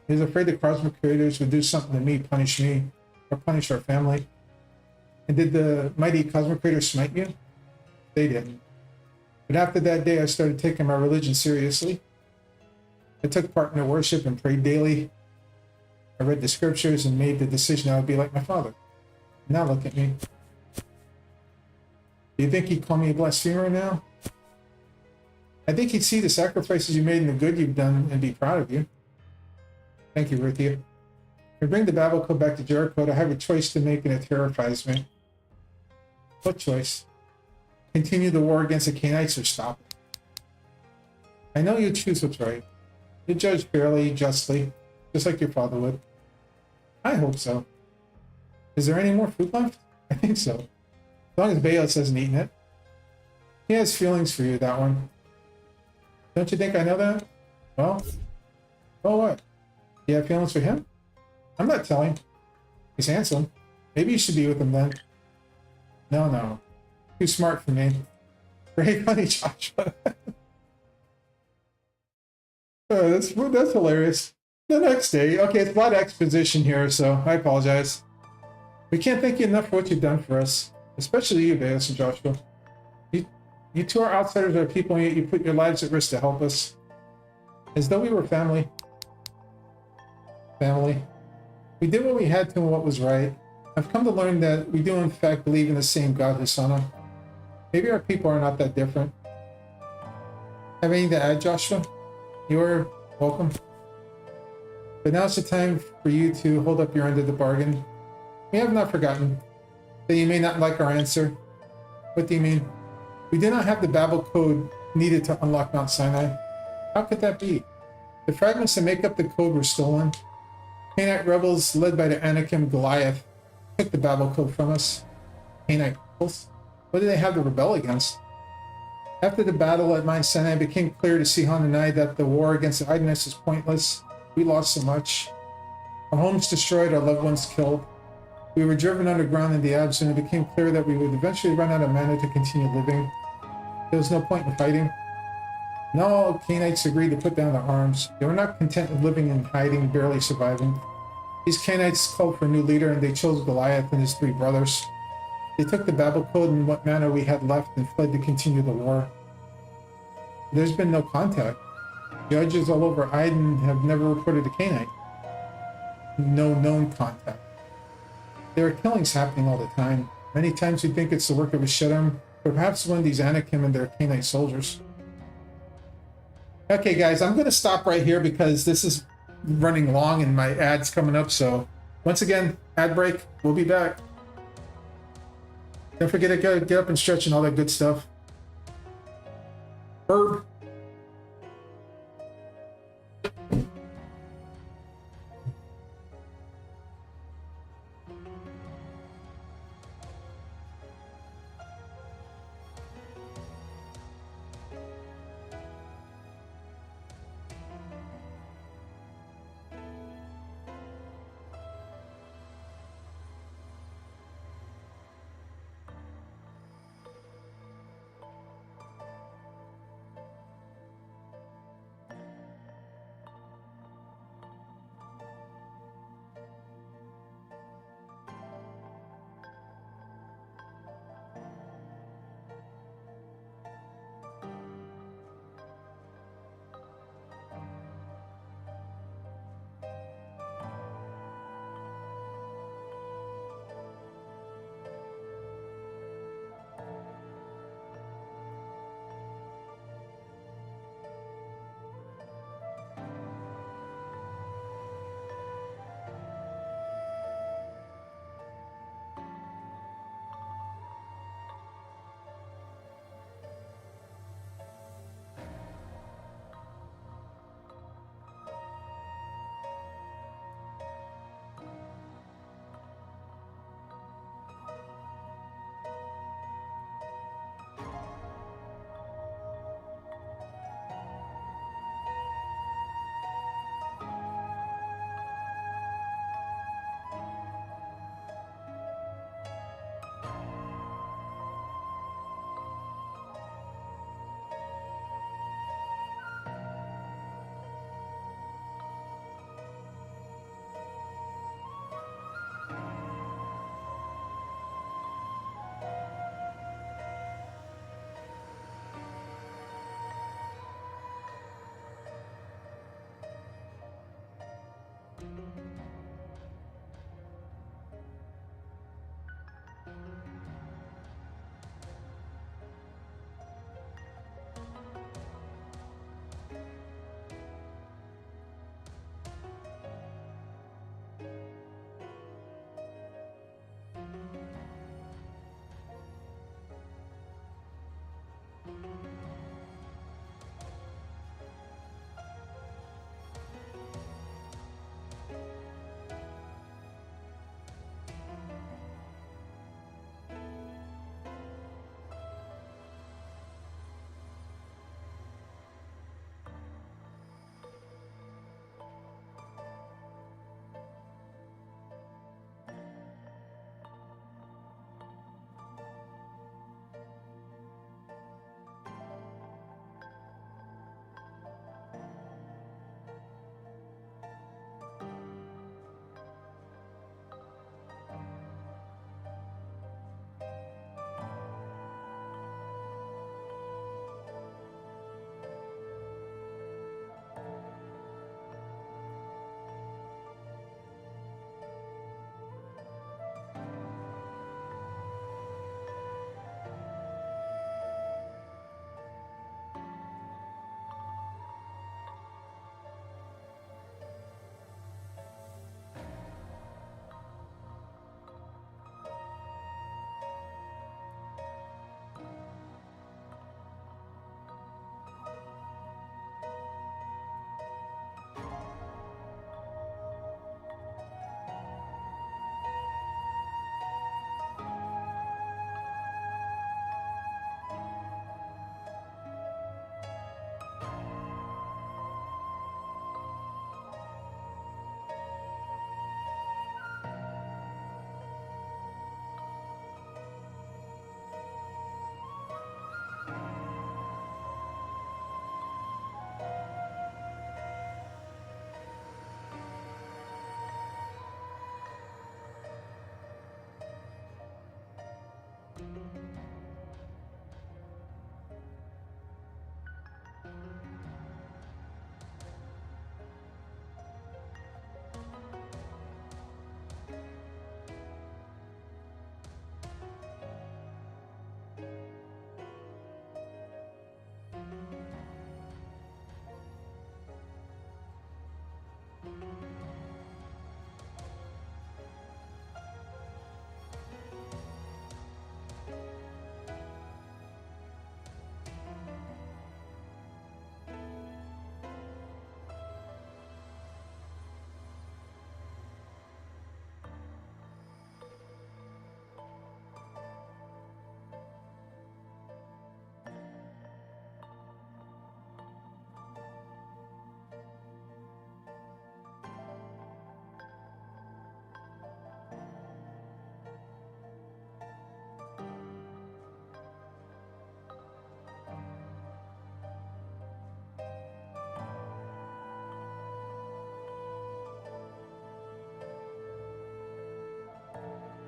He was afraid the cosmic creators would do something to me, or punish our family. And did the mighty cosmic creators smite you? They didn't. But after that day, I started taking my religion seriously. I took part in their worship and prayed daily. I read the scriptures and made the decision I would be like my father. Now look at me. Do you think he'd call me a blasphemer now? I think he'd see the sacrifices you made and the good you've done and be proud of you. Thank you, Ruthia. If we bring the Babel code back to Jericho, I have a choice to make and it terrifies me. What choice? Continue the war against the Canaanites or stop it? I know you choose what's right. You judge fairly, justly, just like your father would. I hope so. Is there any more food left? I think so. As long as Baelis hasn't eaten it. He has feelings for you, that one. Don't you think I know that? Well, what? You have feelings for him? I'm not telling. He's handsome. Maybe you should be with him then. No. Too smart for me. Very funny, Joshua. Oh, that's hilarious. The next day. Okay, it's a lot of exposition here, so I apologize. We can't thank you enough for what you've done for us. Especially you, Baelis and Joshua. You two are outsiders, our people, and yet you put your lives at risk to help us. As though we were family. Family. We did what we had to and what was right. I've come to learn that we do in fact believe in the same God, Hosanna. Maybe our people are not that different. Have anything to add, Joshua? You are welcome. But now's the time for you to hold up your end of the bargain. We have not forgotten that you may not like our answer. What do you mean? We did not have the Babel code needed to unlock Mount Sinai. How could that be? The fragments that make up the code were stolen. Canaanite rebels led by the Anakim Goliath took the Babel code from us. Canaanite rebels? What did they have to rebel against? After the battle at Mount Sinai, it became clear to Sihon and I that the war against the Idonists is pointless. We lost so much. Our homes destroyed, our loved ones killed. We were driven underground in the Abs, and it became clear that we would eventually run out of mana to continue living. There was no point in fighting. Not all Canaanites agreed to put down their arms. They were not content with living in hiding, barely surviving. These Canaanites called for a new leader, and they chose Goliath and his 3 brothers. They took the Babel code and what mana we had left and fled to continue the war. There's been no contact. Judges all over Iden have never reported a Canaanite. No known contact. There are killings happening all the time. Many times we think it's the work of a Shedem, or perhaps one of these Anakim and their Canaanite soldiers. Okay, guys, I'm going to stop right here because this is running long and my ad's coming up. So, once again, ad break. We'll be back. Don't forget to get up and stretch and all that good stuff. Herb.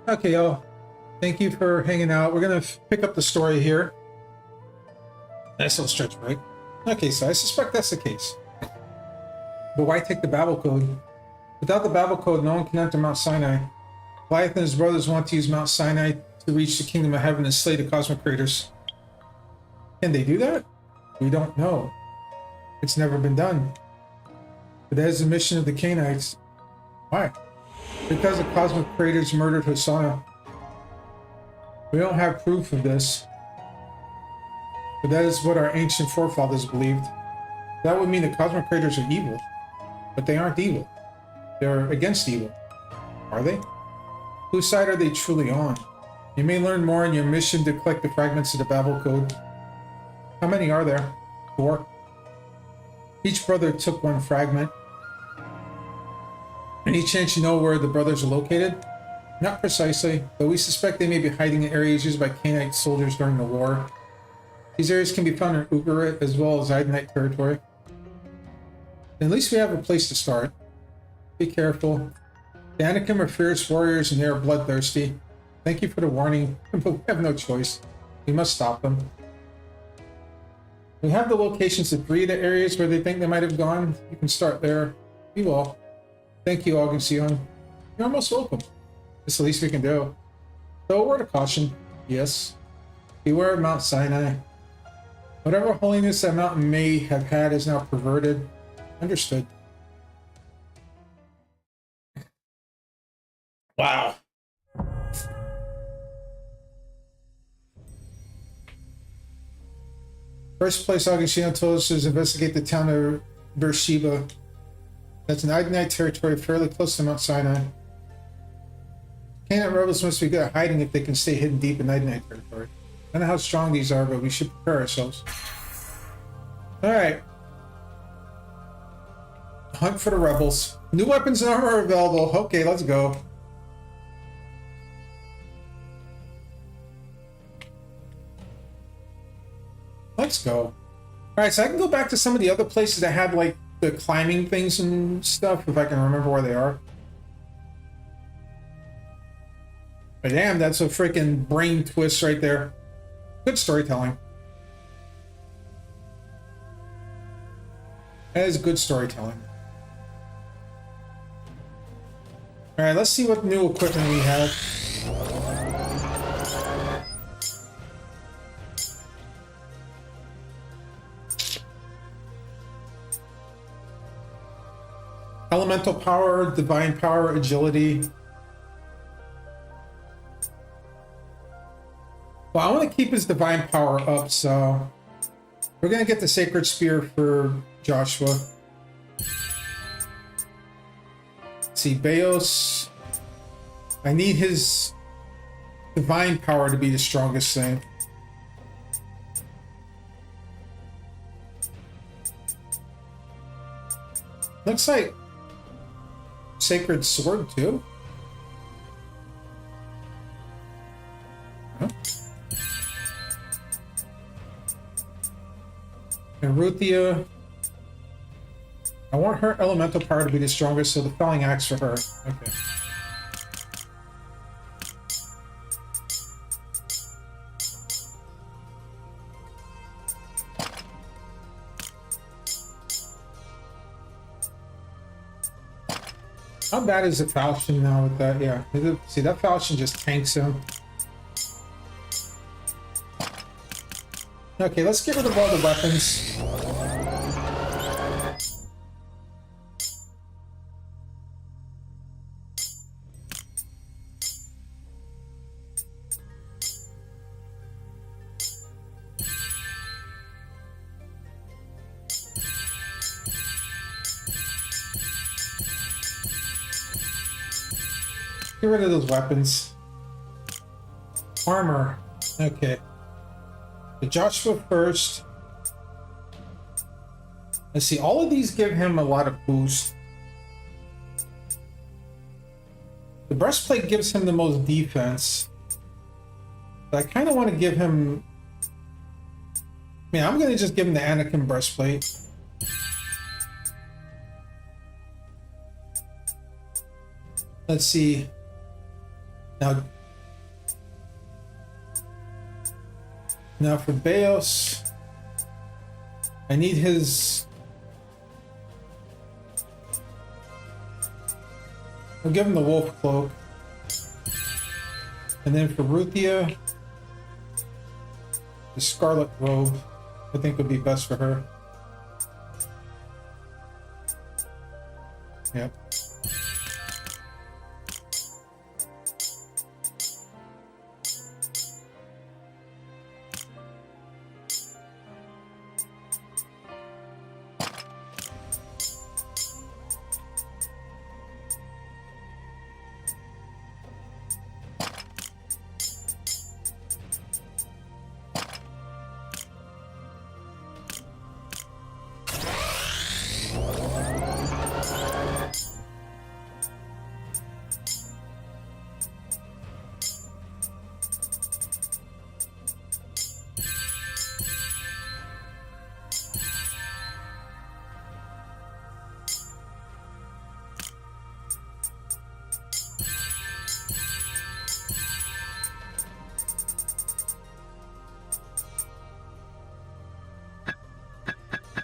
Okay, y'all. Thank you for hanging out. We're gonna pick up the story here. Nice little stretch break. Okay, so I suspect that's the case. But why take the Babel code? Without the Babel code, no one can enter Mount Sinai. Goliath and his brothers want to use Mount Sinai to reach the kingdom of heaven and slay the cosmic creators. Can they do that? We don't know. It's never been done. But that is the mission of the Canaanites. Why? Because the cosmic creators murdered Hosanna. We don't have proof of this. But that is what our ancient forefathers believed. That would mean the cosmic creators are evil. But they aren't evil. They're against evil. Are they? Whose side are they truly on? You may learn more in your mission to collect the fragments of the Babel code. How many are there? 4. Each brother took 1 fragment. Any chance you know where the brothers are located? Not precisely, but we suspect they may be hiding in areas used by Canaanite soldiers during the war. These areas can be found in Ugarit as well as Zidonite territory. At least we have a place to start. Be careful. The Anakim are fierce warriors and they are bloodthirsty. Thank you for the warning, but we have no choice. We must stop them. We have the locations of 3 of the areas where they think they might have gone. You can start there. Be well. Thank you, Augustian. You're almost welcome. It's the least we can do. So a word of caution. Yes. Beware of Mount Sinai. Whatever holiness that mountain may have had is now perverted. Understood. Wow. First place Augustino told us is investigate the town of Beersheba. That's an Idenite territory fairly close to Mount Sinai. Canaanite rebels must be good at hiding if they can stay hidden deep in Idenite territory. I don't know how strong these are, but we should prepare ourselves. Alright. Hunt for the rebels. New weapons and armor are available. Okay, let's go. Let's go. Alright, so I can go back to some of the other places that had like the climbing things and stuff, if I can remember where they are. But damn, that's a freaking brain twist right there. Good storytelling. That is good storytelling. Alright, let's see what new equipment we have. Elemental power, divine power, agility. Well, I want to keep his divine power up, so we're going to get the sacred spear for Joshua. Let's see, Beos. I need his divine power to be the strongest thing. Looks like sacred sword too. Huh? And Ruthia. I want her elemental power to be the strongest, so the felling axe for her. Okay. How bad is the falchion now with that? Yeah, see, that falchion just tanks him. Okay, let's get rid of all the weapons. Get rid of those weapons. Armor. Okay. The Joshua first. Let's see. All of these give him a lot of boost. The breastplate gives him the most defense. But I kind of want to give him... I'm going to just give him the Anakin breastplate. Let's see. Now, Now for Baos, I need his... I'll give him the wolf cloak. And then for Ruthia, the scarlet robe, I think would be best for her. Yep.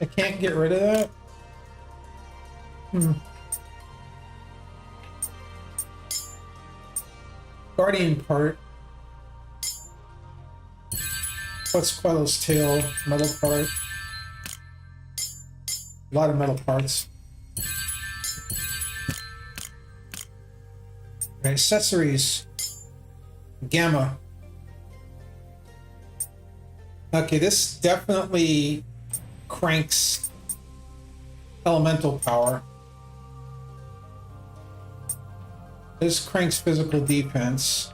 I can't get rid of that. Guardian part. What's Quello's tail? Metal part. A lot of metal parts. Okay, accessories. Gamma. Okay, this definitely cranks elemental power. This cranks physical defense.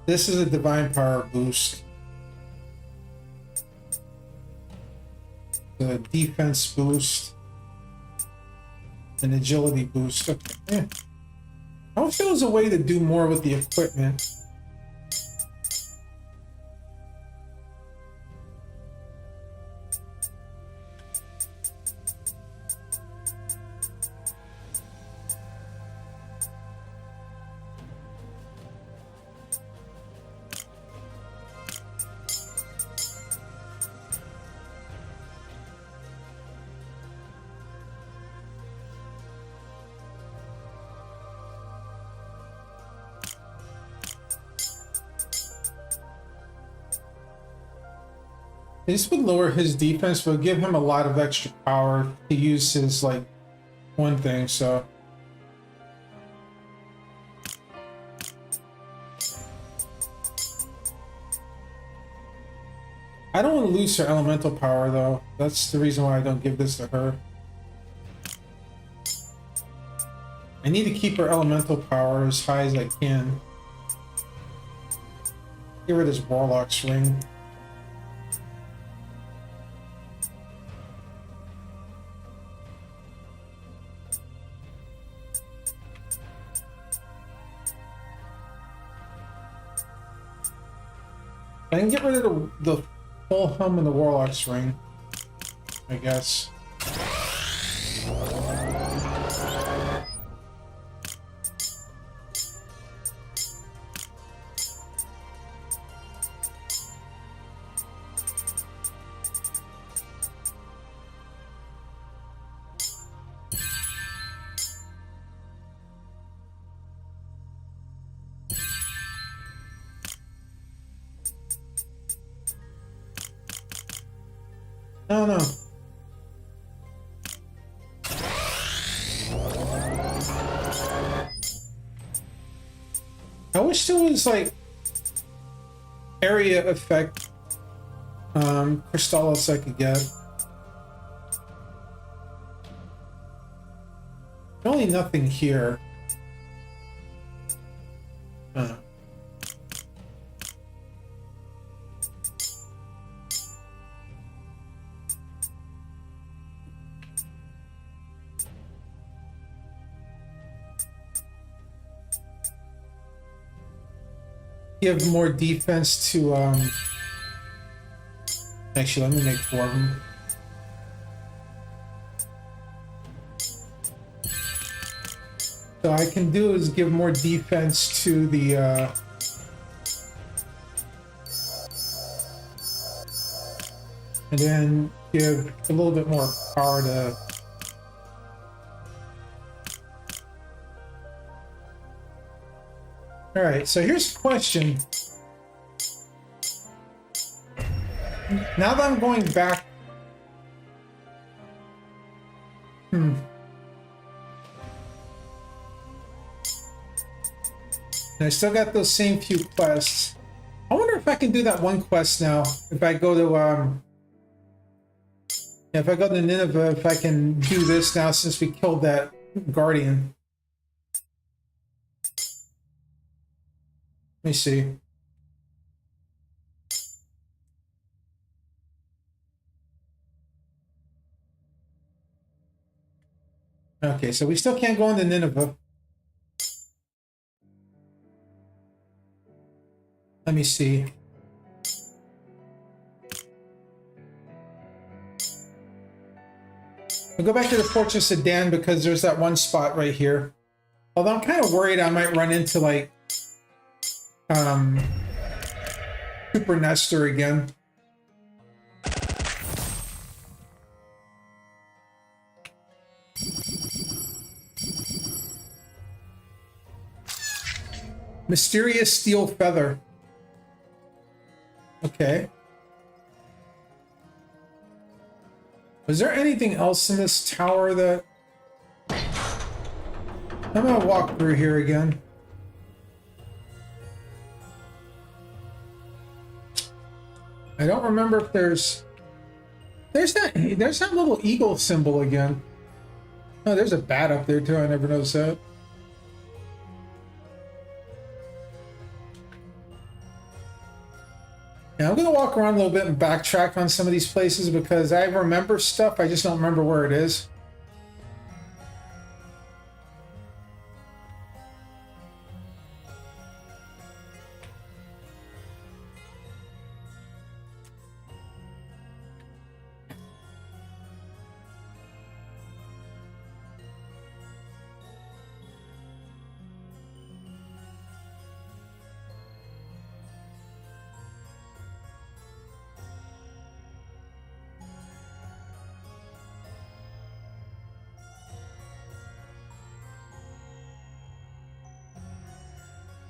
This is a divine power boost. The defense boost. An agility boost. Okay. Yeah. I wish there was a way to do more with the equipment. This would lower his defense, but give him a lot of extra power to use his, like, one thing, so. I don't want to lose her elemental power, though. That's the reason why I don't give this to her. I need to keep her elemental power as high as I can. Get rid of this Warlock's ring. I can get rid of the full helm and the Warlock's ring, I guess. No. I wish there was like area effect crystallis I could get. Only nothing here. Give more defense to actually, let me make 4 of them. So I can do is give more defense to the and then give a little bit more power to. All right, so here's the question. Now that I'm going back, and I still got those same few quests. I wonder if I can do that one quest now. If I go to if I go to Nineveh, if I can do this now since we killed that guardian. Let me see. Okay, so we still can't go into Nineveh. Let me see. I'll go back to the Fortress of Dan because there's that one spot right here. Although I'm kind of worried I might run into like Super Nestor again. Mysterious steel feather. Okay. Was there anything else in this tower that... I'm gonna walk through here again. I don't remember if there's that little eagle symbol again. Oh, there's a bat up there too. I never noticed that. Now I'm going to walk around a little bit and backtrack on some of these places because I remember stuff, I just don't remember where it is.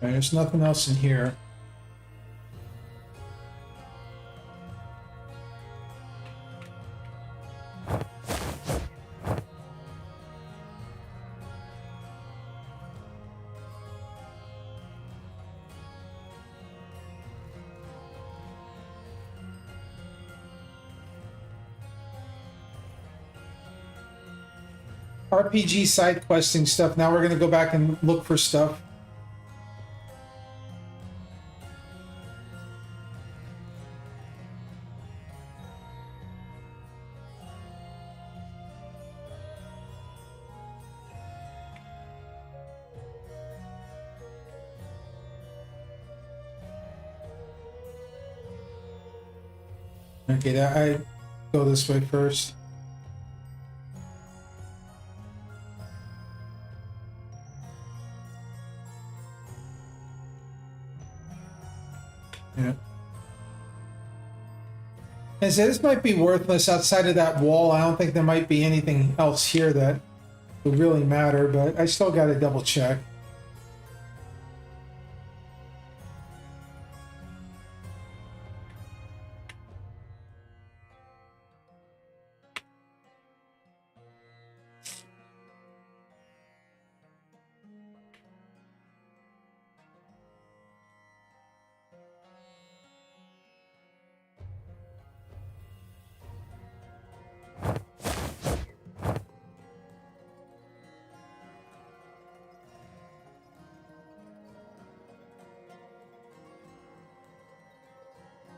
Right, there's nothing else in here. RPG side questing stuff. Now we're going to go back and look for stuff. Okay, I go this way first. Yeah. And so this might be worthless outside of that wall. I don't think there might be anything else here that would really matter, but I still got to double check.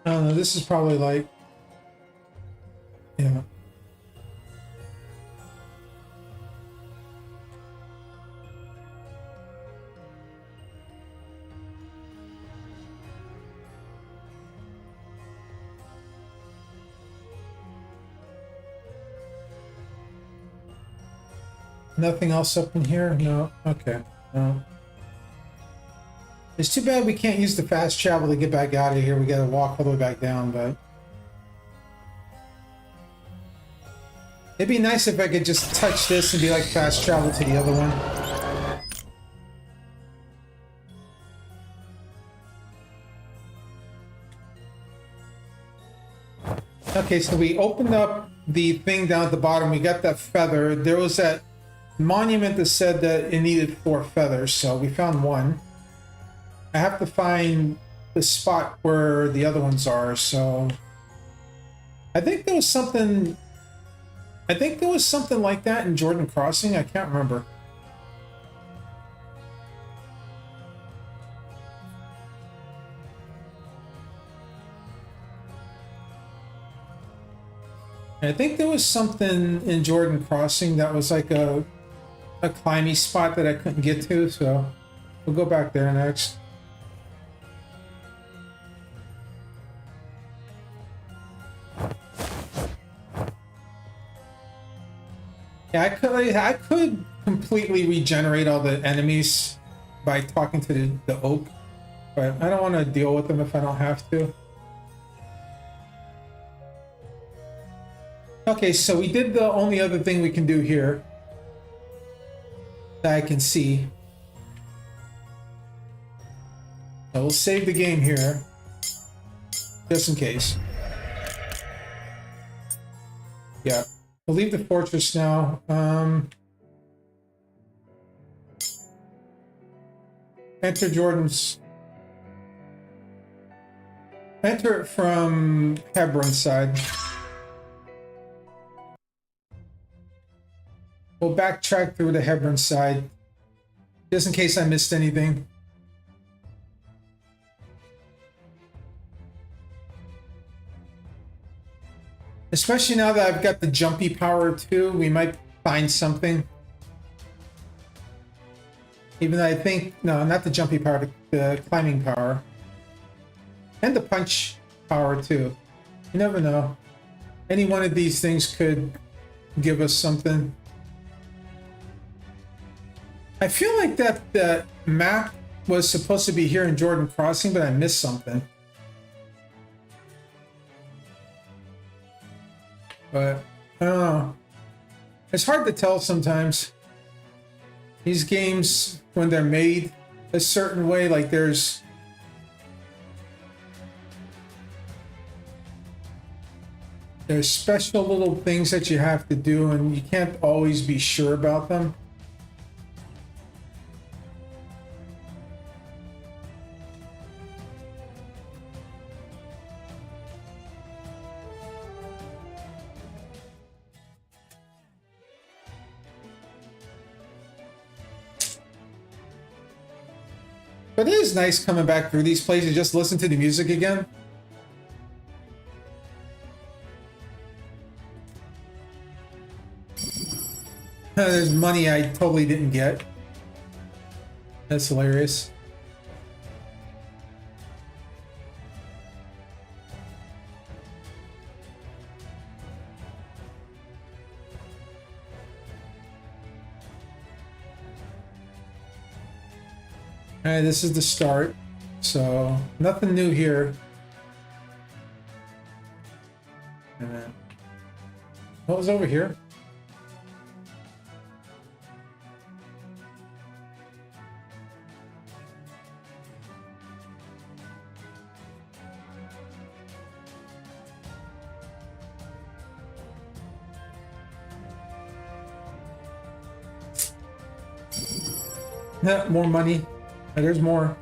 I don't know, this is probably like, yeah. Nothing else up in here? No? Okay. No. It's too bad we can't use the fast travel to get back out of here. We gotta walk all the way back down, but... It'd be nice if I could just touch this and be like fast travel to the other one. Okay, so we opened up the thing down at the bottom. We got that feather. There was that monument that said that it needed 4 feathers, so we found 1. I have to find the spot where the other ones are, so I think there was something like that in Jordan Crossing. I can't remember. I think there was something in Jordan Crossing that was like a climby spot that I couldn't get to, so we'll go back there next. Yeah, I could completely regenerate all the enemies by talking to the oak, but I don't want to deal with them if I don't have to. Okay, so we did the only other thing we can do here that I can see. So we'll save the game here, just in case. Yeah, we'll leave the fortress now. Enter Jordan's... Enter it from Hebron side. We'll backtrack through the Hebron side, just in case I missed anything. Especially now that I've got the jumpy power too, we might find something. Even though I think, no, not the jumpy power, the climbing power. And the punch power too. You never know. Any one of these things could give us something. I feel like that map was supposed to be here in Jordan Crossing, but I missed something. But I don't know. It's hard to tell sometimes. These games, when they're made a certain way, like there's special little things that you have to do, and you can't always be sure about them. But it is nice coming back through these places, just listen to the music again. There's money I totally didn't get. That's hilarious. Alright, this is the start, so nothing new here. And then, what was over here? More money. Oh, there's more.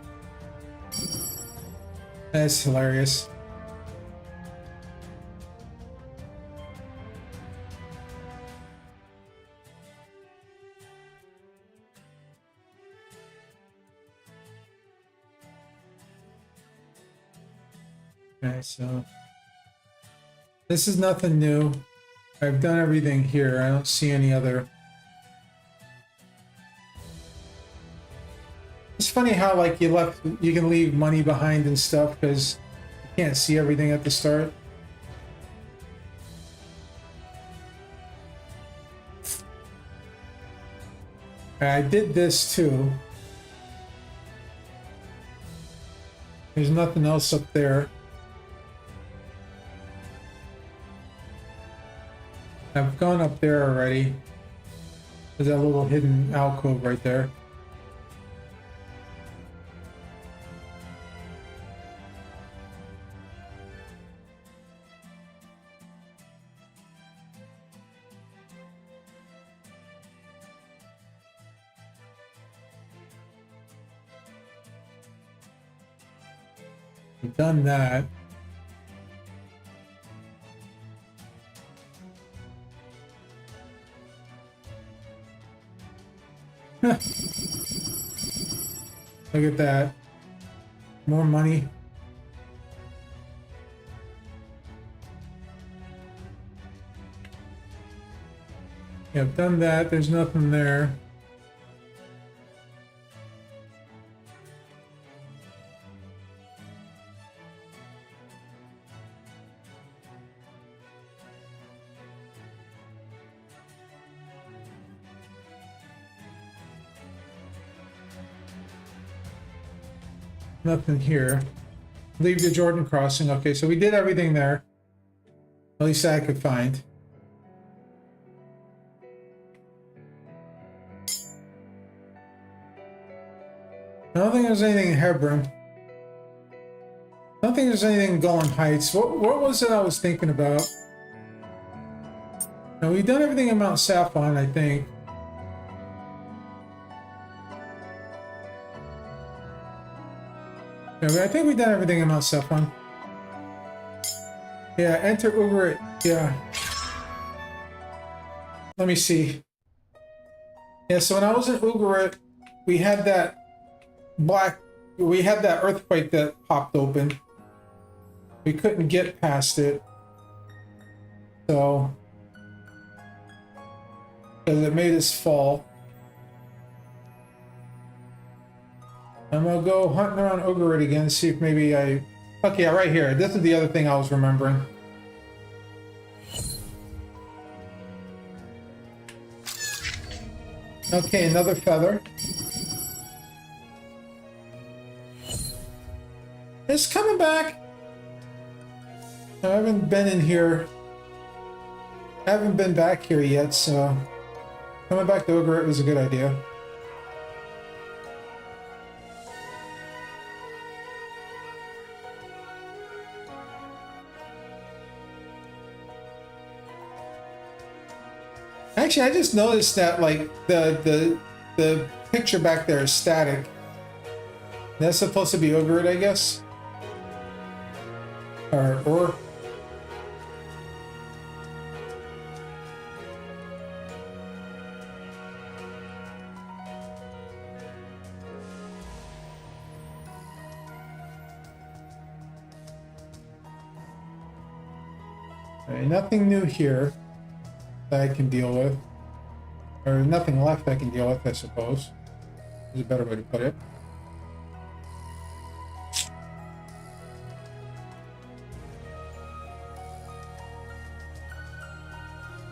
That's hilarious. Okay, so this is nothing new. I've done everything here. I don't see any other. It's funny how like you can leave money behind and stuff because you can't see everything at the start. I did this too. There's nothing else up there. I've gone up there already. There's that little hidden alcove right there. We've done that. Look at that. More money. Yeah, I've done that. There's nothing there. Nothing here. Leave the Jordan crossing. Okay, so we did everything there. At least I could find. I don't think there's anything in Hebron. I don't think there's anything in Golan Heights. What was it I was thinking about? Now, we've done everything in Mount Saffron, I think. Yeah, I think we've done everything in Mount Saffron. Yeah, enter Ugarit. Yeah. Let me see. Yeah, so when I was in Ugarit, we had that earthquake that popped open. We couldn't get past it. So, because it made us fall. I'm gonna go hunting around Ugarit again, see if maybe I... Okay, yeah, right here. This is the other thing I was remembering. Okay, another feather. It's coming back. I haven't been in here. I haven't been back here yet, so coming back to Ugarit was a good idea. Actually, I just noticed that like the picture back there is static. That's supposed to be Ugarit, I guess. Or Alright, nothing new here that I can deal with. Or nothing left I can deal with, I suppose. Is a better way to put it.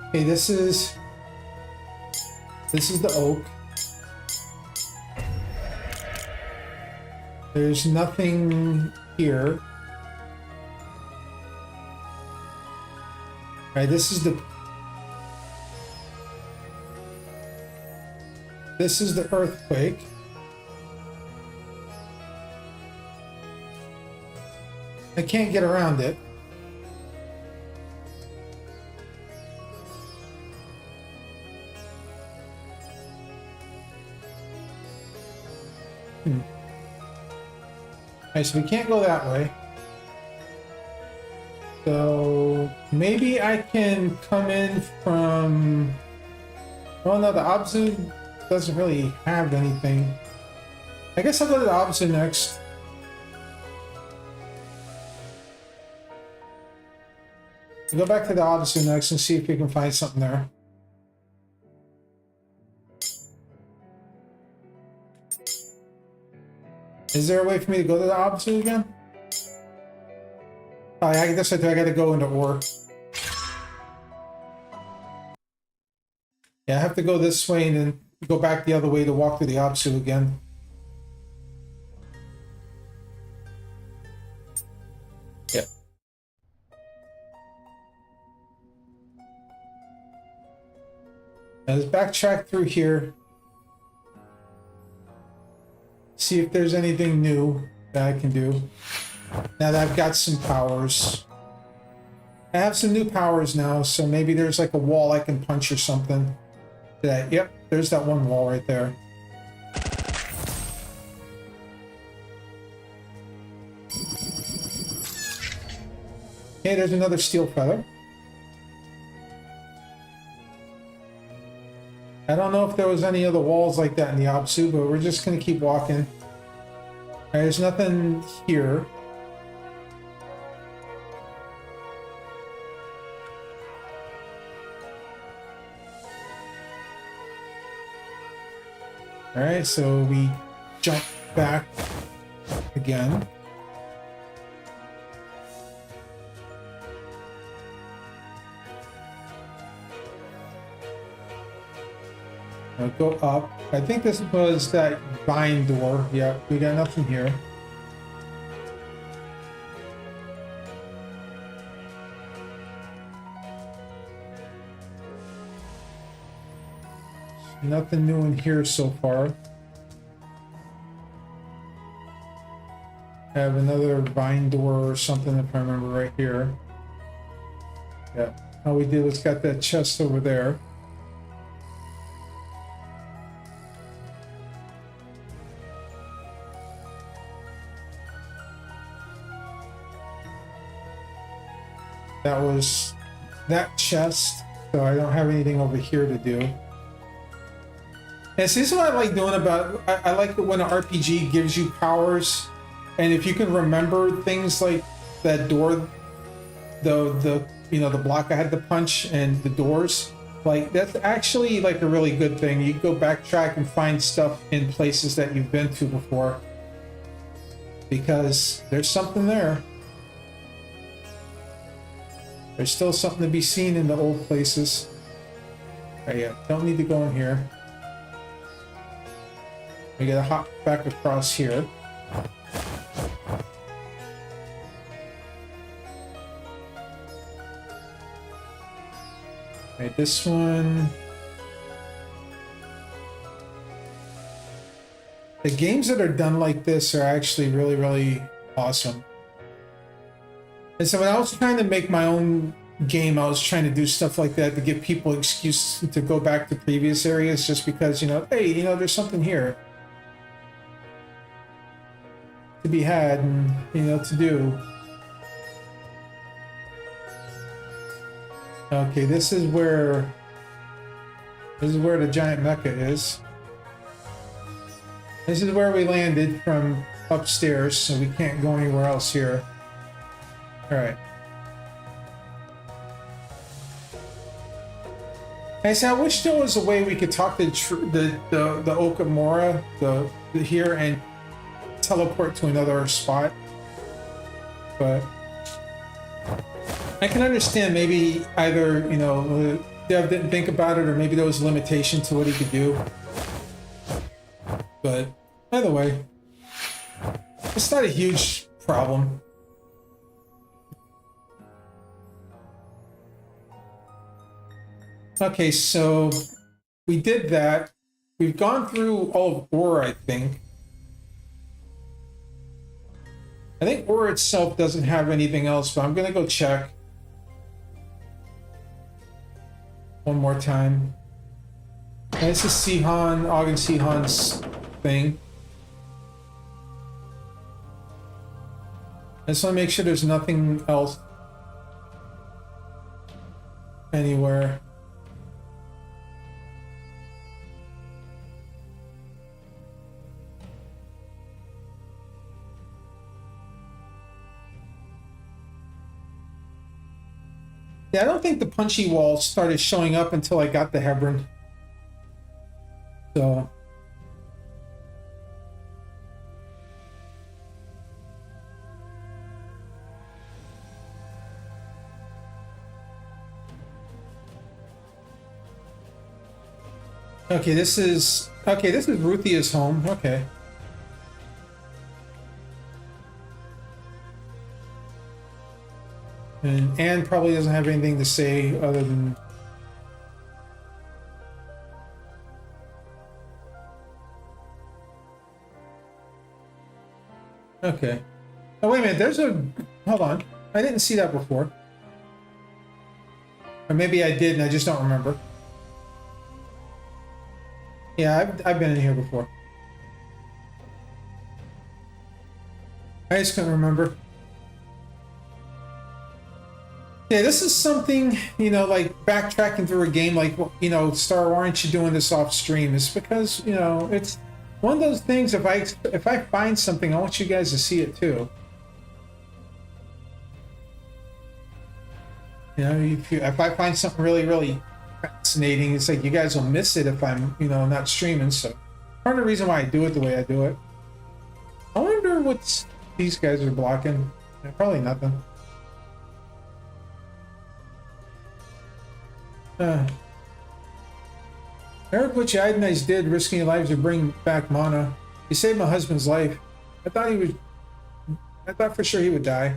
Okay, this is the oak. There's nothing here. Alright, this is the earthquake. I can't get around it. Alright, so we can't go that way. So maybe I can come in from... Oh no, the Abzu doesn't really have anything. I guess I'll go to the Abzu next. We'll go back to the Abzu next and see if we can find something there. Is there a way for me to go to the Abzu again? Oh, I guess I gotta go into ore. Yeah, I have to go this way and then go back the other way to walk through the Abzu again. Yep. Now let's backtrack through here. See if there's anything new that I can do. Now that I've got some powers. I have some new powers now, so maybe there's like a wall I can punch or something. Yep, there's that one wall right there. Okay, there's another steel feather. I don't know if there was any other walls like that in the Absu, but we're just going to keep walking. Right, there's nothing here. Alright, so we jump back again. I'll go up. I think this was that vine door. Yeah, we got nothing here. Nothing new in here so far. I have another vine door or something if I remember right here. Yeah. All we did was got that chest over there. That was that chest, so I don't have anything over here to do. And so this is what I like doing about, I like it when an RPG gives you powers, and if you can remember things like that door, the you know, the block I had to punch and the doors, like that's actually like a really good thing. You go backtrack and find stuff in places that you've been to before, because there's something there. There's still something to be seen in the old places. Oh yeah, don't need to go in here. We gotta hop back across here. Alright, this one. The games that are done like this are actually really, really awesome. And so when I was trying to make my own game, I was trying to do stuff like that to give people excuse to go back to previous areas just because, you know, hey, you know, there's something here to be had and, you know, to do. Okay, this is where the giant mecha is. This is where we landed from upstairs, so we can't go anywhere else here. All right. And so I wish there was a way we could talk to the Okamura here and teleport to another spot, but I can understand maybe either, you know, Dev didn't think about it, or maybe there was a limitation to what he could do. But either way, it's not a huge problem. Okay, so we did that. We've gone through all of Ur, I think. I think Ur itself doesn't have anything else, but I'm gonna go check one more time. And this is Sihan, Ogden Sihan's thing. I just want to make sure there's nothing else anywhere. Yeah, I don't think the punchy wall started showing up until I got to Hebron. So. Okay, this is Ruthia's home. Okay. And Anne probably doesn't have anything to say other than Okay. Oh, wait a minute. There's a... Hold on. I didn't see that before. Or maybe I did and I just don't remember. Yeah, I've been in here before. I just couldn't remember. Yeah, this is something, you know, like backtracking through a game like, you know, Star, why aren't you doing this off stream? It's because, you know, it's one of those things, if I find something, I want you guys to see it too. You know, if I find something really, really fascinating, it's like you guys will miss it if I'm, you know, not streaming. So part of the reason why I do it the way I do it. I wonder what these guys are blocking. Probably nothing. I heard what you Idenites did, risking your lives to bring back Mana. You saved my husband's life. I thought for sure he would die. If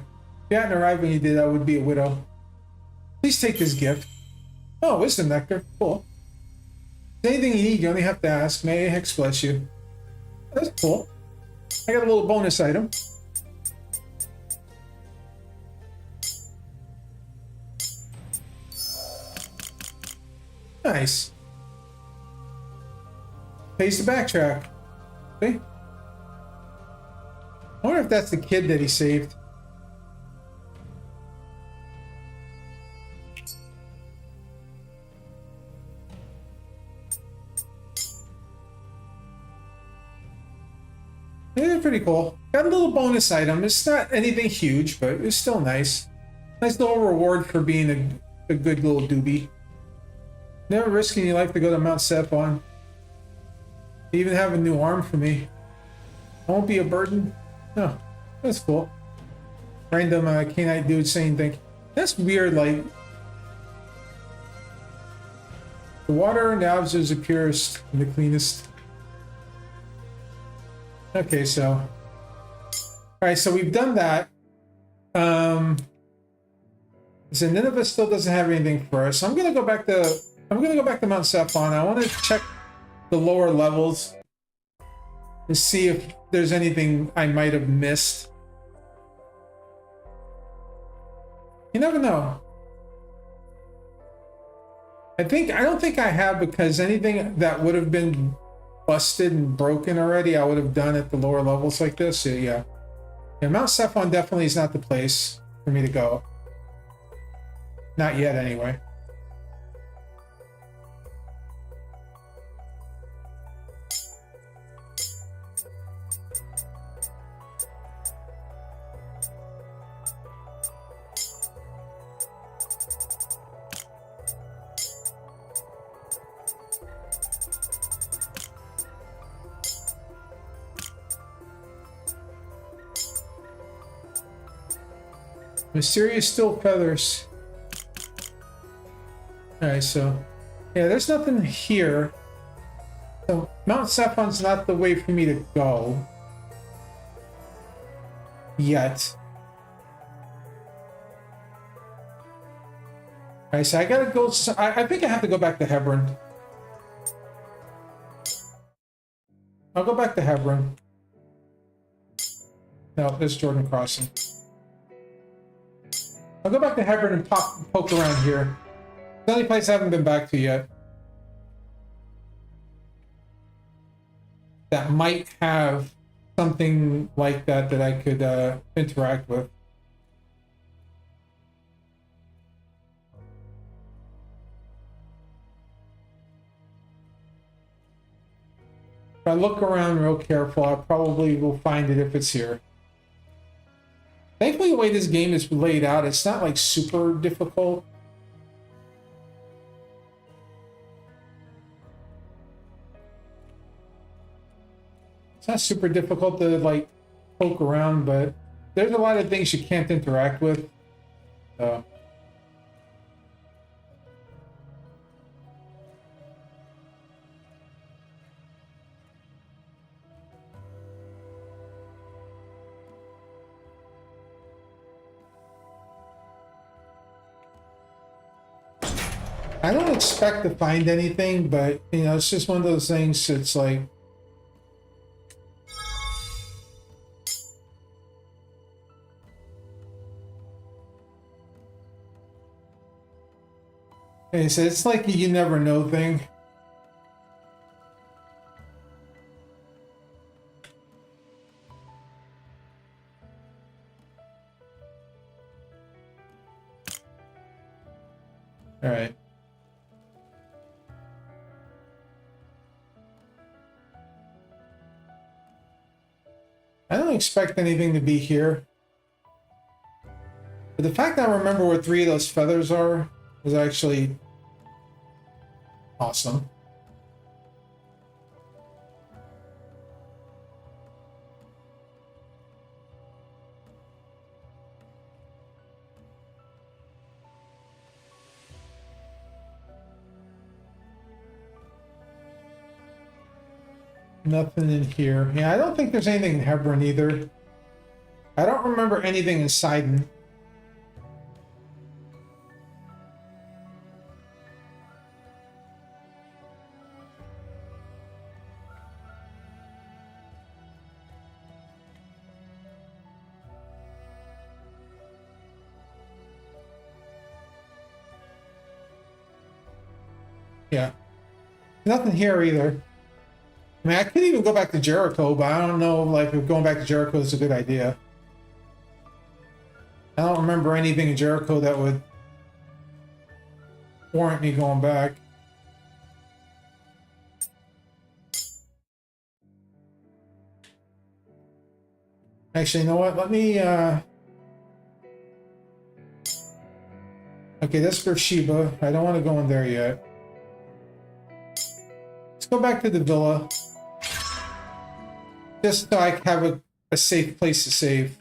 you hadn't arrived when you did, I would be a widow. Please take this gift. Oh, wisdom nectar. Cool. If there's anything you need, you only have to ask. May Hex bless you. That's cool. I got a little bonus item. Nice. Pays to backtrack. See? I wonder if that's the kid that he saved. Yeah, pretty cool. Got a little bonus item. It's not anything huge, but it's still nice. Nice little reward for being a good little doobie. Never risking your life to go to Mount Sephon. You even have a new arm for me. I won't be a burden. No, that's cool. Random Canite dude saying thing. That's weird, like... The water in the Alps is the purest and the cleanest. Okay, so... Alright, so we've done that. So Nineveh still doesn't have anything for us. So I'm gonna go back to Mount Sephon. I want to check the lower levels to see if there's anything I might have missed. You never know. I don't think I have, because anything that would have been busted and broken already, I would have done at the lower levels like this. So yeah, Mount Sephon definitely is not the place for me to go. Not yet, anyway. Mysterious still feathers. Alright, so yeah, there's nothing here. So Mount Sephon's not the way for me to go yet. Alright, so I gotta go. I think I have to go back to Hebron. I'll go back to Hebron. No, there's Jordan Crossing. I'll go back to Hebron and poke around here. It's the only place I haven't been back to yet. That might have something like that that I could interact with. If I look around real careful, I probably will find it if it's here. Thankfully, the way this game is laid out, it's not like super difficult. It's not super difficult to like poke around, but there's a lot of things you can't interact with. I don't expect to find anything, but you know, it's just one of those things. It's like, Like I said, it's like a you never know thing. All right. I don't expect anything to be here. But the fact that I remember where 3 of those feathers are is actually awesome. Nothing in here. Yeah, I don't think there's anything in Hebron either. I don't remember anything in Sidon. Yeah. Nothing here either. I mean, I could even go back to Jericho, but I don't know, like, if going back to Jericho is a good idea. I don't remember anything in Jericho that would warrant me going back. Actually, you know what? Let me, okay, that's Beersheba. I don't want to go in there yet. Let's go back to the villa. Just so I have a safe place to save.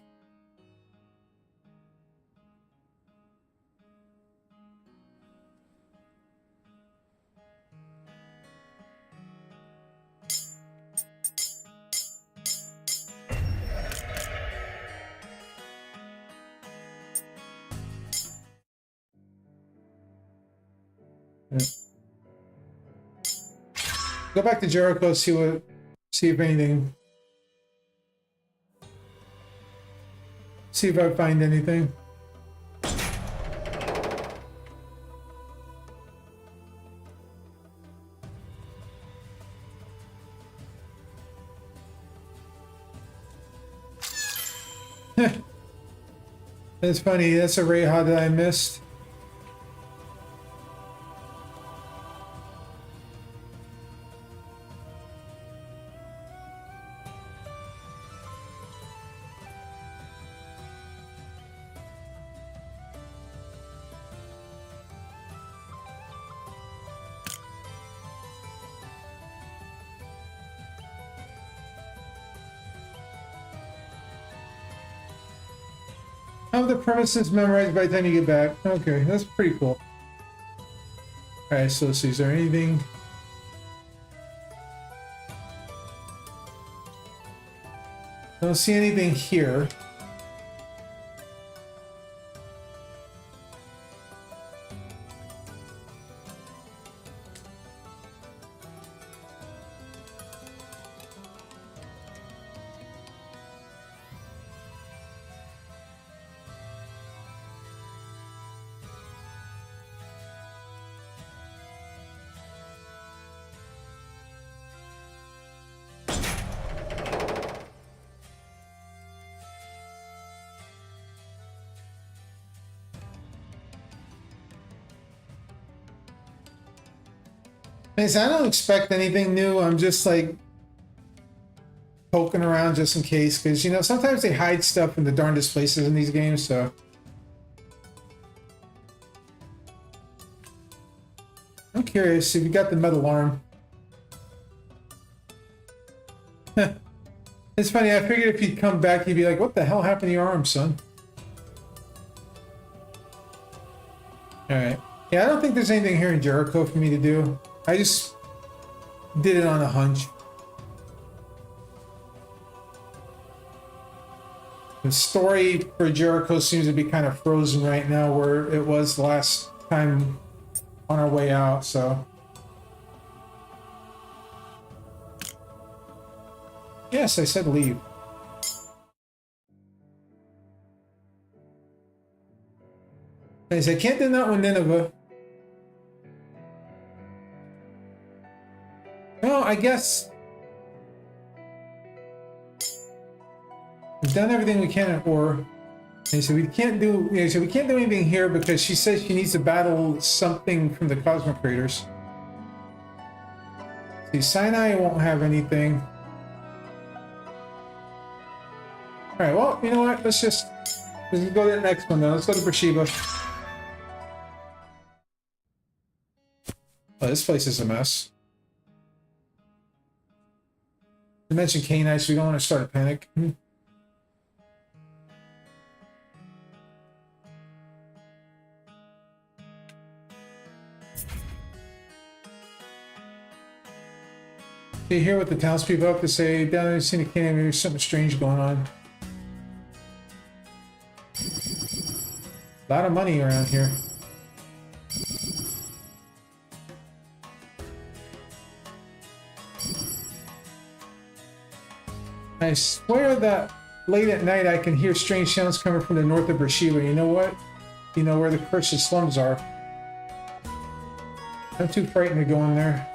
Go back to Jericho, see if anything. See if I find anything. That's funny. That's a Reha that I missed. Have the premises memorized by the time you get back. Okay, that's pretty cool. Alright, so let's see, is there anything? I don't see anything here. I don't expect anything new. I'm just like poking around just in case, because you know sometimes they hide stuff in the darndest places in these games. So I'm curious if you got the metal arm. It's funny. I figured if you'd come back, you'd be like, "What the hell happened to your arm, son?" All right. Yeah, I don't think there's anything here in Jericho for me to do. I just did it on a hunch. The story for Jericho seems to be kind of frozen right now where it was the last time on our way out, so. Yes, I said leave. I said, can't do that one, Nineveh. I guess we've done everything we can at Ur. And so we can't do. So we can't do anything here because she says she needs to battle something from the Cosmic Creators. See, Sinai won't have anything. All right. Well, you know what? Let's go to the next one though. Let's go to Beersheba. Oh, this place is a mess. You mentioned Canaanites. We don't want to start a panic. You hear what the townspeople have to say. Down in Scenic Canyon, there's something strange going on. A lot of money around here. I swear that late at night I can hear strange sounds coming from the north of Beersheba. You know what? You know where the cursed slums are. I'm too frightened to go in there.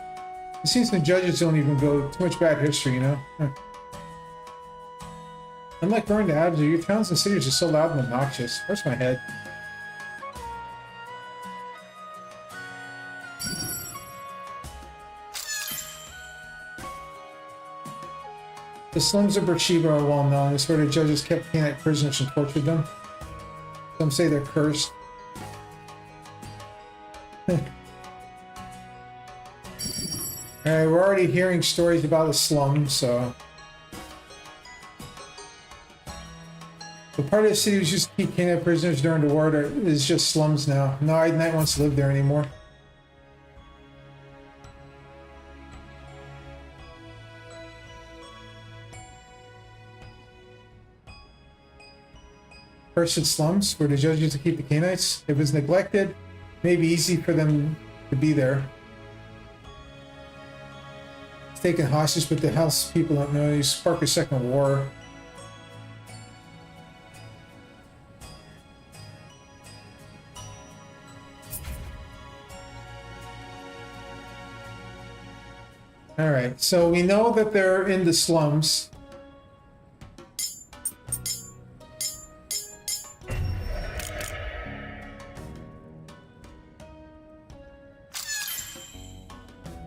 It seems the judges don't even go. Too much bad history, you know? Unlike going to Abzu, your towns and cities are so loud and obnoxious. Where's my head? The slums of Beersheba are well known. It's where the judges kept Canaanite prisoners and tortured them. Some say they're cursed. Alright, we're already hearing stories about the slums, so... The part of the city was used to keep Canaanite prisoners during the war is just slums now. No Idenite wants to live there anymore. Cursed slums, where the judges used to keep the Canaanites. It was neglected. It may be easy for them to be there. It's taken hostage, but the house people don't know. You spark a second war. Alright, so we know that they're in the slums.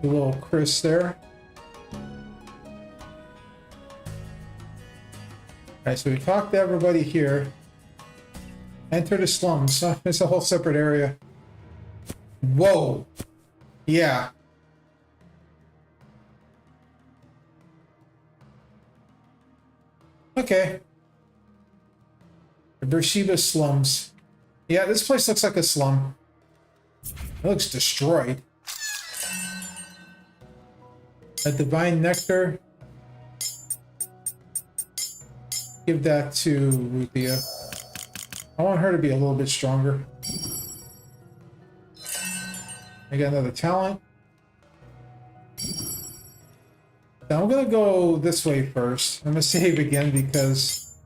A little Chris there. Alright, so we talked to everybody here. Enter the slums. It's a whole separate area. Whoa! Yeah. Okay. The Beersheba slums. Yeah, this place looks like a slum. It looks destroyed. A divine nectar. Give that to Ruthia. I want her to be a little bit stronger. I got another talent. Now I'm gonna go this way first. I'm gonna save again because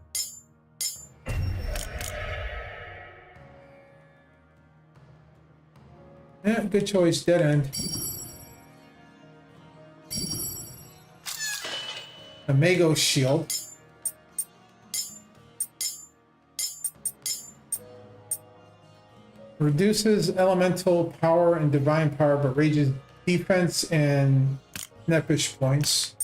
yeah, good choice. Dead end. A Mago shield. Reduces elemental power and divine power, but raises defense and Nepish points.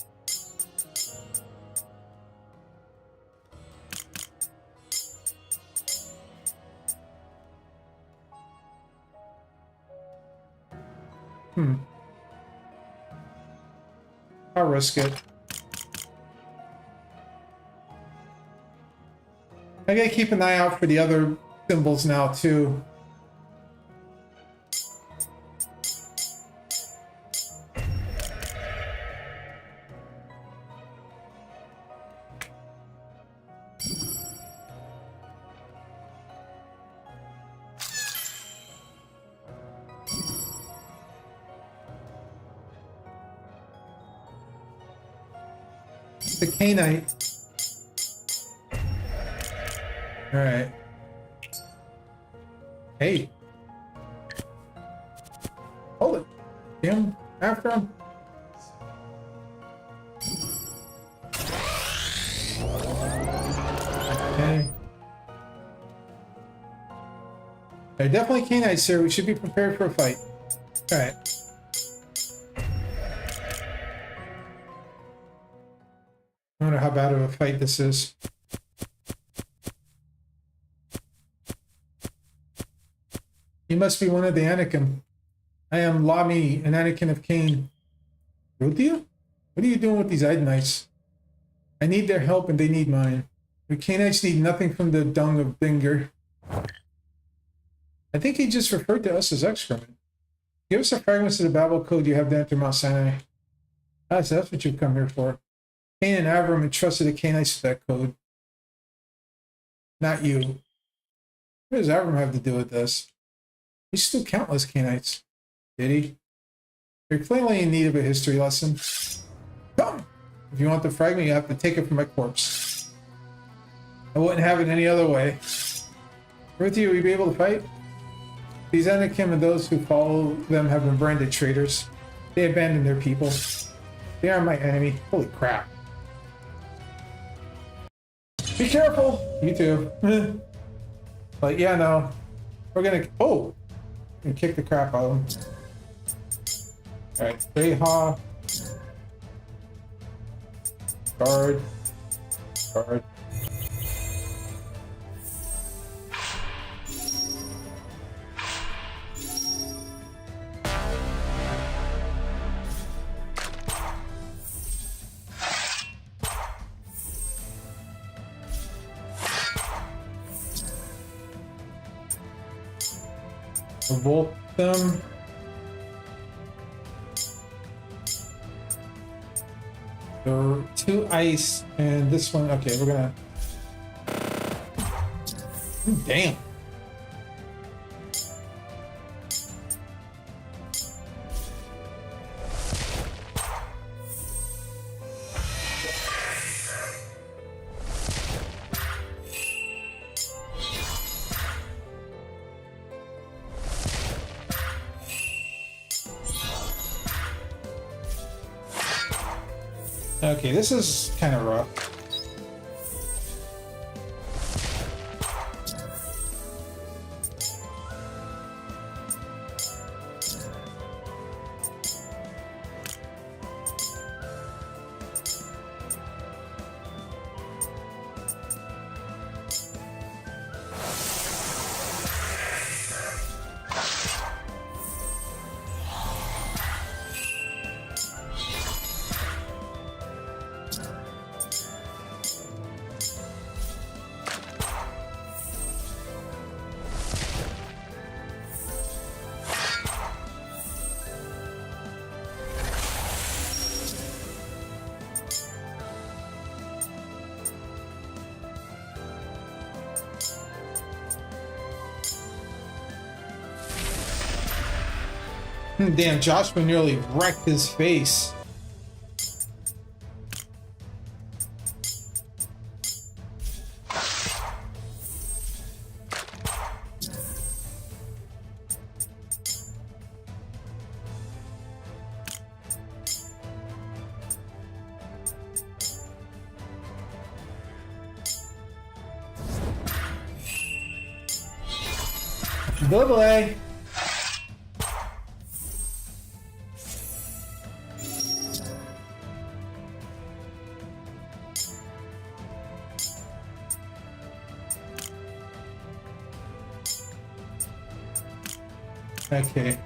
I'll risk it. I gotta keep an eye out for the other symbols now too. The Canaanite. All right. Hey. Hold it. Damn. After him. Okay. There are definitely Canaanites here. We should be prepared for a fight. Alright. I wonder how bad of a fight this is. You must be one of the Anakim. I am Lami, an Anakin of Cain. Ruthia? What are you doing with these Idanites? I need their help and they need mine. The Canaanites need nothing from the dung of Dinger. I think he just referred to us as excrement. Give us the fragments of the Babel code you have down through Mount Sinai. Ah, so that's what you've come here for. Cain and Avram entrusted the Canaanites with that code. Not you. What does Avram have to do with this? He's still countless Canaanites. Did he? You're clearly in need of a history lesson. Come! If you want the fragment, you have to take it from my corpse. I wouldn't have it any other way. With you, will you be able to fight? These Anakim and those who follow them have been branded traitors. They abandoned their people. They are my enemy. Holy crap. Be careful! You too. But yeah, no. We're gonna... Oh! We're gonna kick the crap out of them. Alright, Reha. Guard. Guard. Revolt them. There are 2 ice and this one. Okay, we're gonna. Ooh, damn. Okay, this is kind of rough. Damn, Joshua nearly wrecked his face. Fullplay. Okay.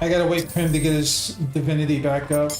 I gotta wait for him to get his divinity back up.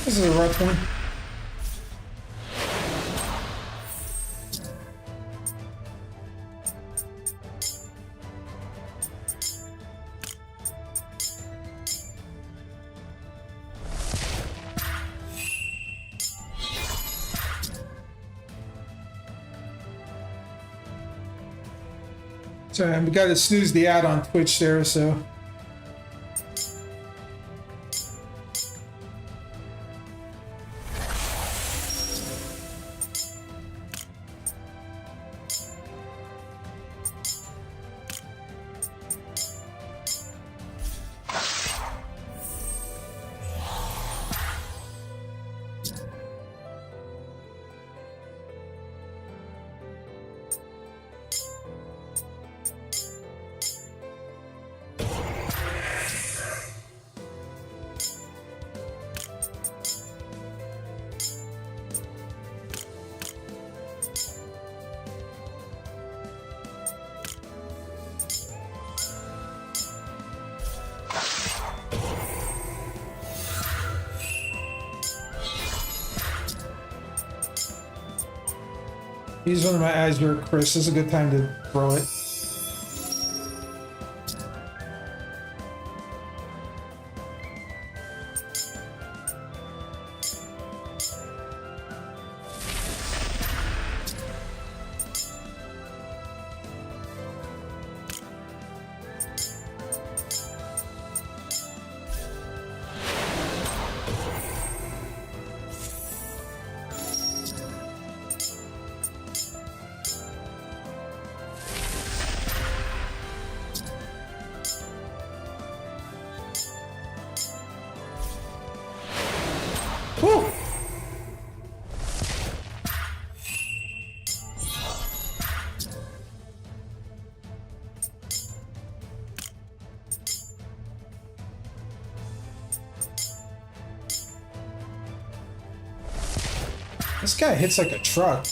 This is a rough one. So we got to snooze the ad on Twitch there, so. Use one of my Azure, Chris. This is a good time to throw it. Woo! This guy hits like a truck.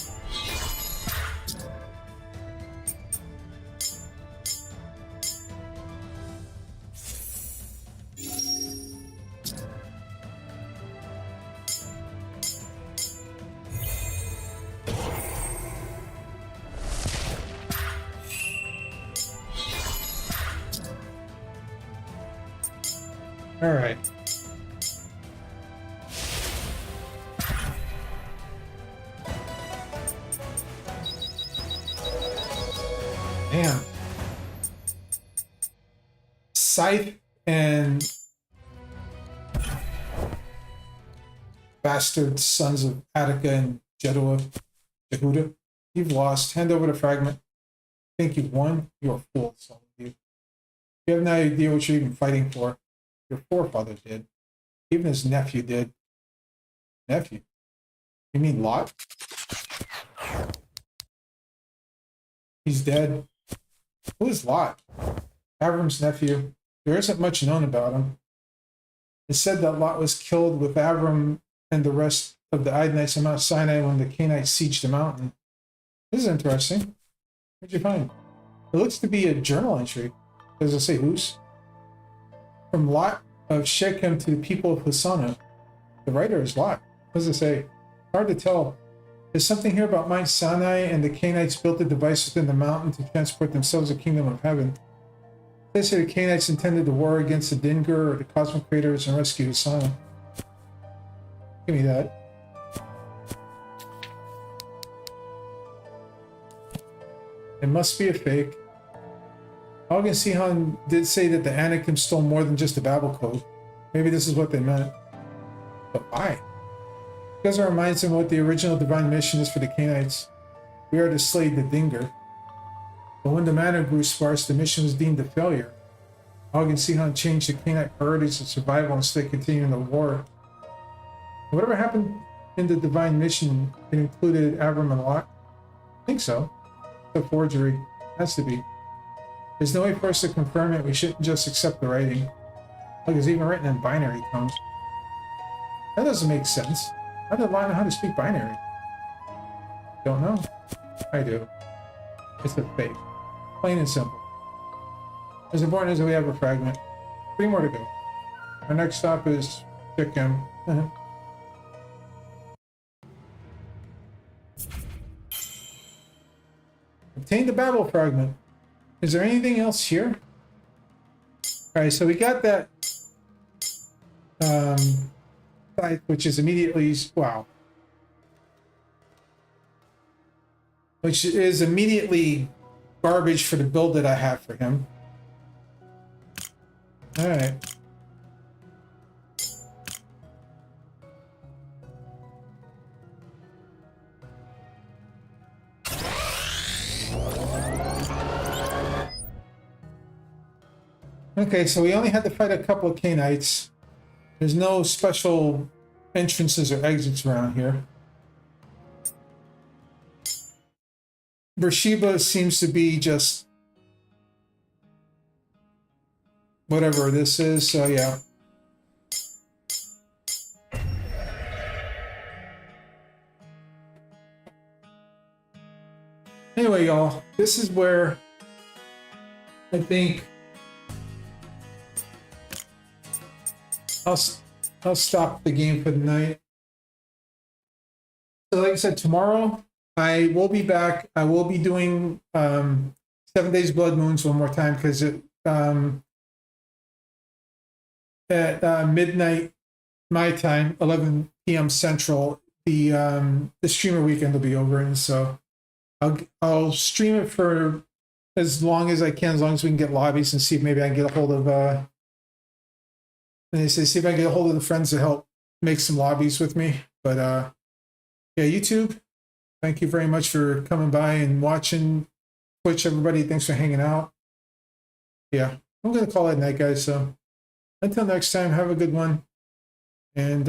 All right. Damn. Scythe and bastard sons of Attica and Jehuda. You've lost. Hand over the fragment. Think you've won? You're fools, some of you. You have no idea what you're even fighting for. Your forefather did. Even his nephew did. Nephew? You mean Lot? He's dead. Who is Lot? Avram's nephew. There isn't much known about him. It's said that Lot was killed with Avram and the rest of the Idanites on Mount Sinai when the Canaanites sieged the mountain. This is interesting. What'd you find? It looks to be a journal entry. Does it say whose? From Lot of Shechem to the people of Hosanna. The writer is Lot. What does it say? Hard to tell. There's something here about Mount Sinai and the Canaanites built a device within the mountain to transport themselves to the kingdom of heaven. They say the Canaanites intended to war against the Dingur or the cosmic creators and rescue Hosanna. Give me that. It must be a fake. Og and Sihon did say that the Anakim stole more than just the Babel code. Maybe this is what they meant. But why? Because it reminds them what the original divine mission is for the Canaanites. We are to slay the Dingur. But when the manna grew sparse, the mission was deemed a failure. Og and Sihon changed the Canaanite priorities of survival instead of continuing the war. Whatever happened in the divine mission, it included Avram and Lot? I think so. It's a forgery. It has to be. There's no way for us to confirm it. We shouldn't just accept the writing. Look, it's even written in binary tones. That doesn't make sense. How did Lot know how to speak binary? Don't know. I do. It's a fake. Plain and simple. As important as we have a fragment. 3 more to go. Our next stop is Shechem. Obtain the Babel fragment. Is there anything else here? All right, so we got that site, which is immediately, wow. Which is immediately garbage for the build that I have for him. All right. Okay, so we only had to fight a couple of Canaanites. There's no special entrances or exits around here. Beersheba seems to be just whatever this is, so yeah. Anyway, y'all, this is where I think I'll stop the game for the night. So like I said, tomorrow I will be back. I will be doing 7 Days Blood Moons one more time because it at midnight my time, 11 p.m. Central, the streamer weekend will be over, and so I'll stream it for as long as I can, as long as we can get lobbies and see if maybe I can get a hold of and they say, see if I can get a hold of the friends to help make some lobbies with me. But yeah, YouTube, thank you very much for coming by and watching. Twitch, everybody, thanks for hanging out. Yeah, I'm going to call it night, guys. So until next time, have a good one. And